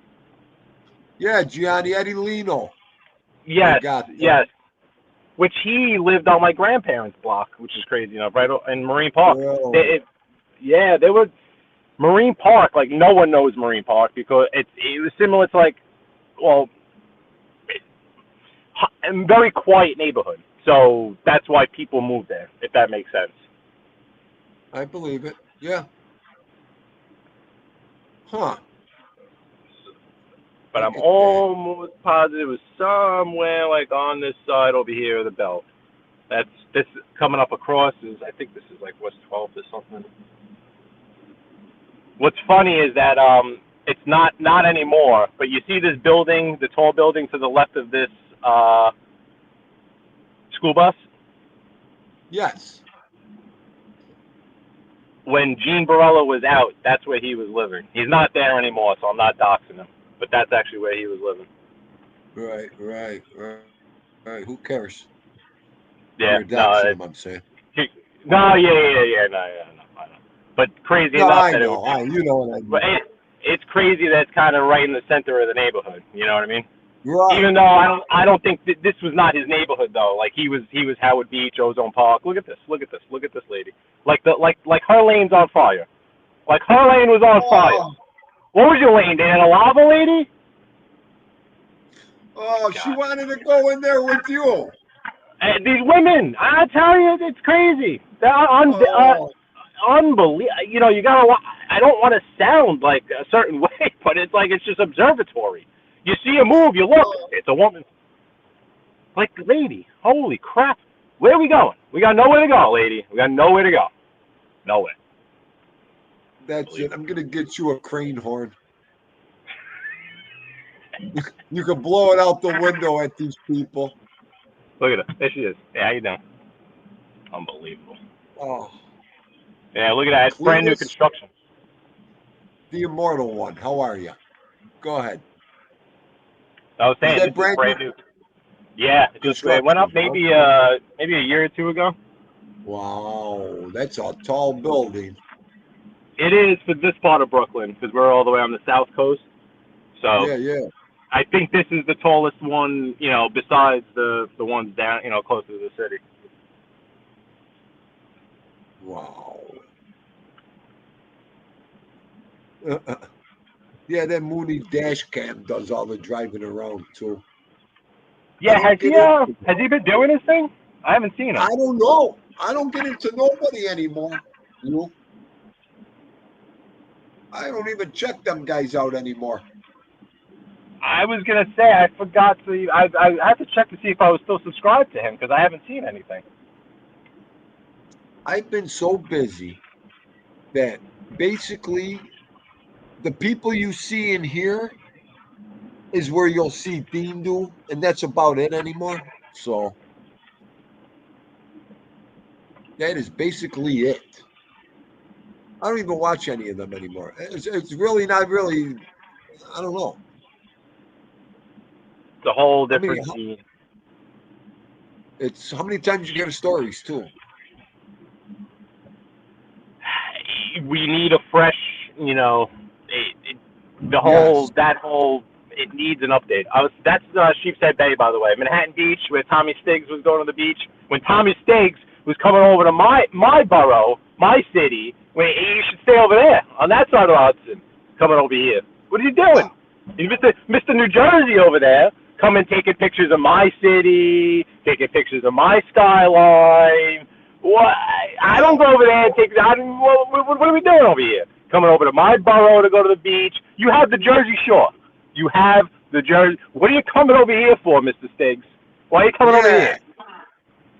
Speaker 1: Yeah, Gianni Edilino.
Speaker 4: Yes. Which he lived on my grandparents' block, which is crazy enough, right in Marine Park. They were Marine Park. No one knows Marine Park because it was similar to a very quiet neighborhood. So that's why people moved there, if that makes sense.
Speaker 1: I believe it. Yeah. Huh.
Speaker 4: but I'm almost positive it was somewhere like on this side over here of the belt. This coming up across is, I think this is like West 12th or something. What's funny is that it's not anymore, but you see this building, the tall building to the left of this school bus?
Speaker 1: Yes.
Speaker 4: When Gene Barella was out, that's where he was living. He's not there anymore, so I'm not doxing him. But that's actually where he was living.
Speaker 1: Right. Who cares?
Speaker 4: Yeah,
Speaker 1: You're doxing him, I'm saying.
Speaker 4: No, yeah, I know. But crazy enough that it would be,
Speaker 1: you know what I mean.
Speaker 4: But it's crazy that it's kind of right in the center of the neighborhood. You know what I mean?
Speaker 1: Right.
Speaker 4: Even though I don't think this was not his neighborhood though. Like he was Howard Beach, Ozone Park. Look at this lady. Like her lane's on fire. Like her lane was on fire. What was your lane, Dan? A lava lady?
Speaker 1: Oh, she wanted to go in there with you.
Speaker 4: These women, I tell you, it's crazy. They're unbelievable. You know, you gotta. I don't want to sound like a certain way, but it's like it's just observatory. You see a move, you look. It's a woman. Like, lady, holy crap! Where are we going? We got nowhere to go, lady. We got nowhere to go. Nowhere.
Speaker 1: That's it. I'm gonna get you a crane horn. You can blow it out the window at these people.
Speaker 4: Look at her. There she is. Yeah, how you doing? Unbelievable.
Speaker 1: Oh.
Speaker 4: Yeah, look at that. It's brand new construction.
Speaker 1: The immortal one. How are you? Go ahead.
Speaker 4: I was saying, this is brand new. Yeah, it went up maybe a year or two ago.
Speaker 1: Wow, that's a tall building.
Speaker 4: It is for this part of Brooklyn because we're all the way on the south coast. So
Speaker 1: yeah.
Speaker 4: I think this is the tallest one, you know, besides the ones down, you know, closer to the city.
Speaker 1: Wow. Yeah, that Mooney dash cam does all the driving around too.
Speaker 4: Yeah, has he been doing his thing? I haven't seen him.
Speaker 1: I don't know. I don't get into nobody anymore. You? I don't even check them guys out anymore.
Speaker 4: I was gonna say I forgot to. I have to check to see if I was still subscribed to him because I haven't seen anything.
Speaker 1: I've been so busy that basically the people you see in here is where you'll see Dindu, and that's about it anymore. So that is basically it. I don't even watch any of them anymore. It's really not really. I don't know.
Speaker 4: It's a whole different scene.
Speaker 1: It's how many times you get a stories too.
Speaker 4: We need a fresh, you know, it needs an update. That's Sheepshead Bay, by the way, Manhattan Beach, where Tommy Stiggs was going to the beach. When Tommy Stiggs was coming over to my borough, my city, you should stay over there on that side of Hudson. Coming over here, what are you doing? He's Mr. New Jersey over there, coming taking pictures of my city, taking pictures of my skyline. What? I don't go over there and take. What are we doing over here? Coming over to my borough to go to the beach. You have the Jersey Shore. You have the Jersey. What are you coming over here for, Mr. Stiggs? Why are you coming over here?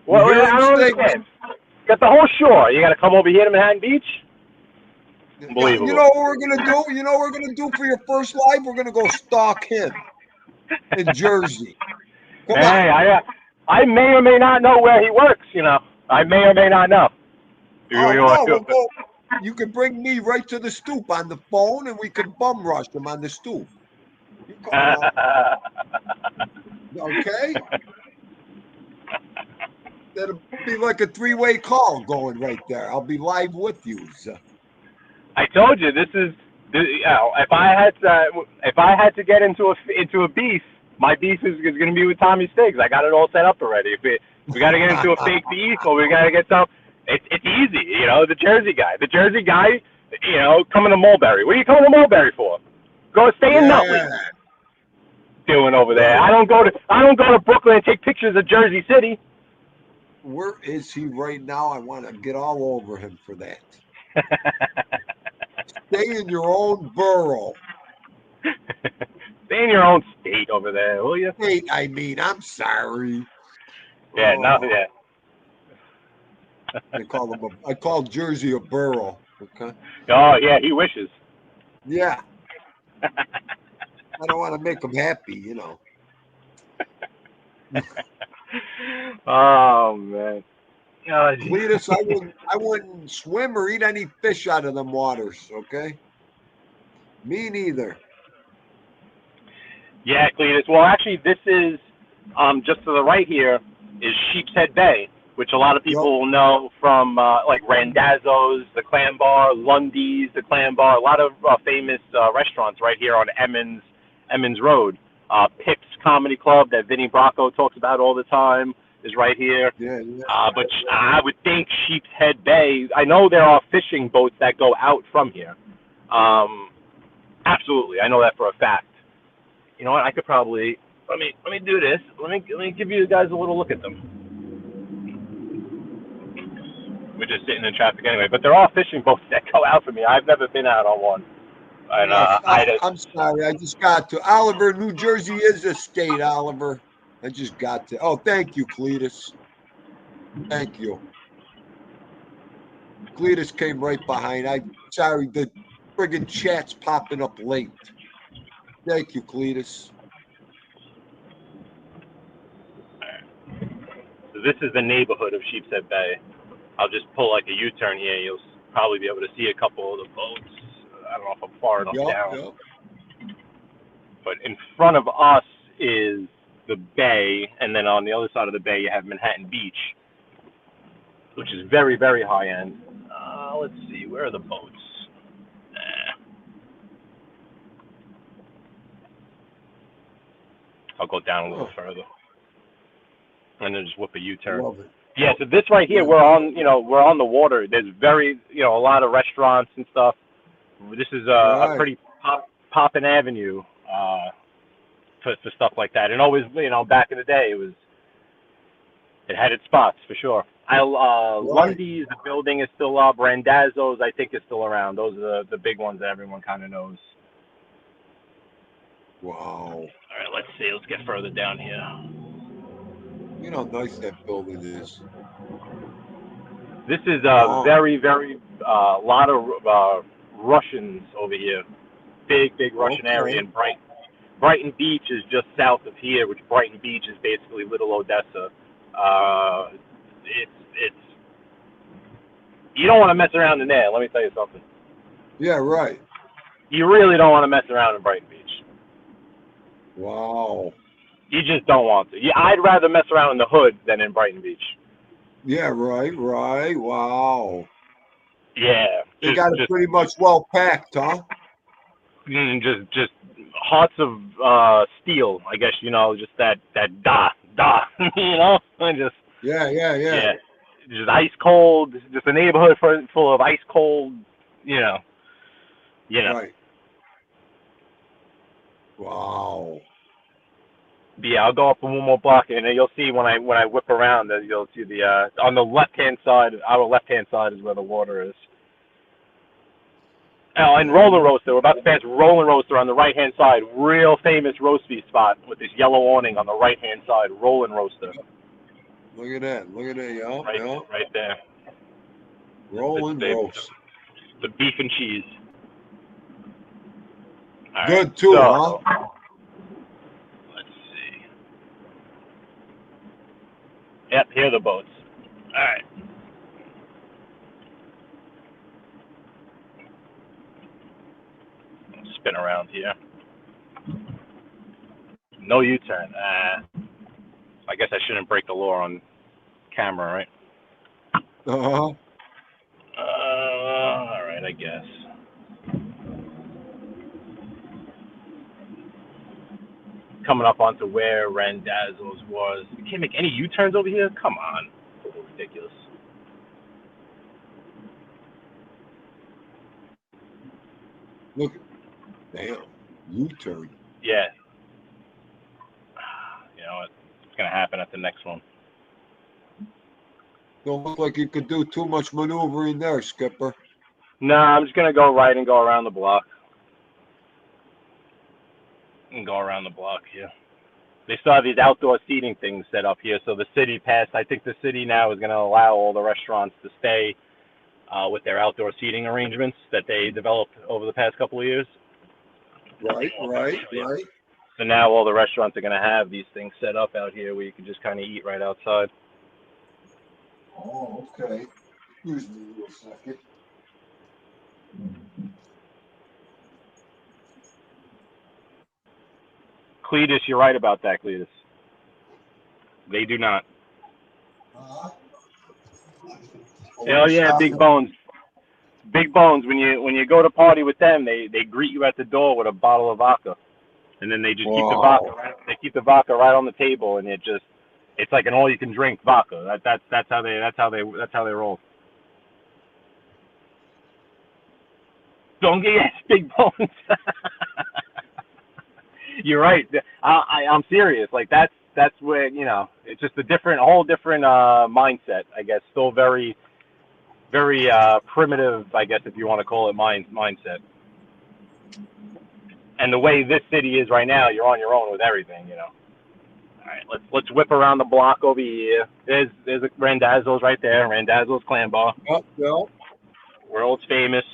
Speaker 4: Well, I don't understand. You got the whole shore. You got to come over here to Manhattan Beach? Unbelievable.
Speaker 1: You know what we're going to do? You know what we're going to do for your first live? We're going to go stalk him in Jersey. Come on.
Speaker 4: I may or may not know where he works, you know. I may or may not know.
Speaker 1: You can bring me right to the stoop on the phone, and we can bum rush him on the stoop. You come on. Okay? That'll be like a three-way call going right there. I'll be live with you. So.
Speaker 4: I told you you know, if I had to get into a beef, my beef is going to be with Tommy Stiggs. I got it all set up already. If we got to get into a fake beef, or we got to get some. It's easy, you know. The Jersey guy, you know, coming to Mulberry. What are you coming to Mulberry for? Go stay in Nutley. Doing over there. I don't go to Brooklyn and take pictures of Jersey City.
Speaker 1: Where is he right now? I want to get all over him for that. Stay in your own borough.
Speaker 4: Stay in your own state over there, will you?
Speaker 1: State, I mean, I'm sorry.
Speaker 4: Yeah, no, yeah.
Speaker 1: I call Jersey a borough. Okay.
Speaker 4: Oh, yeah, he wishes.
Speaker 1: Yeah. I don't want to make them happy, you know.
Speaker 4: Oh man.
Speaker 1: Cletus, I wouldn't swim or eat any fish out of them waters, okay? Me neither.
Speaker 4: Yeah, Cletus. Well, actually, this is just to the right here is Sheepshead Bay, which a lot of people will know from like Randazzo's, the Clam Bar, Lundy's, the Clam Bar. A lot of famous restaurants right here on Emmons Road. Pips Comedy Club that Vinny Bracco talks about all the time is right here.
Speaker 1: Yeah.
Speaker 4: But I would think Sheepshead Bay. I know there are fishing boats that go out from here. Absolutely, I know that for a fact. You know what? I could probably let me do this. Let me give you guys a little look at them. We're just sitting in traffic anyway, but there are fishing boats that go out for me. I've never been out on one. And
Speaker 1: I'm sorry, I just got to Oliver, New Jersey is a state, Oliver. I just got to. Oh, thank you, Cletus. Thank you. Cletus came right behind. Sorry, the friggin' chat's popping up late. Thank you, Cletus.
Speaker 4: So this is the neighborhood of Sheepshead Bay. I'll just pull like a U-turn here. You'll probably be able to see a couple of the boats. I don't know if I'm far enough down.
Speaker 1: Yep.
Speaker 4: But in front of us is the bay, and then on the other side of the bay you have Manhattan Beach, which is very, very high end. Let's see, where are the boats? I'll go down a little further, and then just whip a U-turn.
Speaker 1: Love it.
Speaker 4: Yeah, so this right here, we're on the water. There's a lot of restaurants and stuff. This is a pretty poppin' avenue for stuff like that. And always, back in the day, it had its spots for sure. Lundy's, the building is still up. Randazzo's, I think, is still around. Those are the big ones that everyone kind of knows.
Speaker 1: Wow.
Speaker 4: All right, let's see. Let's get further down here.
Speaker 1: You know how nice that building is.
Speaker 4: This is a very, very lot of Russians over here. Big Russian area. And Brighton Beach is just south of here, which Brighton Beach is basically Little Odessa. It's you don't want to mess around in there. Let me tell you something.
Speaker 1: Yeah, right.
Speaker 4: You really don't want to mess around in Brighton Beach.
Speaker 1: Wow.
Speaker 4: You just don't want to. I'd rather mess around in the hood than in Brighton Beach.
Speaker 1: Yeah, right. Wow.
Speaker 4: Yeah.
Speaker 1: They got it pretty much well packed, huh?
Speaker 4: Just hearts of steel, I guess, just that da, just. Yeah. Just ice cold, just a neighborhood full of ice cold,
Speaker 1: Right. Wow.
Speaker 4: Yeah, I'll go up one more block, and then you'll see when I whip around that you'll see the on the left-hand side. Our left-hand side is where the water is. Oh, and Rollin' Roaster. We're about to pass Rollin' Roaster on the right-hand side. Real famous roast beef spot with this yellow awning on the right-hand side. Rollin' Roaster.
Speaker 1: Look at that, y'all.
Speaker 4: Right there.
Speaker 1: Rollin' Roast.
Speaker 4: The beef and cheese. All
Speaker 1: Good
Speaker 4: right,
Speaker 1: too, huh?
Speaker 4: Let's see. Yep, here are the boats. All right. Spin around here. No U-turn. I guess I shouldn't break the law on camera, right?
Speaker 1: Uh-huh.
Speaker 4: All right, I guess. Coming up onto where Randazzo's was. You can't make any U-turns over here? Come on. It's a little ridiculous.
Speaker 1: Look. Damn. U-turn.
Speaker 4: Yeah. You know what? It's going to happen at the next one.
Speaker 1: Don't look like you could do too much maneuvering there, Skipper.
Speaker 4: No, I'm just going to go right and go around the block. and go around the block here. They still have these outdoor seating things set up here. So the city passed. I think the city now is going to allow all the restaurants to stay with their outdoor seating arrangements that they developed over the past couple of years.
Speaker 1: Right.
Speaker 4: So now all the restaurants are going to have these things set up out here where you can just kind of eat right outside.
Speaker 1: Oh, okay. Excuse me a second.
Speaker 4: Cletus, you're right about that, Cletus. They do not. Oh yeah, Big Bones. Big Bones. When you go to party with them, they greet you at the door with a bottle of vodka, and then they just keep the vodka. They keep the vodka right on the table, and it's like an all-you-can-drink vodka. That's how they roll. Don't get Big Bones. You're right. I'm serious. Like that's where it's just a whole different mindset. I guess still very, very primitive. I guess if you want to call it mindset. And the way this city is right now, you're on your own with everything. All right, let's whip around the block over here. There's a Randazzo's right there. Randazzo's Clan Bar.
Speaker 1: Yep.
Speaker 4: World's famous.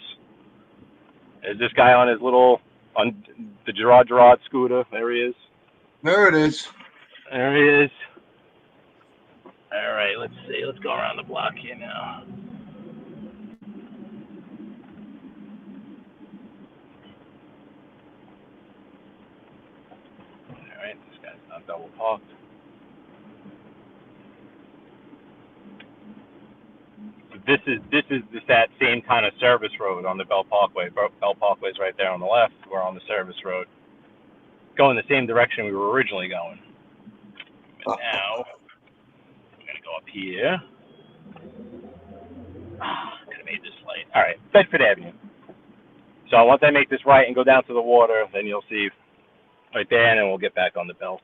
Speaker 4: There's this guy on his little. On the Gerard scooter. There he is.
Speaker 1: There it is.
Speaker 4: There he is. All right, let's see. Let's go around the block here now. All right, this guy's not double parked. This is that same kind of service road on the Bell Parkway. Bell Parkway's right there on the left. We're on the service road, going the same direction we were originally going. But now I'm gonna go up here. Could have made this light. All right, Bedford Avenue. So once I make this right and go down to the water, then you'll see right there, and then we'll get back on the belt.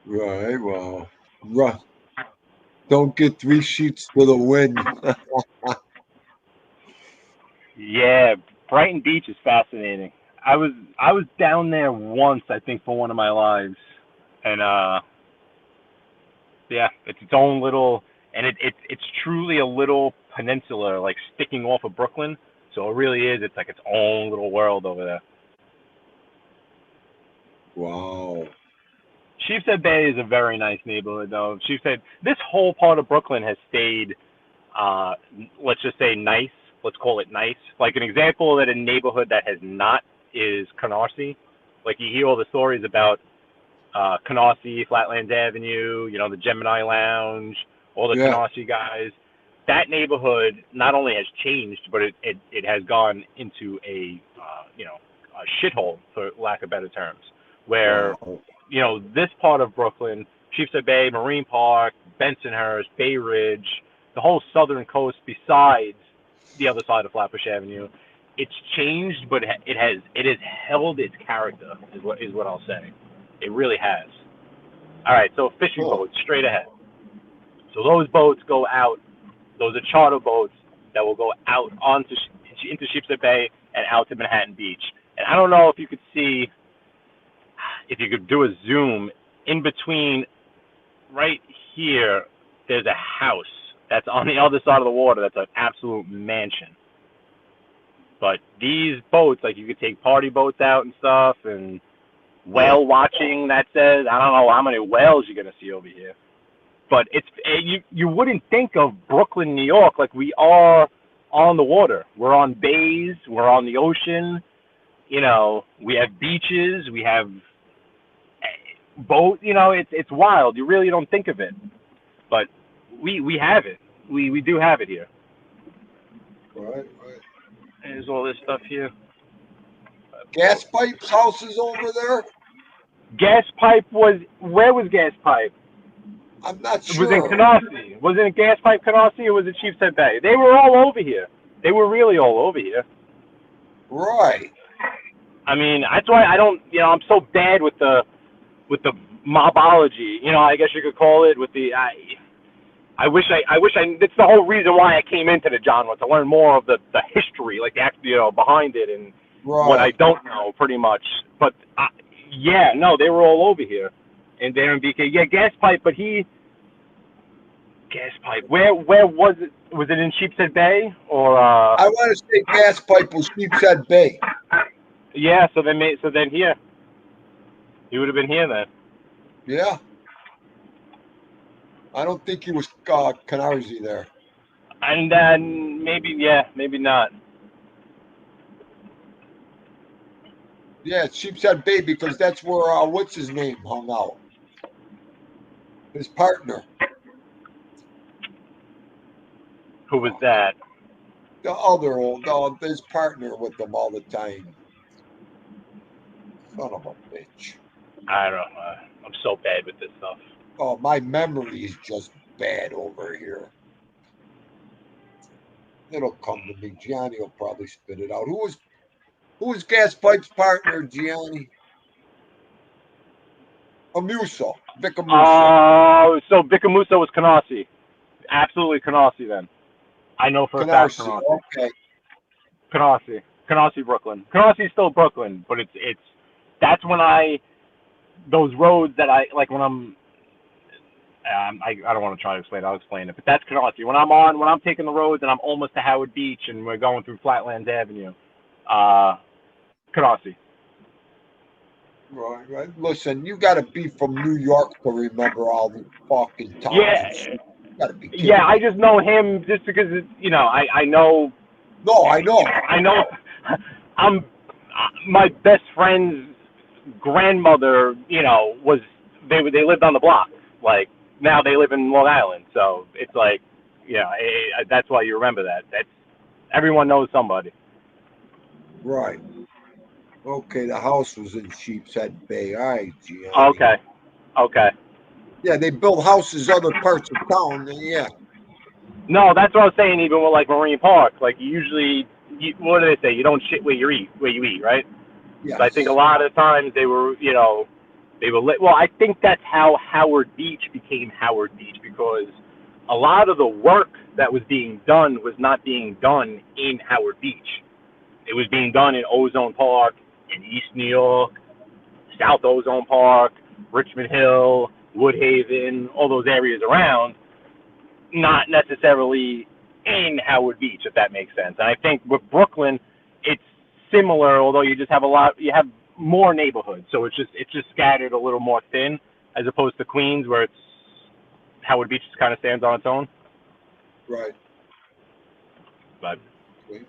Speaker 1: Right. Well. Right. Don't get 3 sheets to the wind.
Speaker 4: Yeah, Brighton Beach is fascinating. I was down there once, I think, for one of my lives, and yeah, it's its own little, and it's truly a little peninsula, like sticking off of Brooklyn. So it really is. It's like its own little world over there.
Speaker 1: Wow.
Speaker 4: Sheepshead Bay is a very nice neighborhood, though. Sheepshead, this whole part of Brooklyn has stayed, let's just say nice. Let's call it nice. Like an example that a neighborhood that has not is Canarsie. Like you hear all the stories about Canarsie, Flatlands Avenue, the Gemini Lounge, all the Canarsie guys. That neighborhood not only has changed, but it has gone into a shithole, for lack of better terms, where this part of Brooklyn, Sheepshead Bay, Marine Park, Bensonhurst, Bay Ridge, the whole southern coast besides the other side of Flatbush Avenue, it's changed, but it has held its character, is what I'll say. It really has. All right, so fishing boats straight ahead. So those boats go out. Those are charter boats that will go out into Sheepshead Bay and out to Manhattan Beach. And I don't know if you could see, if you could do a zoom in between. Right here, there's a house that's on the other side of the water. That's an absolute mansion. But these boats, like you could take party boats out and stuff, and whale watching. That says, I don't know how many whales you're gonna see over here. But you wouldn't think of Brooklyn, New York, like we are on the water. We're on bays. We're on the ocean. We have beaches. We have boat. It's wild. You really don't think of it, but we have it. We do have it here.
Speaker 1: Right.
Speaker 4: There's all this stuff here.
Speaker 1: Gas Pipe's house is over there?
Speaker 4: Gas Pipe where was Gas Pipe?
Speaker 1: I'm not sure.
Speaker 4: It was in Canarsie. Was it Gas Pipe Canarsie or was it Sheepshead Bay? They were all over here. They were really all over here.
Speaker 1: Right.
Speaker 4: I mean, that's why I don't, I'm so bad with the mobology, I guess you could call it, with the, I wish I. That's the whole reason why I came into the genre, to learn more of the history, like behind it, and what I don't know, pretty much. But yeah, no, they were all over here, and they're in BK. Yeah, gas pipe, but gas pipe. Where was it? Was it in Sheepshead Bay or?
Speaker 1: I want to say gas pipe was Sheepshead Bay.
Speaker 4: Yeah, so then here. He would have been here then.
Speaker 1: Yeah. I don't think he was Canarsie there.
Speaker 4: And then maybe not.
Speaker 1: Yeah, it's Sheepshead Bay because that's where what's his name hung out. His partner.
Speaker 4: Who was that?
Speaker 1: The other old dog, his partner with them all the time. Son of a bitch.
Speaker 4: I don't know. I'm so bad with this stuff.
Speaker 1: Oh, my memory is just bad over here. It'll come to me. Gianni will probably spit it out. Who was Gas Pipe's partner, Gianni? Amuso. Vic Amuso.
Speaker 4: Oh, so Vic Amuso was Canarsie. Absolutely Canarsie then. I know for a fact Canarsie.
Speaker 1: Okay.
Speaker 4: Canarsie, Brooklyn. Canarsie still Brooklyn, but that's when those roads that I like when I don't want to try to explain it. I'll explain it. But that's Canarsie. When I'm taking the roads and I'm almost to Howard Beach and we're going through Flatlands Avenue, Canarsie.
Speaker 1: Right. Listen, you got to be from New York to remember all the fucking towns.
Speaker 4: Yeah.
Speaker 1: You gotta be kidding.
Speaker 4: Yeah, I just know him just because I know.
Speaker 1: No, I know.
Speaker 4: I know. I'm my best friend's grandmother. They lived on the block. Like now they live in Long Island, so it's like, that's why you remember that. That's everyone knows somebody.
Speaker 1: Right. Okay, the house was in Sheepshead Bay. All right, Gianni.
Speaker 4: Okay.
Speaker 1: Yeah, they build houses other parts of town. Yeah.
Speaker 4: No, that's what I was saying. Even with like Marine Park, like usually, what do they say? You don't shit where you eat, right?
Speaker 1: Yes.
Speaker 4: So I think a lot of times they were, well, I think that's how Howard Beach became Howard Beach, because a lot of the work that was being done was not being done in Howard Beach. It was being done in Ozone Park, in East New York, South Ozone Park, Richmond Hill, Woodhaven, all those areas around, not necessarily in Howard Beach, if that makes sense. And I think with Brooklyn, it's similar, although you have more neighborhoods, so it's just scattered a little more thin, as opposed to Queens, where Howard Beach just kind of stands on its own.
Speaker 1: Right.
Speaker 4: But
Speaker 1: okay.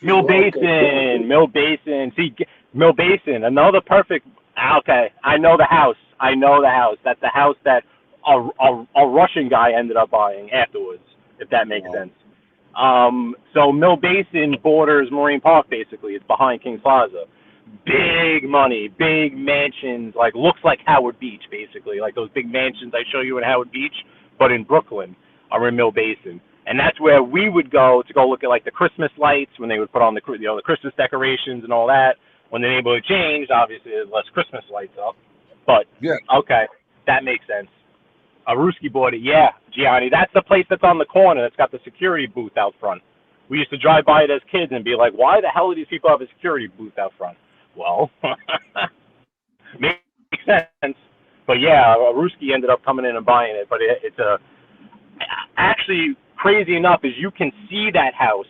Speaker 4: Mill Basin. See, Mill Basin, another perfect. Okay, I know the house. That's the house that a Russian guy ended up buying afterwards, if that makes sense. So Mill Basin borders Marine Park, basically. It's behind Kings Plaza. Big money, big mansions, like looks like Howard Beach, basically. Like those big mansions I show you in Howard Beach, but in Brooklyn, are in Mill Basin. And that's where we would go to look at like the Christmas lights, when they would put on the Christmas decorations and all that. When the neighborhood changed, obviously there's less Christmas lights up. But yeah, okay, that makes sense. Ruski bought it, yeah, Gianni. That's the place that's on the corner that's got the security booth out front. We used to drive by it as kids and be like, why the hell do these people have a security booth out front? Well, makes sense. But yeah, Ruski ended up coming in and buying it. But it's actually, crazy enough, is you can see that house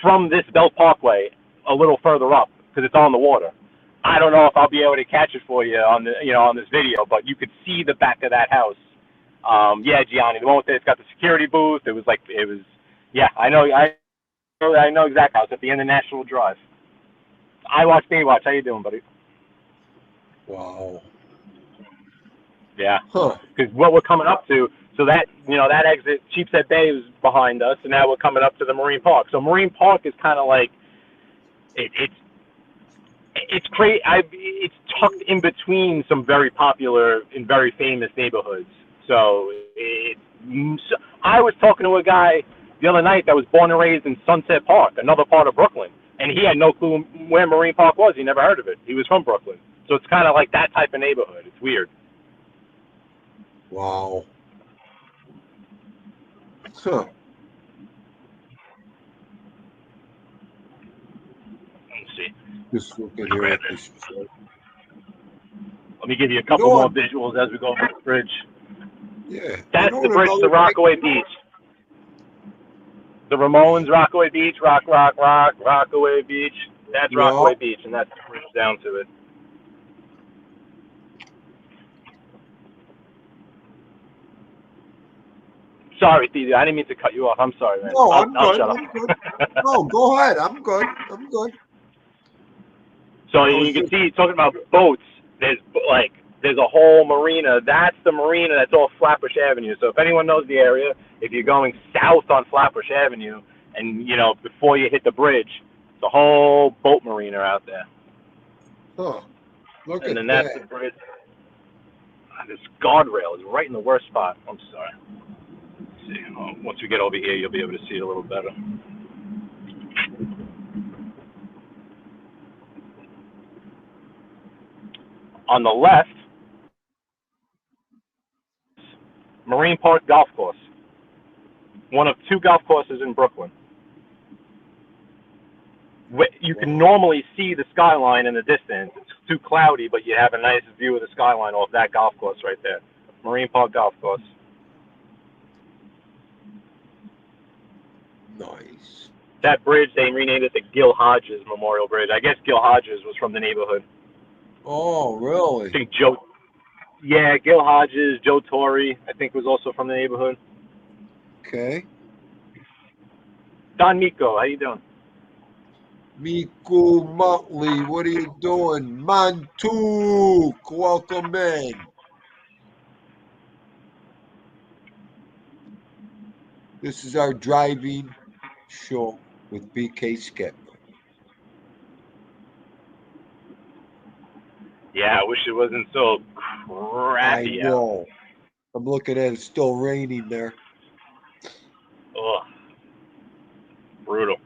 Speaker 4: from this Belt Parkway a little further up, because it's on the water. I don't know if I'll be able to catch it for you on this video, but you could see the back of that house. Yeah, Gianni, the one with it's got the security booth. Yeah, I know exact house at the end of National Drive. I watch Baywatch. How you doing, buddy?
Speaker 1: Wow.
Speaker 4: Yeah. Because what we're coming up to, so that that exit, Sheepshead Bay, is behind us, and now we're coming up to the Marine Park. So Marine Park is kind of like it's great. It's tucked in between some very popular and very famous neighborhoods. So I was talking to a guy the other night that was born and raised in Sunset Park, another part of Brooklyn, and he had no clue where Marine Park was. He never heard of it. He was from Brooklyn. So it's kind of like that type of neighborhood. It's weird.
Speaker 1: Wow. Huh.
Speaker 4: Let's see.
Speaker 1: Just looking here at this chart.
Speaker 4: Let me give you a couple more visuals as we go over the bridge.
Speaker 1: Yeah.
Speaker 4: That's the bridge to Rockaway Beach. The Ramones, Rockaway Beach, Rockaway Beach. That's Rockaway Beach, and that's the bridge down to it. Sorry, Theo. I didn't mean to cut you off. I'm sorry, man.
Speaker 1: No, I'm good.
Speaker 4: Shut up.
Speaker 1: I'm good. No, go ahead. I'm good.
Speaker 4: So you can see, talking about boats, there's a whole marina. That's the marina that's off Flatbush Avenue. So if anyone knows the area, if you're going south on Flatbush Avenue and, before you hit the bridge, it's a whole boat marina out there.
Speaker 1: Huh. Look at that.
Speaker 4: And then that's the bridge. This guardrail is right in the worst spot. I'm sorry. Let's see. Once we get over here, you'll be able to see it a little better. On the left, Marine Park Golf Course. One of two golf courses in Brooklyn. You can normally see the skyline in the distance. It's too cloudy, but you have a nice view of the skyline off that golf course right there. Marine Park Golf Course.
Speaker 1: Nice.
Speaker 4: That bridge, they renamed it the Gil Hodges Memorial Bridge. I guess Gil Hodges was from the neighborhood.
Speaker 1: Oh, really?
Speaker 4: I think Gil Hodges, Joe Torre, I think was also from the neighborhood.
Speaker 1: Okay.
Speaker 4: Don Miko, how you doing?
Speaker 1: Miko Motley, what are you doing? Mantuk, welcome in. This is our driving show with BK Skip.
Speaker 4: Yeah, I wish it wasn't so crappy
Speaker 1: I know. I'm looking at it, it's still raining there.
Speaker 4: Ugh. Brutal.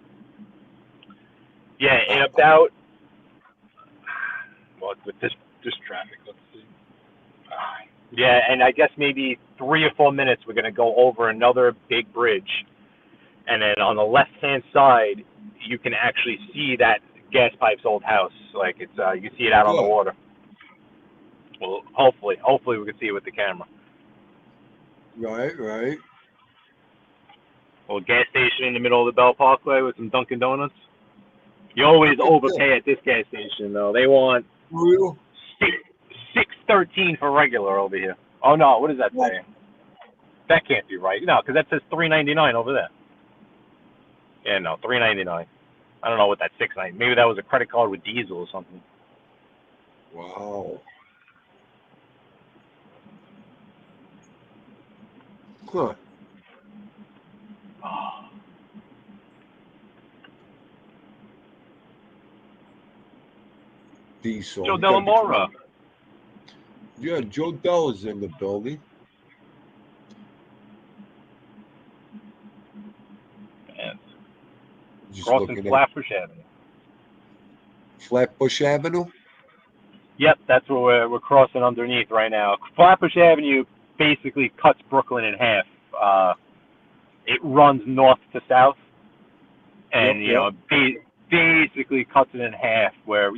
Speaker 4: Yeah, in about, with this traffic, let's see. Yeah, and I guess maybe 3 or 4 minutes we're going to go over another big bridge. And then on the left-hand side, you can actually see that gas pipe's old house. Like, it's you can see it out on the water. Well, hopefully we can see it with the camera.
Speaker 1: Right.
Speaker 4: Well, gas station in the middle of the Bell Parkway with some Dunkin' Donuts. You always overpay at this gas station, though. They want $6.13 for regular over here. Oh no, what is that saying? That can't be right. No, because that says $3.99 over there. Yeah, no, $3.99. I don't know what that $6.99. Maybe that was a credit card with diesel or something.
Speaker 1: Wow. Huh. Diesel.
Speaker 4: Joe Delamora.
Speaker 1: Yeah, Joe Dell is in the building.
Speaker 4: And
Speaker 1: just
Speaker 4: crossing Flatbush Avenue.
Speaker 1: Flatbush Avenue?
Speaker 4: Yep, that's where we're crossing underneath right now. Flatbush Avenue basically cuts Brooklyn in half. It runs north to south, and basically cuts it in half. Where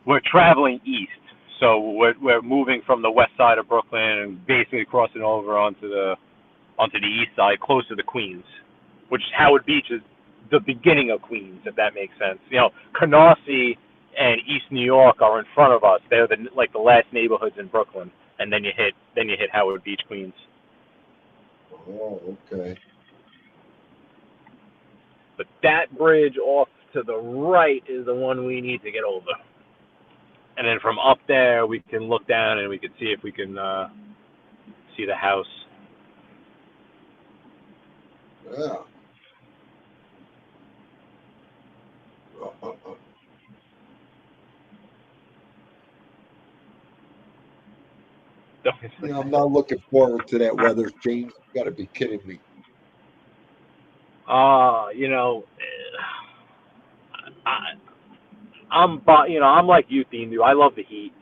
Speaker 4: we're traveling east, so we're moving from the west side of Brooklyn and basically crossing over onto the east side, closer to Queens, which Howard Beach is the beginning of Queens, if that makes sense. Canarsie and East New York are in front of us. They're the last neighborhoods in Brooklyn, and then you hit Howard Beach, Queens.
Speaker 1: Oh, okay.
Speaker 4: But that bridge off to the right is the one we need to get over. And then from up there, we can look down and we can see if we can see the house.
Speaker 1: Yeah. I'm not looking forward to that weather change. You got to be kidding me.
Speaker 4: I'm like you, Theme. I love the heat.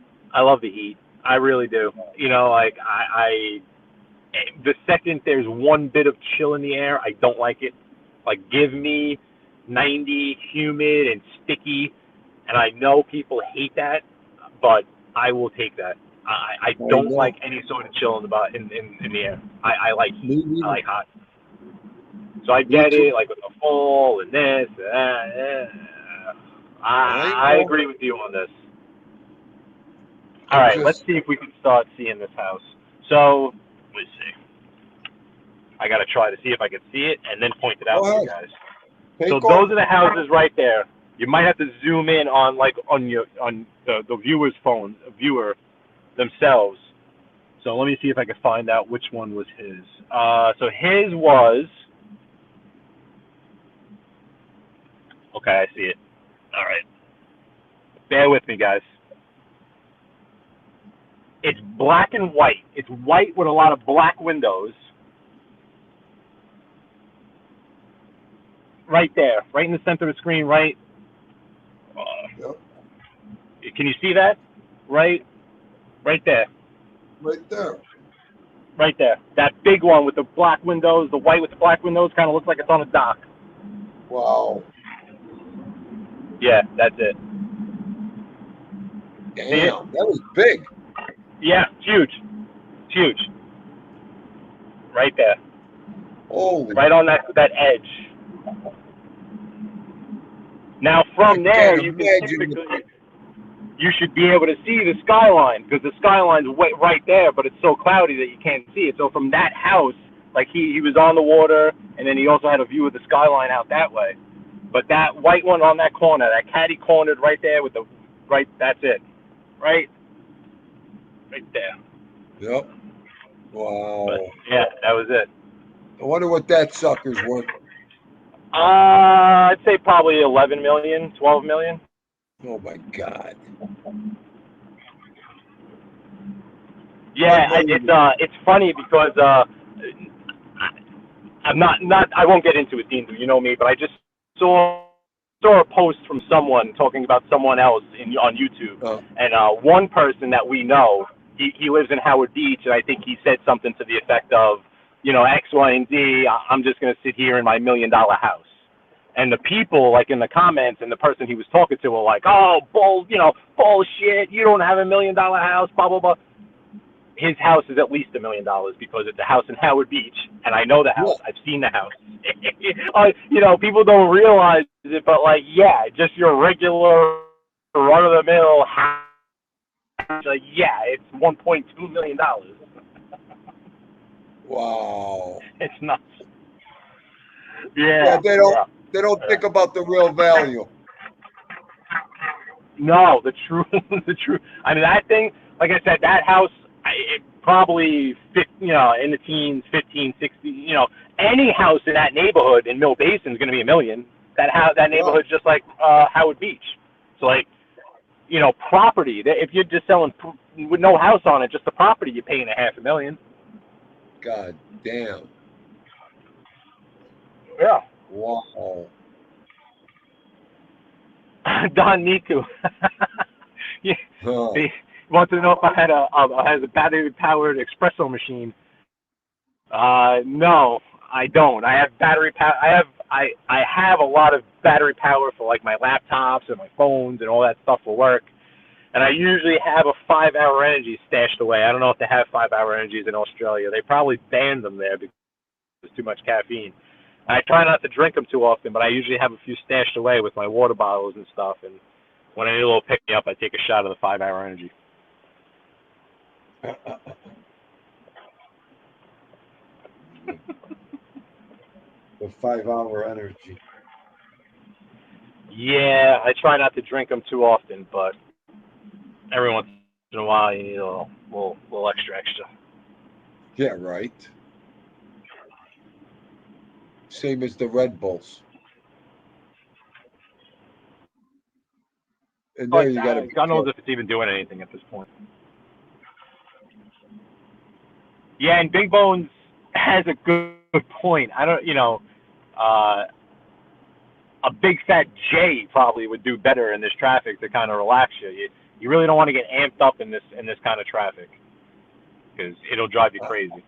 Speaker 4: I really do. You know, like the second there's one bit of chill in the air, I don't like it. Like, give me 90, humid and sticky, and I know people hate that, but I will take that. I don't like any sort of chill in the air. I like heat. I like hot. So I get it, like with the fall and this, I agree with you on this. All right, let's see if we can start seeing this house. So, let's see. I got to try to see if I can see it and then point it out to you guys. So those are the houses right there. You might have to zoom in on the viewer's phone, viewer themselves. So let me see if I can find out which one was his. So his was. Okay, I see it. All right. Bear with me, guys. It's black and white. It's white with a lot of black windows. Right there, right in the center of the screen, right?
Speaker 1: Yep.
Speaker 4: Can you see that? Right there.
Speaker 1: Right there.
Speaker 4: Right there. That big one with the black windows, the white with the black windows, kind of looks like it's on a dock.
Speaker 1: Wow.
Speaker 4: Yeah, that's it.
Speaker 1: Damn, that was big.
Speaker 4: Yeah, it's huge. It's huge. Right there.
Speaker 1: Holy.
Speaker 4: Right on that edge. Now from there, you should be able to see the skyline, because the skyline's right there, but it's so cloudy that you can't see it. So from that house, like he was on the water, and then he also had a view of the skyline out that way. But that white one on that corner, that catty cornered right there with the that's it. Right there.
Speaker 1: Yep. Wow.
Speaker 4: But, yeah, that was it.
Speaker 1: I wonder what that sucker's worth.
Speaker 4: I'd say probably 11 million, 12 million.
Speaker 1: Oh my God.
Speaker 4: Yeah, it's funny because I'm not I won't get into it, Dean. You know me, but I just saw a post from someone talking about someone else on YouTube, and one person that we know, he lives in Howard Beach, and I think he said something to the effect of, you know, X, Y, and Z. I'm just going to sit here in my $1 million house. And the people, like in the comments, and the person he was talking to were like, "Oh, bullshit! You don't have $1 million house, blah blah blah." His house is at least $1 million because it's a house in Howard Beach, and I know the house. I've seen the house. You know, people don't realize it, but like, yeah, just your regular run-of-the-mill house. Like, yeah, it's $1.2 million.
Speaker 1: Wow.
Speaker 4: It's nuts. Yeah.
Speaker 1: They don't think about the real value.
Speaker 4: No, the truth. I mean, that thing, like I said, that house, it probably, in the teens, 15, 16, any house in that neighborhood in Mill Basin is going to be $1 million. That neighborhood's just like Howard Beach. So, like, property, if you're just selling with no house on it, just the property, you're paying $500,000.
Speaker 1: God damn.
Speaker 4: Yeah.
Speaker 1: Wow.
Speaker 4: Don Miku. Yeah. He wants to know if I had a battery-powered espresso machine. No, I don't. I have battery power. I have a lot of battery power for like my laptops and my phones and all that stuff for work. And I usually have a 5-hour energy stashed away. I don't know if they have 5-hour energies in Australia. They probably banned them there because there's too much caffeine. I try not to drink them too often, but I usually have a few stashed away with my water bottles and stuff. And when I need a little pick-me-up, I take a shot of the 5-hour energy.
Speaker 1: The 5-hour energy.
Speaker 4: Yeah, I try not to drink them too often, but every once in a while you need a little extra.
Speaker 1: Yeah, right. Same as the Red Bulls. And there you got to.
Speaker 4: God knows if it's even doing anything at this point. Yeah, and Big Bones has a good point. I don't, a big fat J probably would do better in this traffic to kind of relax you. You really don't want to get amped up in this kind of traffic because it'll drive you crazy.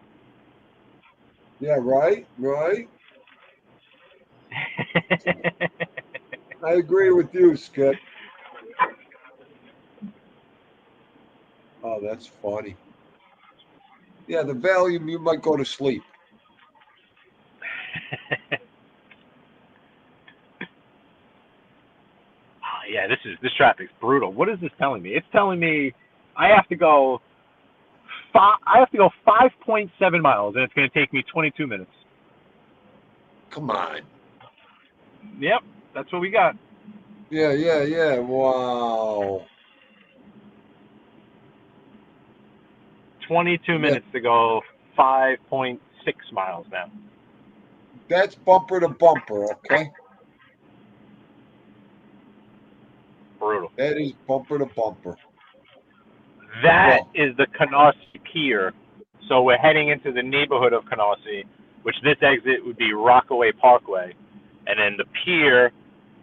Speaker 1: Yeah, right. I agree with you, Skip. Oh, that's funny. Yeah, the volume, you might go to sleep.
Speaker 4: Yeah, this traffic's brutal. What is this telling me? It's telling me I have to go 5.7 miles, and it's going to take me 22 minutes.
Speaker 1: Come on.
Speaker 4: Yep, that's what we got.
Speaker 1: Yeah. Wow.
Speaker 4: 22 minutes to go 5.6 miles now.
Speaker 1: That's bumper to bumper, okay?
Speaker 4: Brutal.
Speaker 1: That is bumper to bumper.
Speaker 4: That is the Canarsie Pier. So we're heading into the neighborhood of Canarsie, which this exit would be Rockaway Parkway. And then the pier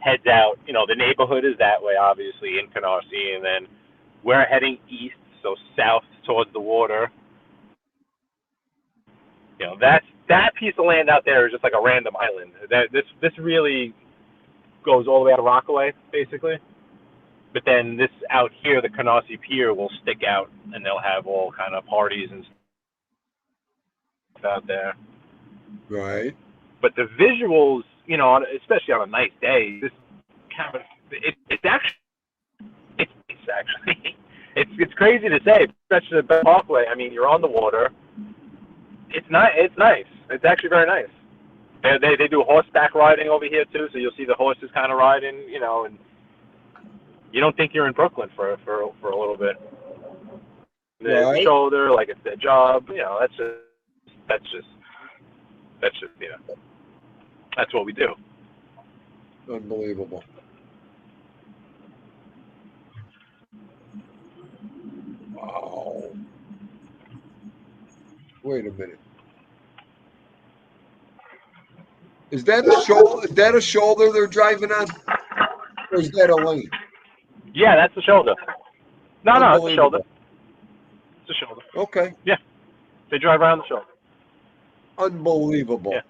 Speaker 4: heads out. The neighborhood is that way, obviously, in Canarsie. And then we're heading east, so south towards the water. That piece of land out there is just like a random island. This really goes all the way out of Rockaway, basically. But then this out here, the Canarsie Pier will stick out, and they'll have all kind of parties and stuff out there.
Speaker 1: Right.
Speaker 4: But the visuals, especially on a nice day, this kind of it's crazy to say, especially the Parkway. I mean, you're on the water. It's nice. It's actually very nice. They do horseback riding over here too, so you'll see the horses kind of riding, and you don't think you're in Brooklyn for a little bit. The shoulder, like it's their job, that's just that's what we do.
Speaker 1: Unbelievable. Wow. Wait a minute. Is that a shoulder? Is that a shoulder they're driving on, or is that a lane?
Speaker 4: Yeah, that's the shoulder. No, it's a shoulder. It's a shoulder.
Speaker 1: Okay.
Speaker 4: Yeah, they drive around the shoulder.
Speaker 1: Unbelievable.
Speaker 4: Yeah.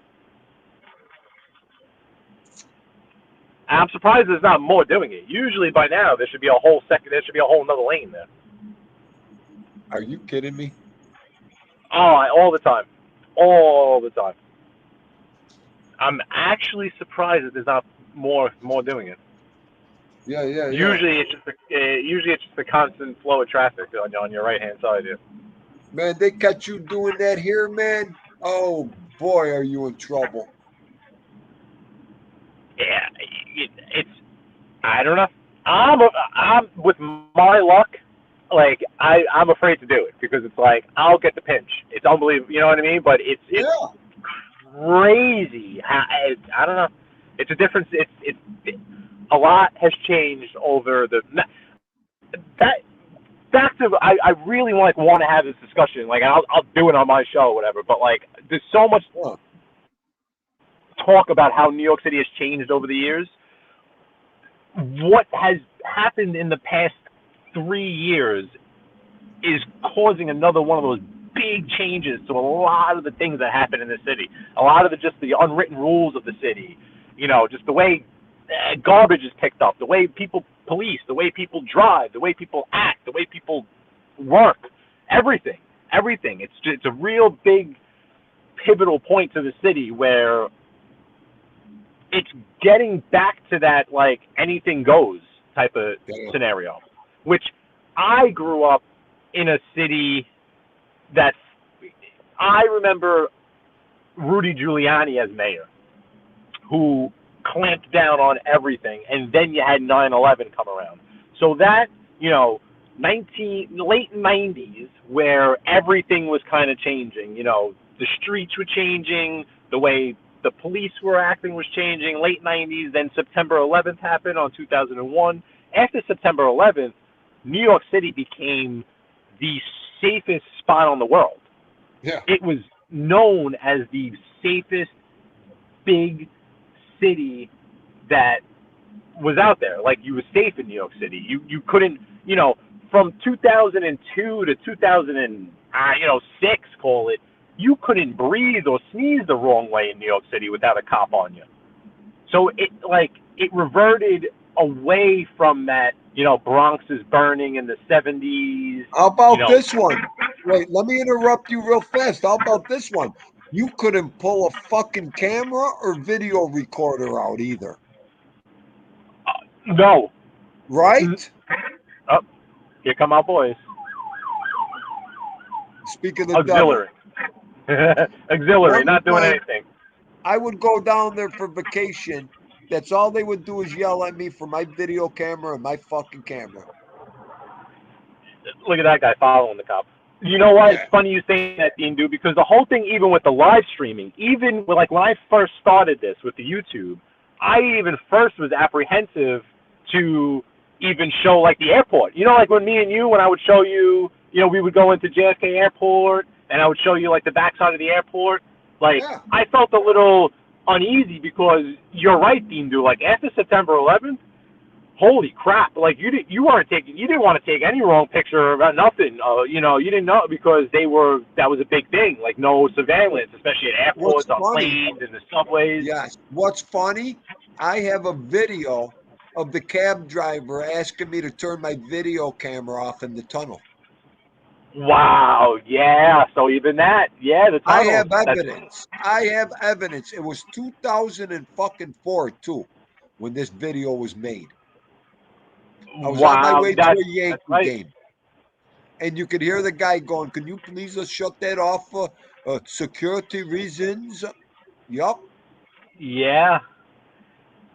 Speaker 4: I'm surprised there's not more doing it. Usually by now there should be a whole another lane there.
Speaker 1: Are you kidding me?
Speaker 4: Oh, all the time. All the time. I'm actually surprised that there's not more doing it.
Speaker 1: Yeah.
Speaker 4: Usually it's just a constant flow of traffic on your right hand side here.
Speaker 1: Man, they got you doing that here, man. Oh boy, are you in trouble?
Speaker 4: Yeah, it's I don't know. I'm with my luck. Like I'm afraid to do it because it's like I'll get the pinch. It's unbelievable, you know what I mean? But it's crazy. I don't know. It's a difference. It's a lot has changed over that. Back to I really want to have this discussion. Like I'll do it on my show or whatever. But like there's so much talk about how New York City has changed over the years. What has happened in the past 3 years is causing another one of those big changes to a lot of the things that happen in the city. A lot of the unwritten rules of the city. Just the way garbage is picked up, the way people police, the way people drive, the way people act, the way people work, everything. It's a real big pivotal point to the city where it's getting back to that like anything goes type of scenario, which I grew up in a city I remember Rudy Giuliani as mayor, who clamped down on everything, and then you had 9/11 come around. So that, late 90s, where everything was kind of changing. The streets were changing, the way the police were acting was changing. Late 90s, then September 11th happened on 2001. After September 11th, New York City became the safest spot on the world.
Speaker 1: Yeah.
Speaker 4: It was known as the safest big city that was out there. Like, you were safe in New York City. You couldn't, from 2002 to 2006, call it, you couldn't breathe or sneeze the wrong way in New York City without a cop on you. So it reverted away from that, Bronx is burning in the 70s.
Speaker 1: How about this one? Wait, let me interrupt you real fast. How about this one? You couldn't pull a fucking camera or video recorder out either.
Speaker 4: No.
Speaker 1: Right?
Speaker 4: Oh, here come our boys.
Speaker 1: Speak of the
Speaker 4: Auxiliary. Auxiliary, not doing anything.
Speaker 1: I would go down there for vacation. That's all they would do is yell at me for my video camera and my fucking camera.
Speaker 4: Look at that guy following the cop. You know what?
Speaker 1: Yeah.
Speaker 4: It's funny you say that, Dean, dude, because the whole thing, even with the live streaming, even when I first started this with the YouTube, I even first was apprehensive to even show the airport. When me and you, when I would show you, we would go into JFK Airport and I would show you the backside of the airport.
Speaker 1: Yeah.
Speaker 4: I felt a little uneasy because you're right, Dean, dude. After September 11th, holy crap! You didn't want to take any wrong picture about nothing. You didn't know because that was a big thing. No surveillance, especially at airports, on planes, and the subways.
Speaker 1: Yes. What's funny? I have a video of the cab driver asking me to turn my video camera off in the tunnel.
Speaker 4: Wow. Yeah. So even that. Yeah. The tunnel.
Speaker 1: I have evidence. It was 2004 too, when this video was made. I was on my way to a Yankee game, and you could hear the guy going, "Can you please shut that off for security reasons?" Yup.
Speaker 4: Yeah.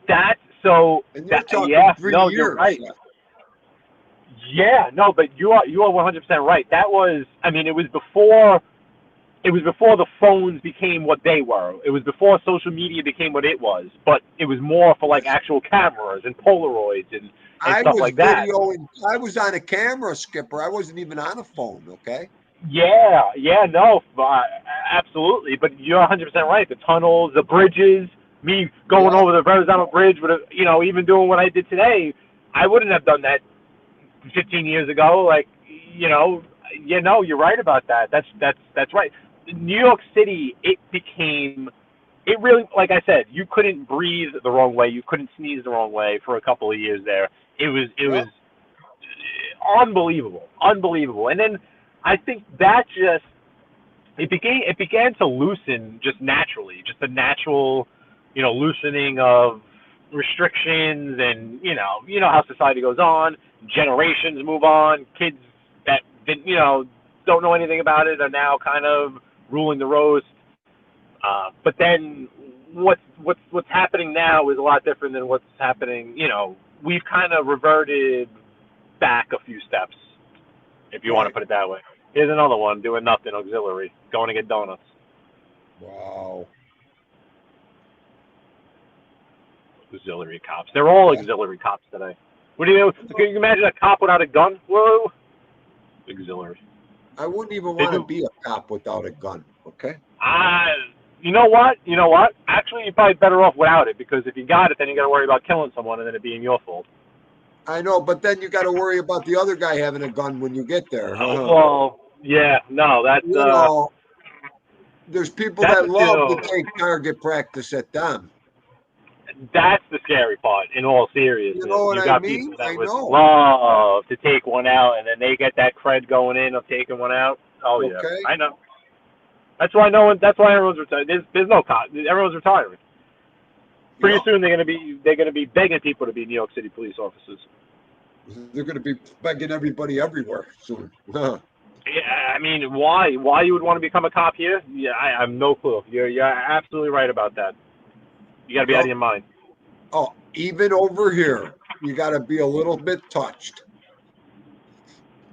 Speaker 4: That's so.
Speaker 1: And you're talking 3 years.
Speaker 4: You're right. Yeah, no, but you are 100% right. That was, it was before the phones became what they were. It was before social media became what it was. But it was more for actual cameras and Polaroids and stuff like that.
Speaker 1: I was on a camera, Skipper. I wasn't even on a phone. Okay.
Speaker 4: Yeah, no, absolutely. But you're 100% right. The tunnels, the bridges, me going over the Verrazano Bridge, even doing what I did today, I wouldn't have done that 15 years ago. You're right about that. That's right. New York City, it really, like I said, you couldn't breathe the wrong way, you couldn't sneeze the wrong way for a couple of years there. It was unbelievable. And then I think that it began to loosen just naturally, just the natural, loosening of restrictions, and how society goes on, generations move on, kids that don't know anything about it are now kind of ruling the roast. But then what's happening now is a lot different than what's happening. We've kind of reverted back a few steps, if you want to put it that way. Here's another one doing nothing, auxiliary, going to get donuts.
Speaker 1: Wow.
Speaker 4: Auxiliary cops. They're all auxiliary cops today. What do you? Can you imagine a cop without a gun? Whoa. Auxiliary.
Speaker 1: I wouldn't even want to be a cop without a gun. Okay.
Speaker 4: You know what? Actually, you're probably better off without it, because if you got it, then you got to worry about killing someone and then it being your fault.
Speaker 1: I know, but then you got to worry about the other guy having a gun when you get there.
Speaker 4: Well, yeah, no, that's
Speaker 1: there's people that love to take target practice at them.
Speaker 4: That's the scary part, in all seriousness.
Speaker 1: You know what
Speaker 4: got
Speaker 1: I mean?
Speaker 4: people that would love to take one out, and then they get that cred going in of taking one out. Oh, yeah. I know. That's why everyone's retired. There's no cop. Everyone's retiring. Pretty soon they're gonna be begging people to be New York City police officers.
Speaker 1: They're gonna be begging everybody everywhere soon.
Speaker 4: Yeah, why you would want to become a cop here? Yeah, I have no clue. You're absolutely right about that. You got to be out of your mind.
Speaker 1: Oh, even over here, you got to be a little bit touched.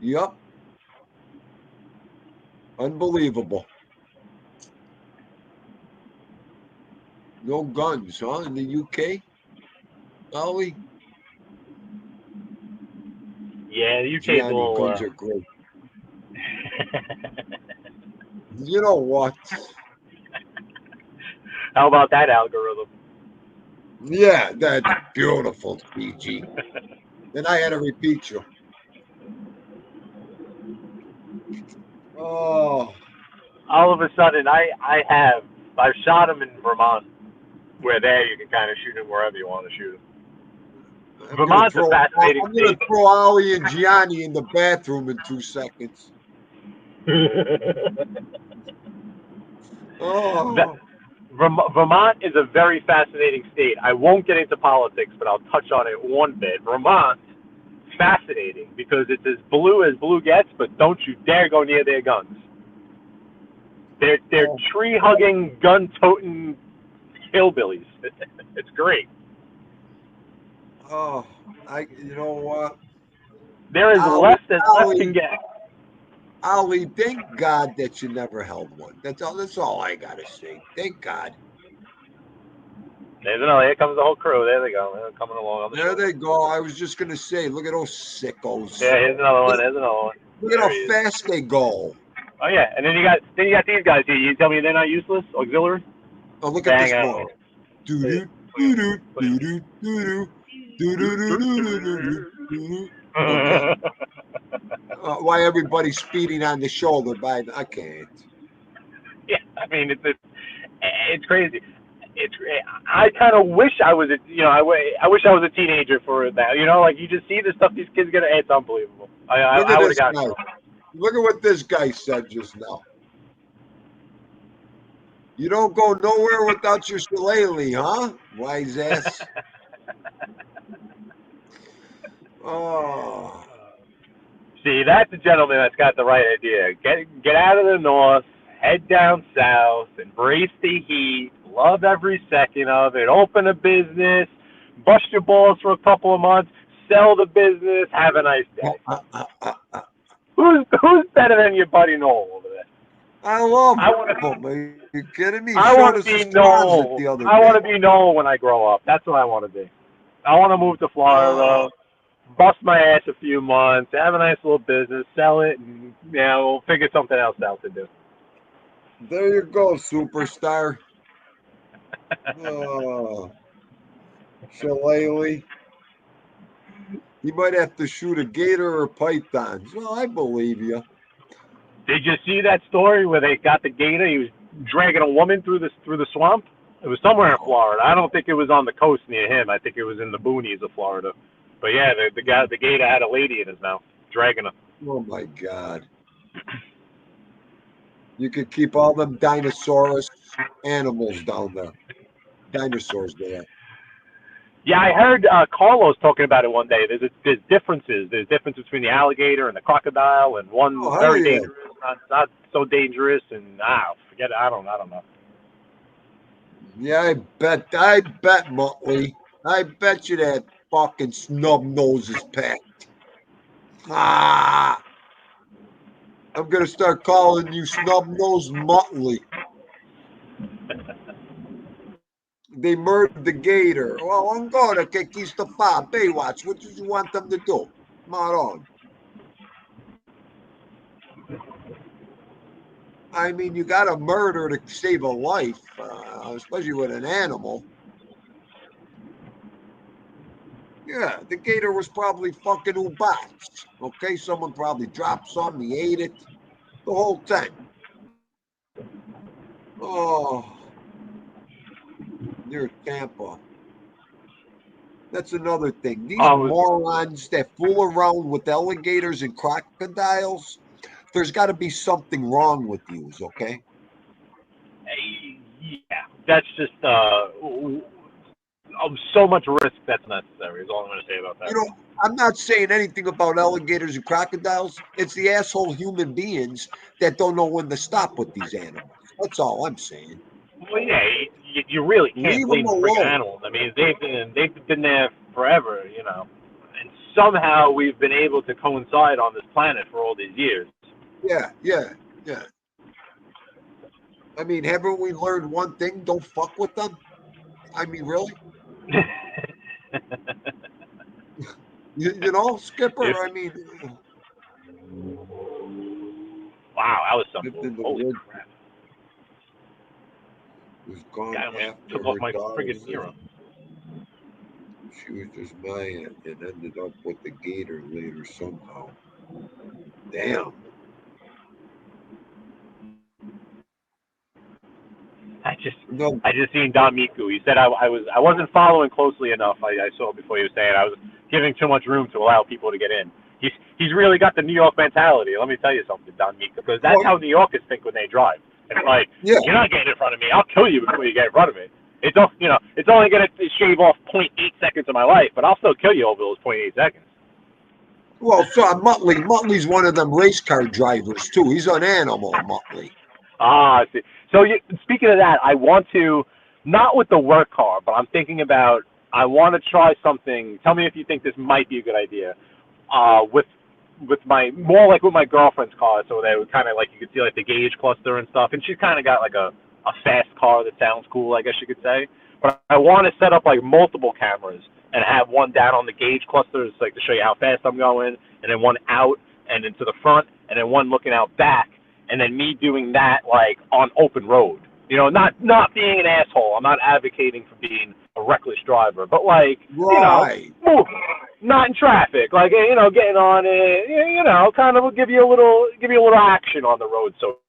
Speaker 1: Yep. Unbelievable. No guns, huh? In the UK? Ollie?
Speaker 4: Yeah, the UK
Speaker 1: guns are great. You know what?
Speaker 4: How about that algorithm?
Speaker 1: Yeah, that's beautiful, PG. Then I had to repeat you. Oh.
Speaker 4: All of a sudden, I've shot them in Vermont, where there you can kind of shoot them wherever you want to shoot them. Vermont's a fascinating
Speaker 1: I'm going to throw Ollie and Gianni in the bathroom in 2 seconds. Oh.
Speaker 4: Vermont is a very fascinating state. I won't get into politics, but I'll touch on it one bit. Vermont, fascinating because it's as blue gets, but don't you dare go near their guns. They're tree-hugging, gun-toting hillbillies. It's great.
Speaker 1: Oh, you know what?
Speaker 4: They're as left as left can get.
Speaker 1: Ollie, thank God that you never held one. That's all I gotta say. Thank God.
Speaker 4: There's another. Here comes the whole crew. There they go. They're coming along on the
Speaker 1: There
Speaker 4: show.
Speaker 1: they go. I was just gonna say, look at those sickos.
Speaker 4: Yeah, here's another one. There's another one.
Speaker 1: Look at how fast they go.
Speaker 4: Oh yeah, and then you got these guys here. You tell me they're not useless? Auxiliary?
Speaker 1: Oh, look at this one. Doo doo doo doo doo doo doo doo doo doo doo doo. Okay. Why everybody's speeding on the shoulder? I can't.
Speaker 4: Yeah, I mean it's crazy. I kind of wish I was I wish I was a teenager for that. Like you just see the stuff these kids get. It's unbelievable. I would have gotten.
Speaker 1: Look at what this guy said just now. You don't go nowhere without your shillelagh, huh? Wise ass. Oh.
Speaker 4: See, that's a gentleman that's got the right idea. Get out of the north, head down south, embrace the heat, love every second of it, open a business, bust your balls for a couple of months, sell the business, have a nice day. Who's better than your buddy Noel over there?
Speaker 1: I love him. Are you kidding me?
Speaker 4: I want to be Noel. I want to be Noel when I grow up. That's what I want to be. I want to move to Florida, bust my ass a few months, have a nice little business, sell it, and we'll figure something else out to do.
Speaker 1: There you go, superstar. Shillelagh. You might have to shoot a gator or pythons. Well, I believe you.
Speaker 4: Did you see that story where they got the gator? He was dragging a woman through the swamp. It was somewhere in Florida. I don't think it was on the coast near him. I think it was in the boonies of Florida. But yeah, the gator had a lady in his mouth, dragging her.
Speaker 1: Oh my God! You could keep all them dinosaurus animals down there. Dinosaurs there.
Speaker 4: Yeah, I heard Carlos talking about it one day. There's differences. There's difference between the alligator and the crocodile, and one very dangerous, not so dangerous, and forget it. I don't know.
Speaker 1: Yeah, I bet, Muttley. I bet you that fucking snub nose is packed. I'm gonna start calling you snub nose Muttley. They murdered the gator. Well, ancora che chi sta fa? Baywatch, what did you want them to do? Maron. I mean, you got to murder to save a life, especially with an animal. Yeah, the gator was probably fucking ubats. Okay, someone probably dropped some, he ate it. The whole thing. Oh, near Tampa. That's another thing. These morons that fool around with alligators and crocodiles, there's got to be something wrong with you, okay?
Speaker 4: Yeah, that's just so much risk that's necessary is all I'm going to say about that.
Speaker 1: I'm not saying anything about alligators and crocodiles. It's the asshole human beings that don't know when to stop with these animals. That's all I'm saying.
Speaker 4: Well, yeah, you really can't blame the freaking animals. I mean, they've been there forever, and somehow we've been able to coincide on this planet for all these years.
Speaker 1: Yeah. I mean, haven't we learned one thing? Don't fuck with them. I mean, really? Skipper. I mean,
Speaker 4: wow, that was something. Holy crap!
Speaker 1: Was gone after
Speaker 4: took
Speaker 1: her
Speaker 4: off my
Speaker 1: daughter.
Speaker 4: friggin' hero.
Speaker 1: She was just mad and ended up with the gator later somehow. Damn.
Speaker 4: I just seen Don Miku. He said I wasn't following closely enough. I saw before he was saying I was giving too much room to allow people to get in. He's really got the New York mentality. Let me tell you something, Don Miku, because that's how New Yorkers think when they drive. It's like, you're not getting in front of me. I'll kill you before you get in front of me. It's only gonna shave off 0.8 seconds of my life, but I'll still kill you over those 0.8 seconds.
Speaker 1: Well, so Muttley's one of them race car drivers too. He's an animal, Muttley.
Speaker 4: Ah, I see. So speaking of that, I want to, not with the work car, but I'm thinking about, I want to try something. Tell me if you think this might be a good idea. With my, more like with my girlfriend's car, so that it would kind of like, you could see like the gauge cluster and stuff, and she's kind of got like a fast car that sounds cool, I guess you could say. But I want to set up like multiple cameras and have one down on the gauge clusters, like to show you how fast I'm going, and then one out and then to the front, and then one looking out back, and then me doing that like on open road. Not being an asshole. I'm not advocating for being a reckless driver, but like, not in traffic, like, getting on it, kind of will give you a little action on the road. So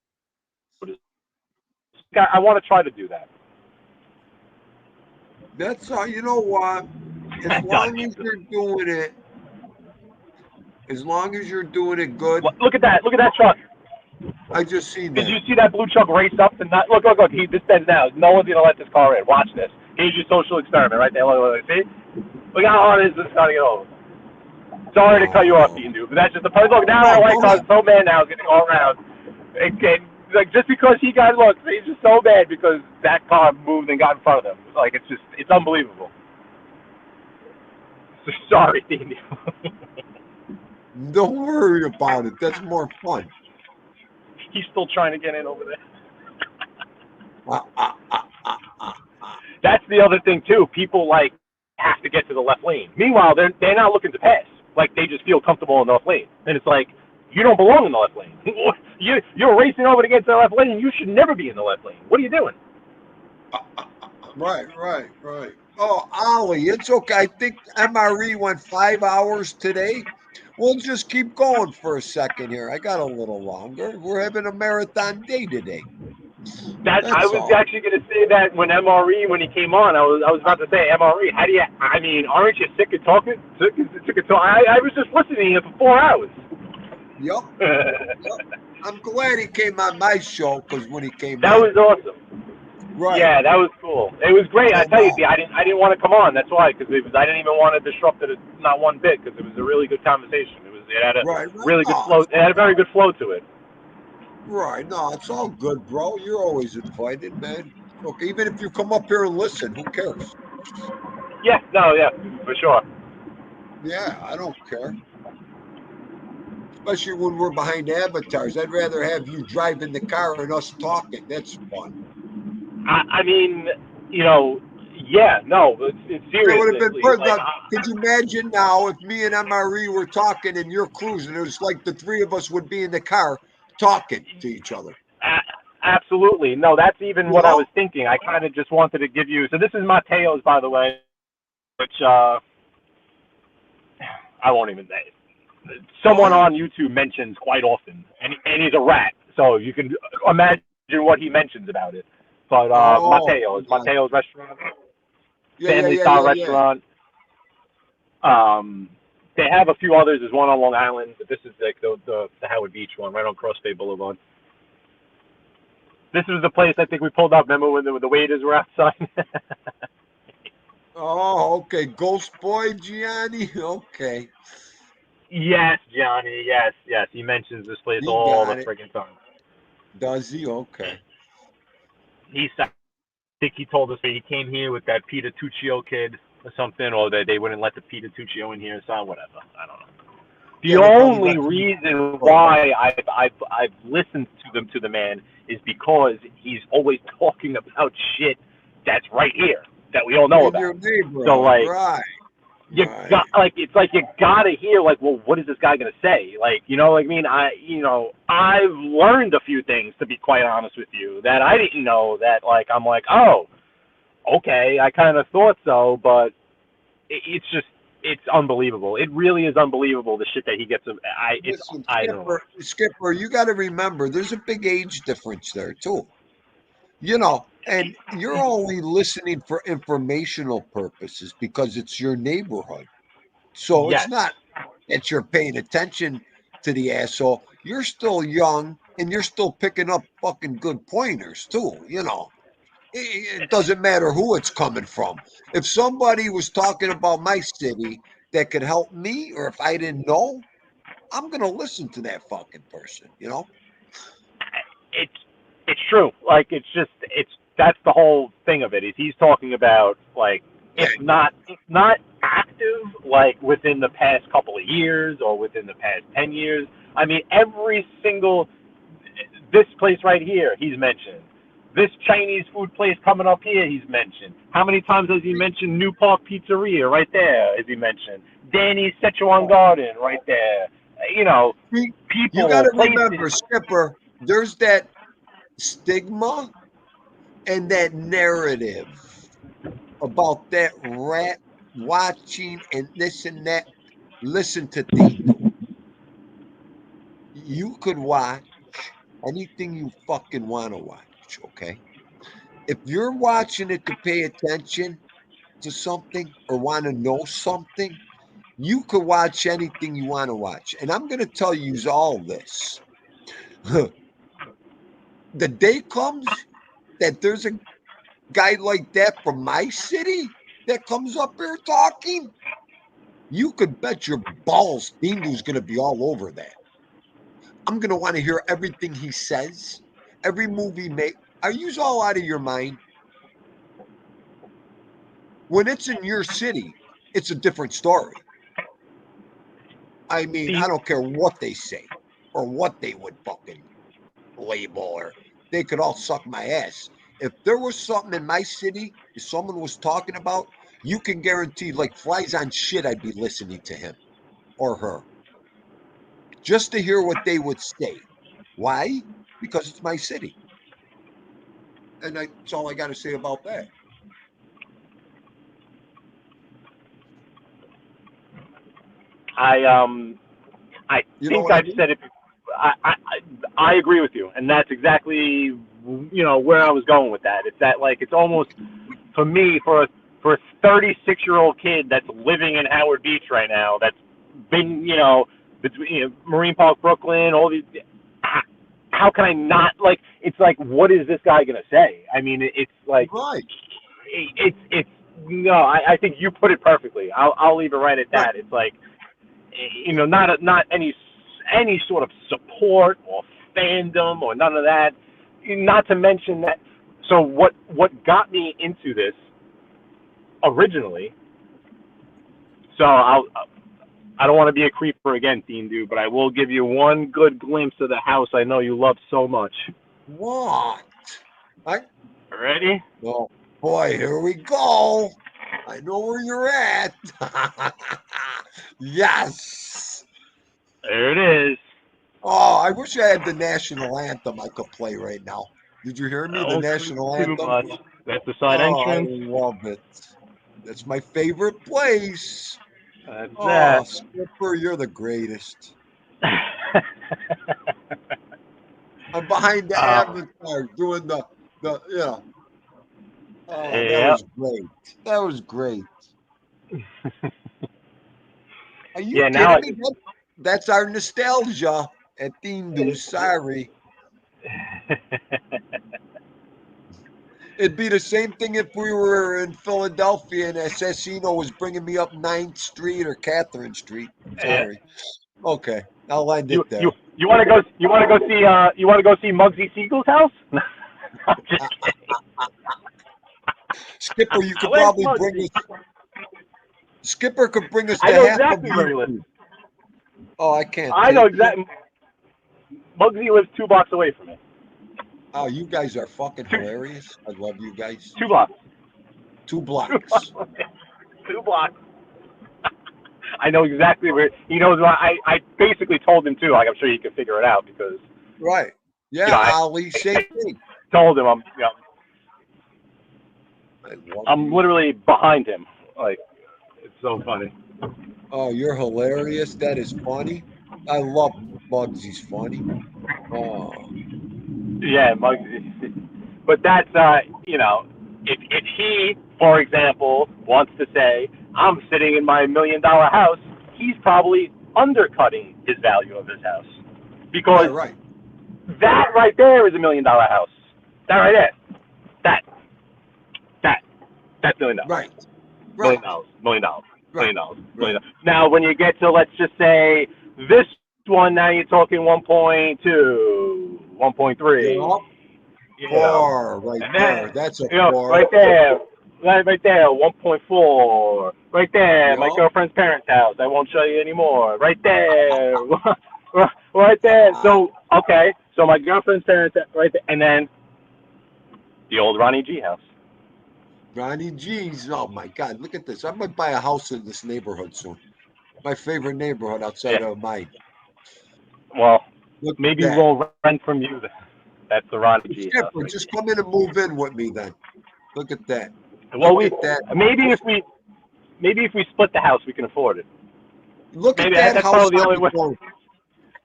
Speaker 4: I want to try to do that.
Speaker 1: That's you know what? As long as you're doing it good.
Speaker 4: Look at that truck.
Speaker 1: I just seen that.
Speaker 4: Did you see that blue truck race up and not look? He just says now, no one's gonna let this car in. Watch this. Here's your social experiment right there. Look, see? Look how hard it is this car to get over. Sorry to cut you off, Dean, dude, but that's just the point. Look, now I like cars so mad now, getting all around. Like, just because he got looked, he's just so mad because that car moved and got in front of him. Like, it's unbelievable. So sorry, Dean.
Speaker 1: Don't worry about it. That's more fun.
Speaker 4: He's still trying to get in over there. That's the other thing too. People like have to get to the left lane. Meanwhile, they're not looking to pass. Like, they just feel comfortable in the left lane. And it's like, you don't belong in the left lane. You're racing over to get to the left lane. You should never be in the left lane. What are you doing?
Speaker 1: Right. Oh, Ollie, it's okay. I think MRE went 5 hours today. We'll just keep going for a second here. I got a little longer. We're having a marathon day today.
Speaker 4: I was actually going to say that when he came on, I was about to say, MRE, aren't you sick of talking? I was just listening to him for 4 hours.
Speaker 1: Yep. I'm glad he came on my show, because when he came
Speaker 4: that was awesome.
Speaker 1: Right.
Speaker 4: Yeah, that was cool. It was great. I tell you, I didn't want to come on. That's why, because I didn't even want to disrupt it, not one bit, because it was a really good conversation. It had a really good flow. It had a very good flow to it.
Speaker 1: Right. No, it's all good, bro. You're always invited, man. Look, even if you come up here and listen, who cares?
Speaker 4: Yeah. No. Yeah. For sure.
Speaker 1: Yeah, I don't care. Especially when we're behind avatars. I'd rather have you driving the car and us talking. That's fun.
Speaker 4: Yeah, no, it's serious.
Speaker 1: It would have been fun. Could you imagine now if me and MRE were talking and you're cruising? It was like the three of us would be in the car talking to each other.
Speaker 4: Absolutely. No, that's even what I was thinking. I kind of just wanted to give you. So this is Mateo's, by the way, which I won't even say. Someone on YouTube mentions quite often, and he's a rat. So you can imagine what he mentions about it. But Mateo's restaurant, family-style restaurant. They have a few others. There's one on Long Island, but this is like the Howard Beach one, right on Cross Bay Boulevard. This was the place I think we pulled up. Remember when the waiters were outside?
Speaker 1: Oh, okay. Ghost Boy Gianni? Okay.
Speaker 4: Yes, Johnny. Yes. He mentions this place all the friggin' time.
Speaker 1: Does he? Okay.
Speaker 4: I think he told us that he came here with that Peter Tuccio kid or something, or that they wouldn't let the Peter Tuccio in here, so whatever. I don't know. The only reason why I've listened to the man is because he's always talking about shit that's right here that we all know about.
Speaker 1: Your neighborhood,
Speaker 4: so like,
Speaker 1: right.
Speaker 4: It's like you gotta hear like, well, what is this guy gonna say? Like, I've learned a few things, to be quite honest with you, that I didn't know. That like I'm like, oh, okay, I kind of thought so, but it's unbelievable. It really is unbelievable, the shit that he gets.
Speaker 1: Skipper, you got to remember, there's a big age difference there too. And you're only listening for informational purposes because it's your neighborhood. So it's not that you're paying attention to the asshole. You're still young and you're still picking up fucking good pointers too, you know. It doesn't matter who it's coming from. If somebody was talking about my city that could help me, or if I didn't know, I'm gonna listen to that fucking person, you know?
Speaker 4: It's true. Like that's the whole thing of it. Is he's talking about like it's not active like within the past couple of years or within the past 10 years. I mean, every single this place right here he's mentioned. This Chinese food place coming up here he's mentioned. How many times has he mentioned New Park Pizzeria right there? Has he mentioned Danny's Sichuan Garden right there? You know, people.
Speaker 1: You got to remember, Skipper. There's that stigma and that narrative about that rat watching and this and that. Listen to Tino. You could watch anything you fucking want to watch, okay? If you're watching it to pay attention to something or want to know something, you could watch anything you want to watch. And I'm going to tell you all this. The day comes that there's a guy like that from my city that comes up here talking, you could bet your balls Dingo's going to be all over that. I'm going to want to hear everything he says, every movie he makes. Are you all out of your mind? When it's in your city, it's a different story. I mean, I don't care what they say or what they would fucking label, or they could all suck my ass. If there was something in my city, if someone was talking about, you can guarantee, like flies on shit, I'd be listening to him or her just to hear what they would say. Why? Because it's my city. And that's all I got to say about that.
Speaker 4: I think I've said it. I agree with you, and that's exactly where I was going with that. It's that like it's almost for me for a 36-year-old kid that's living in Howard Beach right now. That's been between Marine Park, Brooklyn, all these. How can I not like? It's like, what is this guy gonna say? I mean, it's like
Speaker 1: right.
Speaker 4: It's no. I think you put it perfectly. I'll leave it right at that. Right. It's like not any sort of support or fandom or none of that. Not to mention that. So what got me into this originally? So I don't want to be a creeper again, Thindu, but I will give you one good glimpse of the house I know you love so much.
Speaker 1: What?
Speaker 4: Ready?
Speaker 1: Oh boy, here we go. I know where you're at. Yes.
Speaker 4: There it is.
Speaker 1: Oh, I wish I had the national anthem I could play right now. Did you hear me? The national anthem?
Speaker 4: Much. That's the side entrance.
Speaker 1: I love it. That's my favorite place.
Speaker 4: That's that.
Speaker 1: Skipper, you're the greatest. I'm behind the avatar doing the yeah. Oh, that was great. That was great. Are you kidding me? That's our nostalgia at Thindu. Sorry. It'd be the same thing if we were in Philadelphia and Assassino was bringing me up 9th Street or Catherine Street. Sorry. Okay, I'll end it there.
Speaker 4: You want to go? You want to go see? You want to go see Muggsy Siegel's house? I'm just kidding.
Speaker 1: Skipper, you could probably bring us. Skipper could bring us to half
Speaker 4: exactly
Speaker 1: of
Speaker 4: where he lives.
Speaker 1: Oh, I can't.
Speaker 4: I know exactly. Muggsy lives 2 blocks away from me.
Speaker 1: Oh, you guys are fucking hilarious. I love you guys.
Speaker 4: 2 blocks.
Speaker 1: 2 blocks.
Speaker 4: 2 blocks. I know exactly where. He knows. I basically told him too. Like I'm sure he can figure it out because.
Speaker 1: Right. Yeah, Ali, same thing.
Speaker 4: Told him I'm literally behind him. Like it's so funny.
Speaker 1: Oh, you're hilarious. That is funny. I love Muggsy's funny. Oh.
Speaker 4: Yeah, Muggsy. But that's if he, for example, wants to say, I'm sitting in my $1 million house, he's probably undercutting his value of his house. Because
Speaker 1: right.
Speaker 4: That right there is $1 million house. That right there. That's $1 million.
Speaker 1: Right.
Speaker 4: $1 million.
Speaker 1: Right.
Speaker 4: $1 million. Now, when you get to, let's just say, this one, now you're talking 1.2, 1.3.
Speaker 1: Four, right there. That's a 4.
Speaker 4: Right there. Right there, 1.4. Right there, my girlfriend's parents' house. I won't show you anymore. Right there. Right there. So, okay. So my girlfriend's parents, right there. And then the old Ronnie G house.
Speaker 1: Ronnie G's. Oh, my God. Look at this. I might buy a house in this neighborhood soon. My favorite neighborhood outside of mine.
Speaker 4: Well, maybe we'll rent from you. That's the Ronnie G house.
Speaker 1: Right. Just come in and move in with me then. Look at that.
Speaker 4: Well, maybe if we split the house, we can afford it.
Speaker 1: Look at that house on the corner.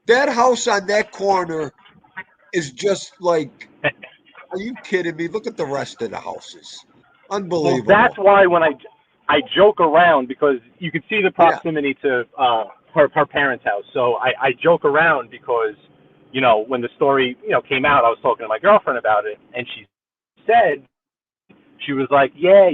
Speaker 1: That house on that corner is just like, are you kidding me? Look at the rest of the houses. Unbelievable.
Speaker 4: Well, that's why when I joke around, because you can see the proximity to her parents' house. So I joke around because, when the story, came out, I was talking to my girlfriend about it, and she said, she was like, yeah,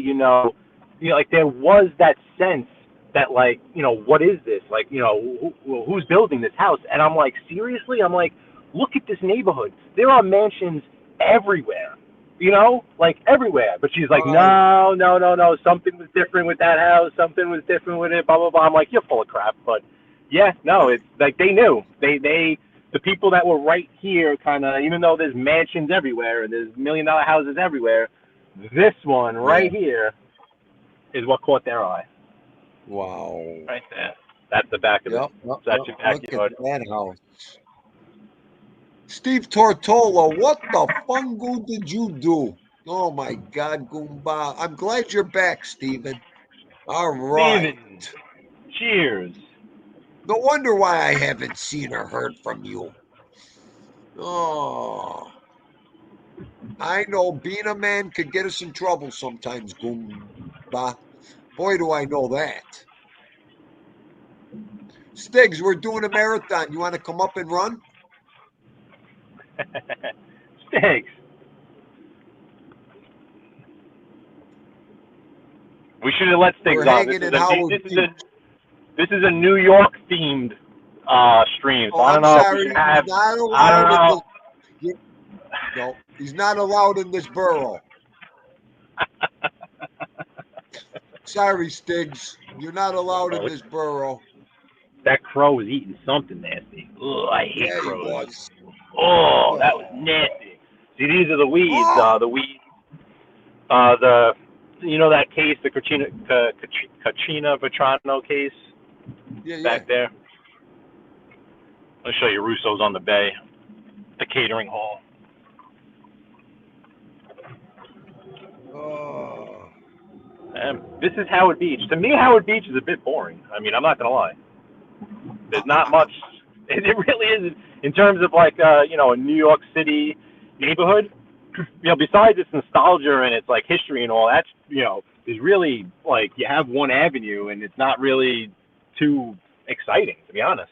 Speaker 4: like there was that sense that like, what is this? Like, who's building this house? And I'm like, seriously? I'm like, look at this neighborhood. There are mansions everywhere, like everywhere. But she's like, no. Something was different with that house. Something was different with it, blah, blah, blah. I'm like, you're full of crap. But yeah, no, it's like they knew. The people that were right here kind of, even though there's mansions everywhere and there's $1 million houses everywhere, this one right here is what caught their eye.
Speaker 1: Wow.
Speaker 4: Right there. That's the back of it. That's your backyard.
Speaker 1: Look at that house. Steve Tortola, what the fungu did you do? Oh, my God, Goomba. I'm glad you're back, Steven. All right.
Speaker 4: Steven, cheers.
Speaker 1: No wonder why I haven't seen or heard from you. Oh. I know being a man could get us in trouble sometimes, Goomba. Boy, do I know that. Stiggs, we're doing a marathon. You want to come up and run?
Speaker 4: Stiggs. We should have let Stiggs on. This is a New York themed stream. So I don't know if we should have.
Speaker 1: No, he's not allowed in this borough. Sorry, Stiggs. You're not allowed in this borough.
Speaker 4: That crow was eating something nasty. Ugh, I hate crows.
Speaker 1: He was.
Speaker 4: Oh, that was nasty. See, these are the weeds. The weeds. That case, the Katrina Vetrano case. Back there. I'll show you Russo's on the bay, the catering hall. This is Howard Beach. To me, Howard Beach is a bit boring. I mean, I'm not gonna lie. There's not much. It really is in terms of like a New York City neighborhood. Besides its nostalgia and its like history and all that, is really like you have one avenue and it's not really too exciting, to be honest.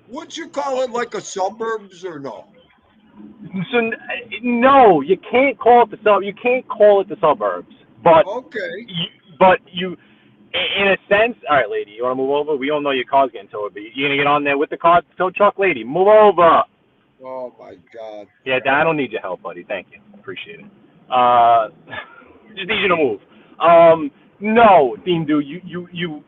Speaker 1: Would you call it like a suburbs or no?
Speaker 4: So no, you can't call it the suburbs. But
Speaker 1: okay.
Speaker 4: In a sense, all right, lady, you want to move over? We all know your car's getting towed, but you gonna get on there with the car tow truck, lady? Move over.
Speaker 1: Oh my God.
Speaker 4: Yeah, I don't need your help, buddy. Thank you. Appreciate it. Just need you to move. No, Theme Dude, you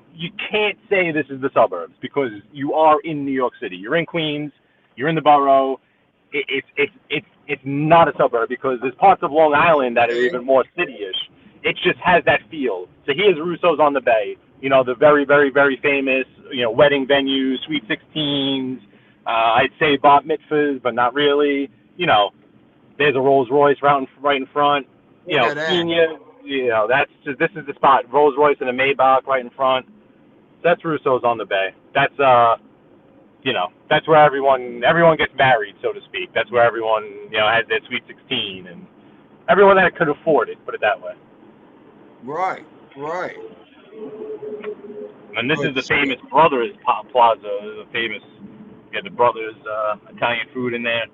Speaker 4: can't say this is the suburbs because you are in New York City. You're in Queens. You're in the borough. It's not a suburb because there's parts of Long Island that are even more city-ish. It just has that feel. So here's Russo's on the Bay. The very, very, very famous, wedding venue, Sweet 16s. I'd say bat mitzvahs, but not really. There's a Rolls Royce right in front. Senior. This is the spot. Rolls Royce and a Maybach right in front. That's Russo's on the Bay. That's that's where everyone gets married, so to speak. That's where everyone has their Sweet 16 and Everyone that could afford it, put it that way.
Speaker 1: Right.
Speaker 4: And this is the famous Brothers Plaza. The famous, the Brothers Italian food in there.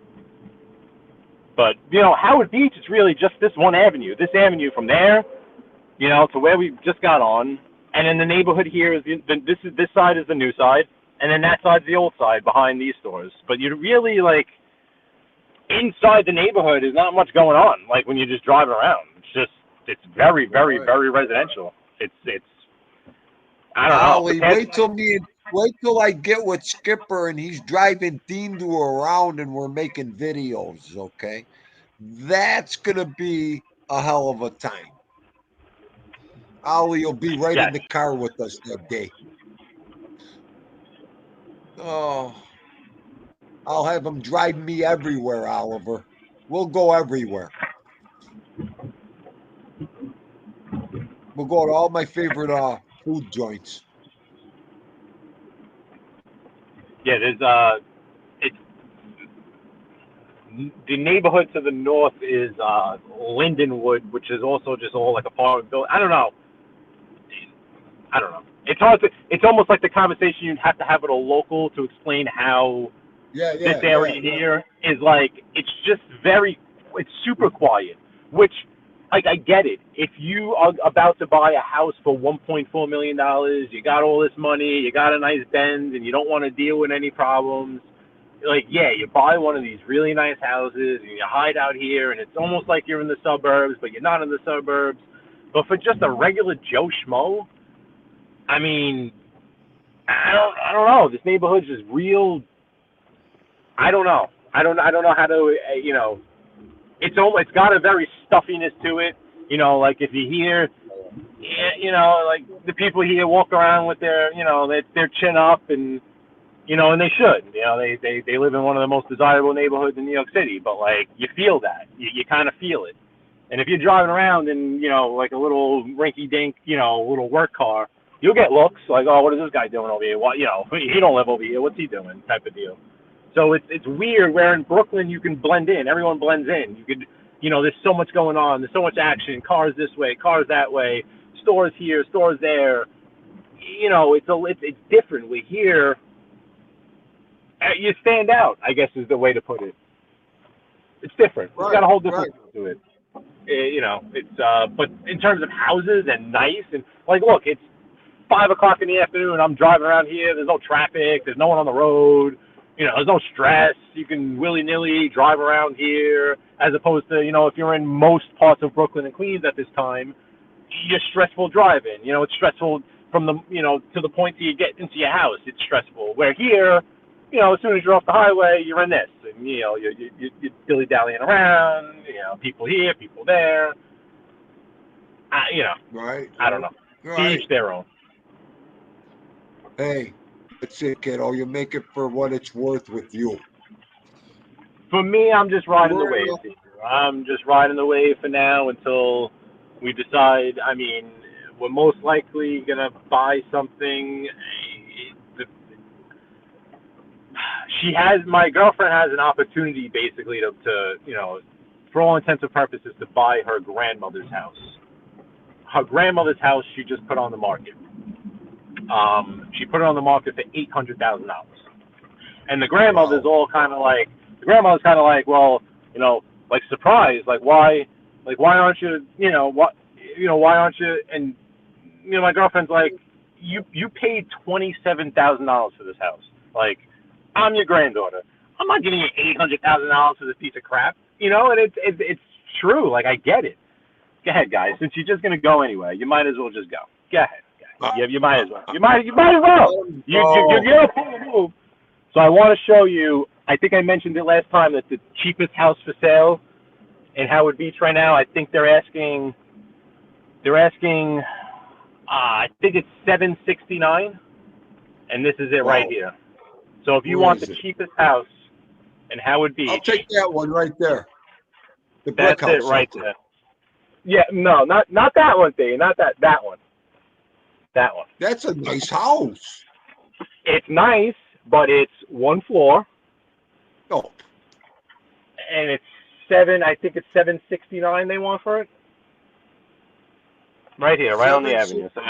Speaker 4: But Howard Beach is really just this one avenue. This avenue from there, to where we just got on, and then the neighborhood here is this side is the new side, and then that side's the old side behind these stores. But you really inside the neighborhood is not much going on. Like when you're just driving around, it's very, very, very residential. It's I don't know.
Speaker 1: Ollie, wait till I get with Skipper and he's driving Dindu around and we're making videos, okay? That's gonna be a hell of a time. Ollie will be right in the car with us that day. Oh, I'll have him drive me everywhere, Oliver. We'll go everywhere. We'll go to all my favorite food joints.
Speaker 4: Yeah, it's the neighborhood to the north is Lindenwood, which is also just all like apartment building. I don't know. It's hard to. It's almost like the conversation you'd have to have with a local to explain how this area here is like. It's just it's super quiet. Which, I get it. If you are about to buy a house for $1.4 million, you got all this money, you got a nice Benz, and you don't want to deal with any problems. You buy one of these really nice houses, and you hide out here, and it's almost like you're in the suburbs, but you're not in the suburbs. But for just a regular Joe Schmo, I mean, I don't know. This neighborhood's just real. I don't know. I don't know how to. It's got a very stuffiness to it. Like if you hear, like the people here walk around with their chin up and. And they should. They live in one of the most desirable neighborhoods in New York City. But you feel that. You kind of feel it. And if you're driving around in like a little rinky-dink little work car, you'll get looks like, oh, what is this guy doing over here? What, he don't live over here. What's he doing? Type of deal. So it's weird where in Brooklyn you can blend in. Everyone blends in. You could, there's so much going on. There's so much action. Cars this way, cars that way. Stores here, stores there. It's different. We here, you stand out, I guess is the way to put it. It's different. It's got a whole different to it. It's but in terms of houses and nice and look, it's 5 o'clock in the afternoon. I'm driving around here. There's no traffic. There's no one on the road. There's no stress. You can willy-nilly drive around here as opposed to, if you're in most parts of Brooklyn and Queens at this time, you're stressful driving. It's stressful from the, to the point that you get into your house. It's stressful. Where here, as soon as you're off the highway, you're in this. And, you're dilly-dallying around, people here, people there.
Speaker 1: Right.
Speaker 4: I don't know.
Speaker 1: Right.
Speaker 4: Each their own.
Speaker 1: Hey, that's it, kiddo. You make it for what it's worth with you.
Speaker 4: For me, I'm just riding the wave. I'm just riding the wave for now until we decide. I mean, we're most likely going to buy something. My girlfriend has an opportunity basically to for all intents and purposes, to buy her grandmother's house. Her grandmother's house she just put on the market. She put it on the market for $800,000. And the grandmother's all kind of like, well, surprised, why aren't you, why aren't you, and, my girlfriend's like, you paid $27,000 for this house. I'm your granddaughter. I'm not giving you $800,000 for this piece of crap, and it's true. I get it. Go ahead, guys. Since you're just gonna go anyway, you might as well just go. Go ahead. You might as well. You might as well. You're a move. So I want to show you. I think I mentioned it last time that the cheapest house for sale in Howard Beach right now. I think they're asking. I think it's $769, and this is it right here. So if you want the cheapest house in Howard Beach,
Speaker 1: I'll take that one right there. The
Speaker 4: brick house. That's it right there. Yeah, no, not that one, Dave. Not that one. That one.
Speaker 1: That's a nice house.
Speaker 4: It's nice, but it's one floor.
Speaker 1: Oh.
Speaker 4: And I think it's 769 they want for it. Right here, right on the avenue. So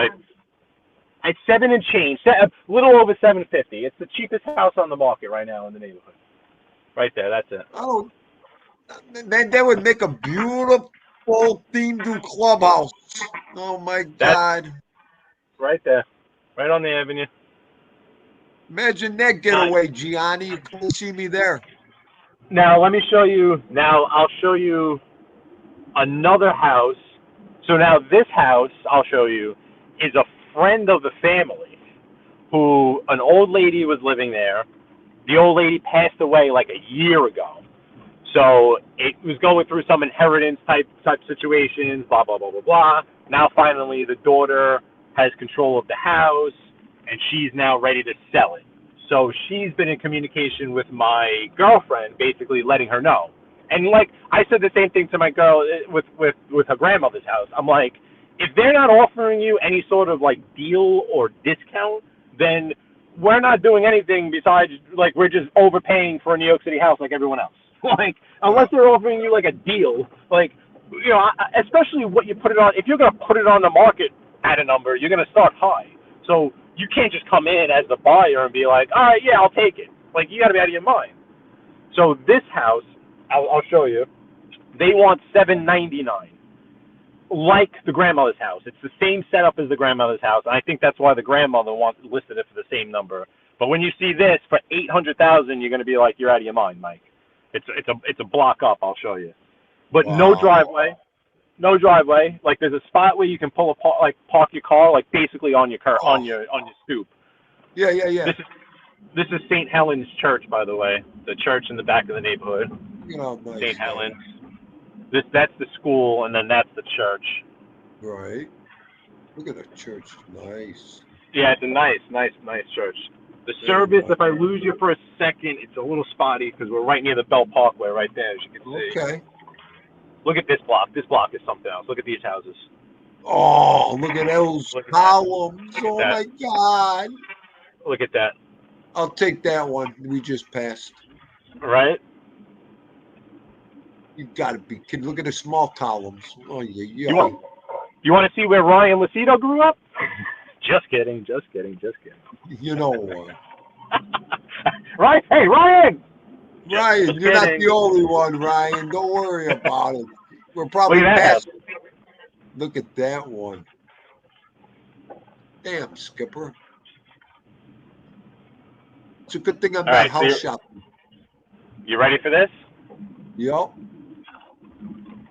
Speaker 4: it's 7 and change, a little over 750. It's the cheapest house on the market right now in the neighborhood. Right there, that's it.
Speaker 1: Oh, that would make a beautiful themed clubhouse. Oh my God!
Speaker 4: Right there, right on the avenue.
Speaker 1: Imagine that getaway, Gianni. You couldn't see me there.
Speaker 4: Now let me show you. Now I'll show you another house. So now this house I'll show you is a friend of the family who an old lady was living there. The old lady passed away like a year ago. So it was going through some inheritance type situations, blah, blah, blah, blah, blah. Now finally the daughter has control of the house and she's now ready to sell it. So she's been in communication with my girlfriend, basically letting her know. And like I said the same thing to my girl with her grandmother's house. I'm like, if they're not offering you any sort of like deal or discount, then we're not doing anything besides like we're just overpaying for a New York City house like everyone else. Like unless they're offering you like a deal, like you know, especially what you put it on. If you're gonna put it on the market at a number, you're gonna start high. So you can't just come in as the buyer and be like, all right, yeah, I'll take it. Like you got to be out of your mind. So this house, I'll show you. They want $799, like the grandmother's house. It's the same setup as the grandmother's house. And I think that's why the grandmother listed it for the same number. But when you see this for $800,000, you're going to be like, you're out of your mind, Mike. It's a block up. I'll show you. But wow. No driveway. No driveway. Like there's a spot where you can park your car, like basically on your car, on your stoop.
Speaker 1: Yeah.
Speaker 4: This is St. Helens Church, by the way. The church in the back of the neighborhood.
Speaker 1: You know, nice.
Speaker 4: St. Helens. That's the school, and then that's the church.
Speaker 1: Right. Look at the church. Nice.
Speaker 4: Yeah, it's a nice church. The service, if I lose you for a second, it's a little spotty because we're right near the Bell Parkway right there, as you can see.
Speaker 1: Okay.
Speaker 4: Look at this block. This block is something else. Look at these houses.
Speaker 1: Oh, look at those columns. Oh, my God.
Speaker 4: Look at that.
Speaker 1: I'll take that one we just passed.
Speaker 4: Right?
Speaker 1: You got to be kidding. Look at the small columns. Oh, yeah.
Speaker 4: You want to see where Ryan Lucido grew up? Just kidding.
Speaker 1: You know what?
Speaker 4: Right? Hey, Ryan!
Speaker 1: Ryan, you're not the only one, Ryan. Don't worry about it. We're probably past. Look at that one. Damn, Skipper. It's a good thing I'm not house shopping.
Speaker 4: You ready for this?
Speaker 1: Yep.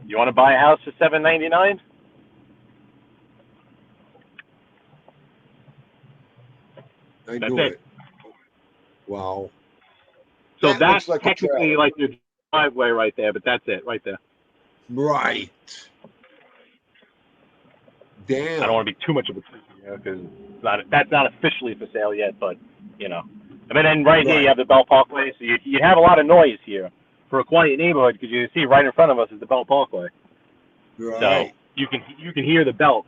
Speaker 4: You want to buy a house for $799?
Speaker 1: I knew it. Wow.
Speaker 4: So that's like technically like your driveway right there, but that's it right there.
Speaker 1: Right. Damn.
Speaker 4: I don't want to be too much of a because that's not officially for sale yet, but you know. And then right here you have the Bell Parkway, so you have a lot of noise here for a quiet neighborhood because you see right in front of us is the Bell Parkway.
Speaker 1: Right.
Speaker 4: So you can hear the belt.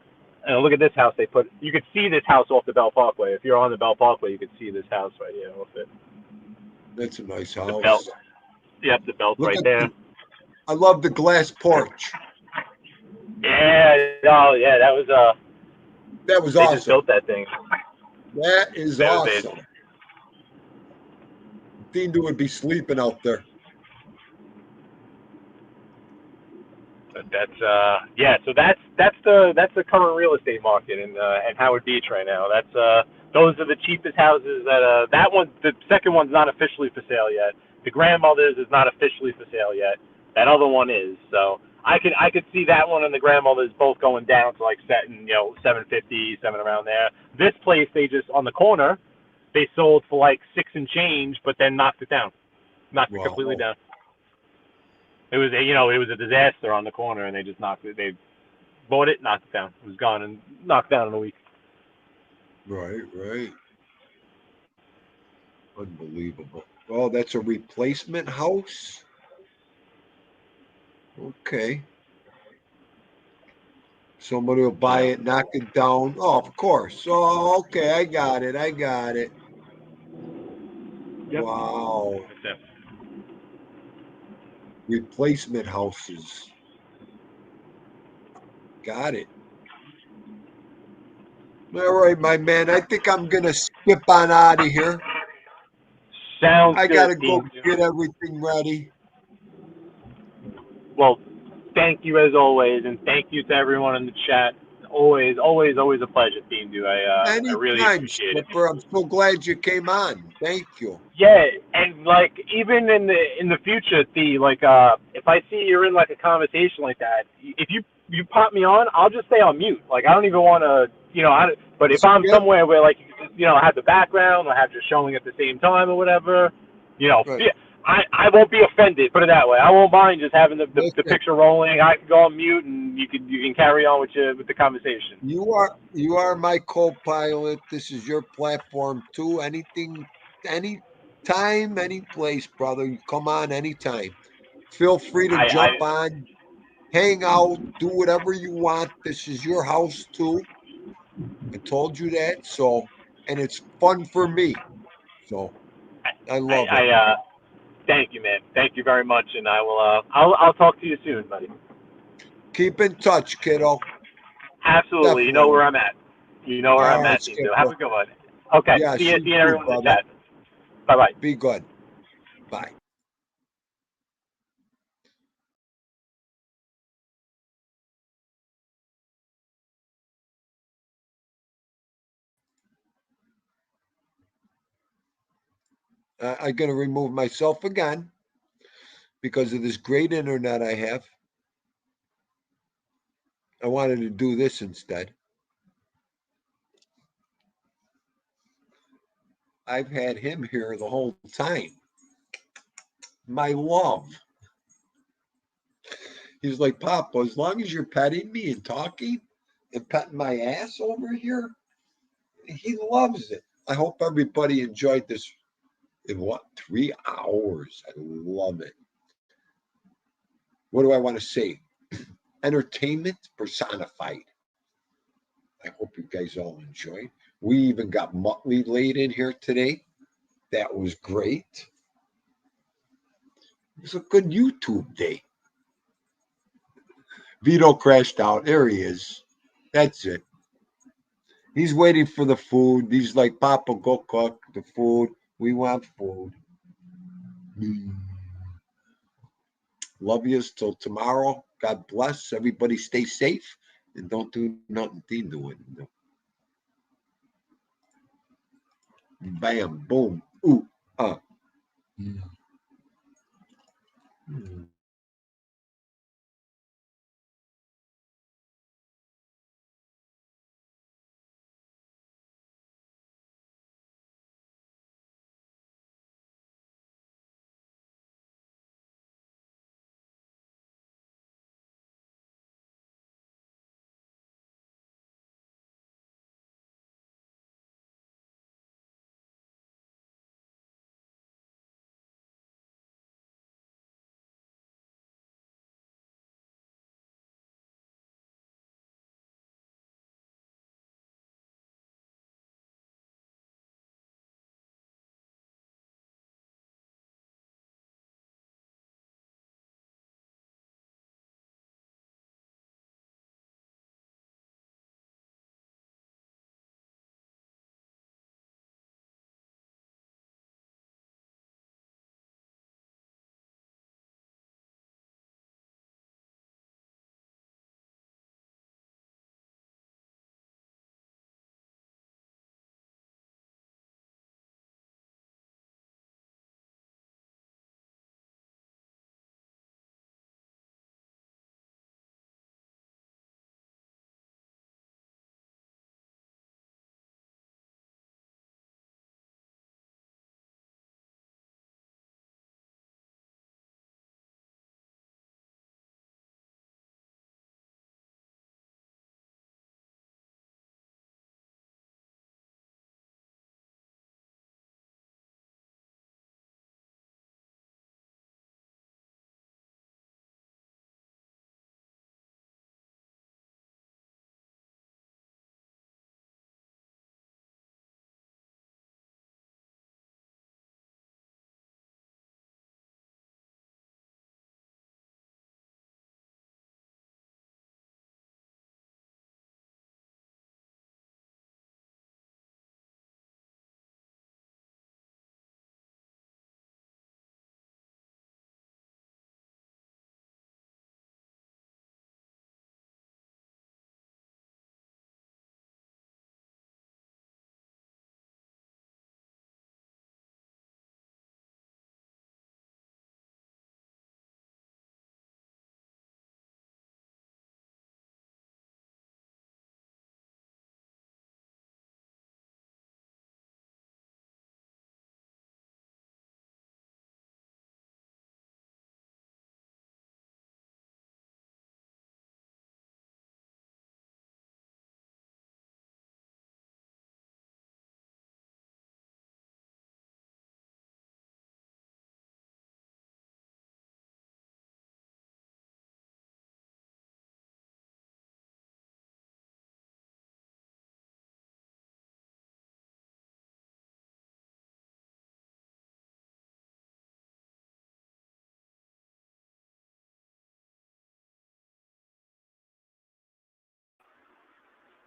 Speaker 4: And look at this house they put. You could see this house off the Bell Parkway. If you're on the Bell Parkway, you could see this house right here off it.
Speaker 1: That's a nice house.
Speaker 4: The belt. Yep, the belt right there.
Speaker 1: I love the glass porch.
Speaker 4: Yeah. Oh, yeah. That was awesome. They just built that thing.
Speaker 1: That is awesome. Dindu would be sleeping out there.
Speaker 4: But so that's the current real estate market in Howard Beach right now. Those are the cheapest houses that one. The second one's not officially for sale yet. The grandmother's is not officially for sale yet. That other one is. So I could see that one and the grandmother's both going down to like $750, around there. This place they just on the corner, they sold for like $6 and change, but then knocked it down, knocked it completely down. It was a disaster on the corner, and they just knocked it. They bought it, knocked it down. It was gone and knocked down in a week.
Speaker 1: Right. Unbelievable. Oh, that's a replacement house? Okay. Somebody will buy it, knock it down. Oh, of course. Oh, okay. I got it.
Speaker 4: Yep.
Speaker 1: Wow. replacement houses. Got it. All right, my man. I think I'm gonna skip on out of here.
Speaker 4: Sounds
Speaker 1: I
Speaker 4: good,
Speaker 1: gotta go
Speaker 4: Team.
Speaker 1: get everything ready.
Speaker 4: Well, thank you as always, and thank you to everyone in the chat. Always, always, always a pleasure, Team Do. I really
Speaker 1: Anytime,
Speaker 4: appreciate it.
Speaker 1: Skipper. I'm so glad you came on. Thank you.
Speaker 4: Yeah, and like even in the future, if I see you're in like a conversation like that, if you pop me on, I'll just stay on mute. Like I don't even want to, but if I'm
Speaker 1: Skip.
Speaker 4: somewhere where like I have the background, I have just showing at the same time or whatever,
Speaker 1: Right.
Speaker 4: I won't be offended. Put it that way. I won't mind just having the
Speaker 1: Listen,
Speaker 4: picture rolling. I can go on mute and you can carry on with the conversation.
Speaker 1: you are my co-pilot. This is your platform too. Anything, any time, any place, brother. You come on anytime. Feel free to
Speaker 4: I
Speaker 1: jump on, hang out, do whatever you want. This is your house too. I told you that. So, and it's fun for me. So I love it.
Speaker 4: thank you, man. Thank you very much, and I will. I'll talk to you soon, buddy.
Speaker 1: Keep in touch, kiddo.
Speaker 4: Absolutely. You know
Speaker 1: Definitely.
Speaker 4: where I'm at. You know where
Speaker 1: All
Speaker 4: I'm
Speaker 1: right,
Speaker 4: at, Team. So have
Speaker 1: Skipper.
Speaker 4: a good one. Okay.
Speaker 1: Yes,
Speaker 4: See you.
Speaker 1: you
Speaker 4: See you,
Speaker 1: too,
Speaker 4: everyone in the
Speaker 1: brother.
Speaker 4: chat. Bye bye.
Speaker 1: Be good. Bye. I'm going to remove myself again because of this great internet I have. I wanted to do this instead. I've had him here the whole time. My love. He's like, Papa, as long as you're petting me and talking and petting my ass over here, he loves it. I hope everybody enjoyed this in 3 hours. I love it. What do I want to say? Entertainment personified. I hope you guys all enjoyed. We even got Muttley laid in here today. That was great. It was a good YouTube day. Vito crashed out. There he is. That's it. He's waiting for the food. He's like, Papa, go cook the food. We want food. Love yous till tomorrow. God bless. Everybody stay safe and don't do nothing to it. Bam, boom, ooh,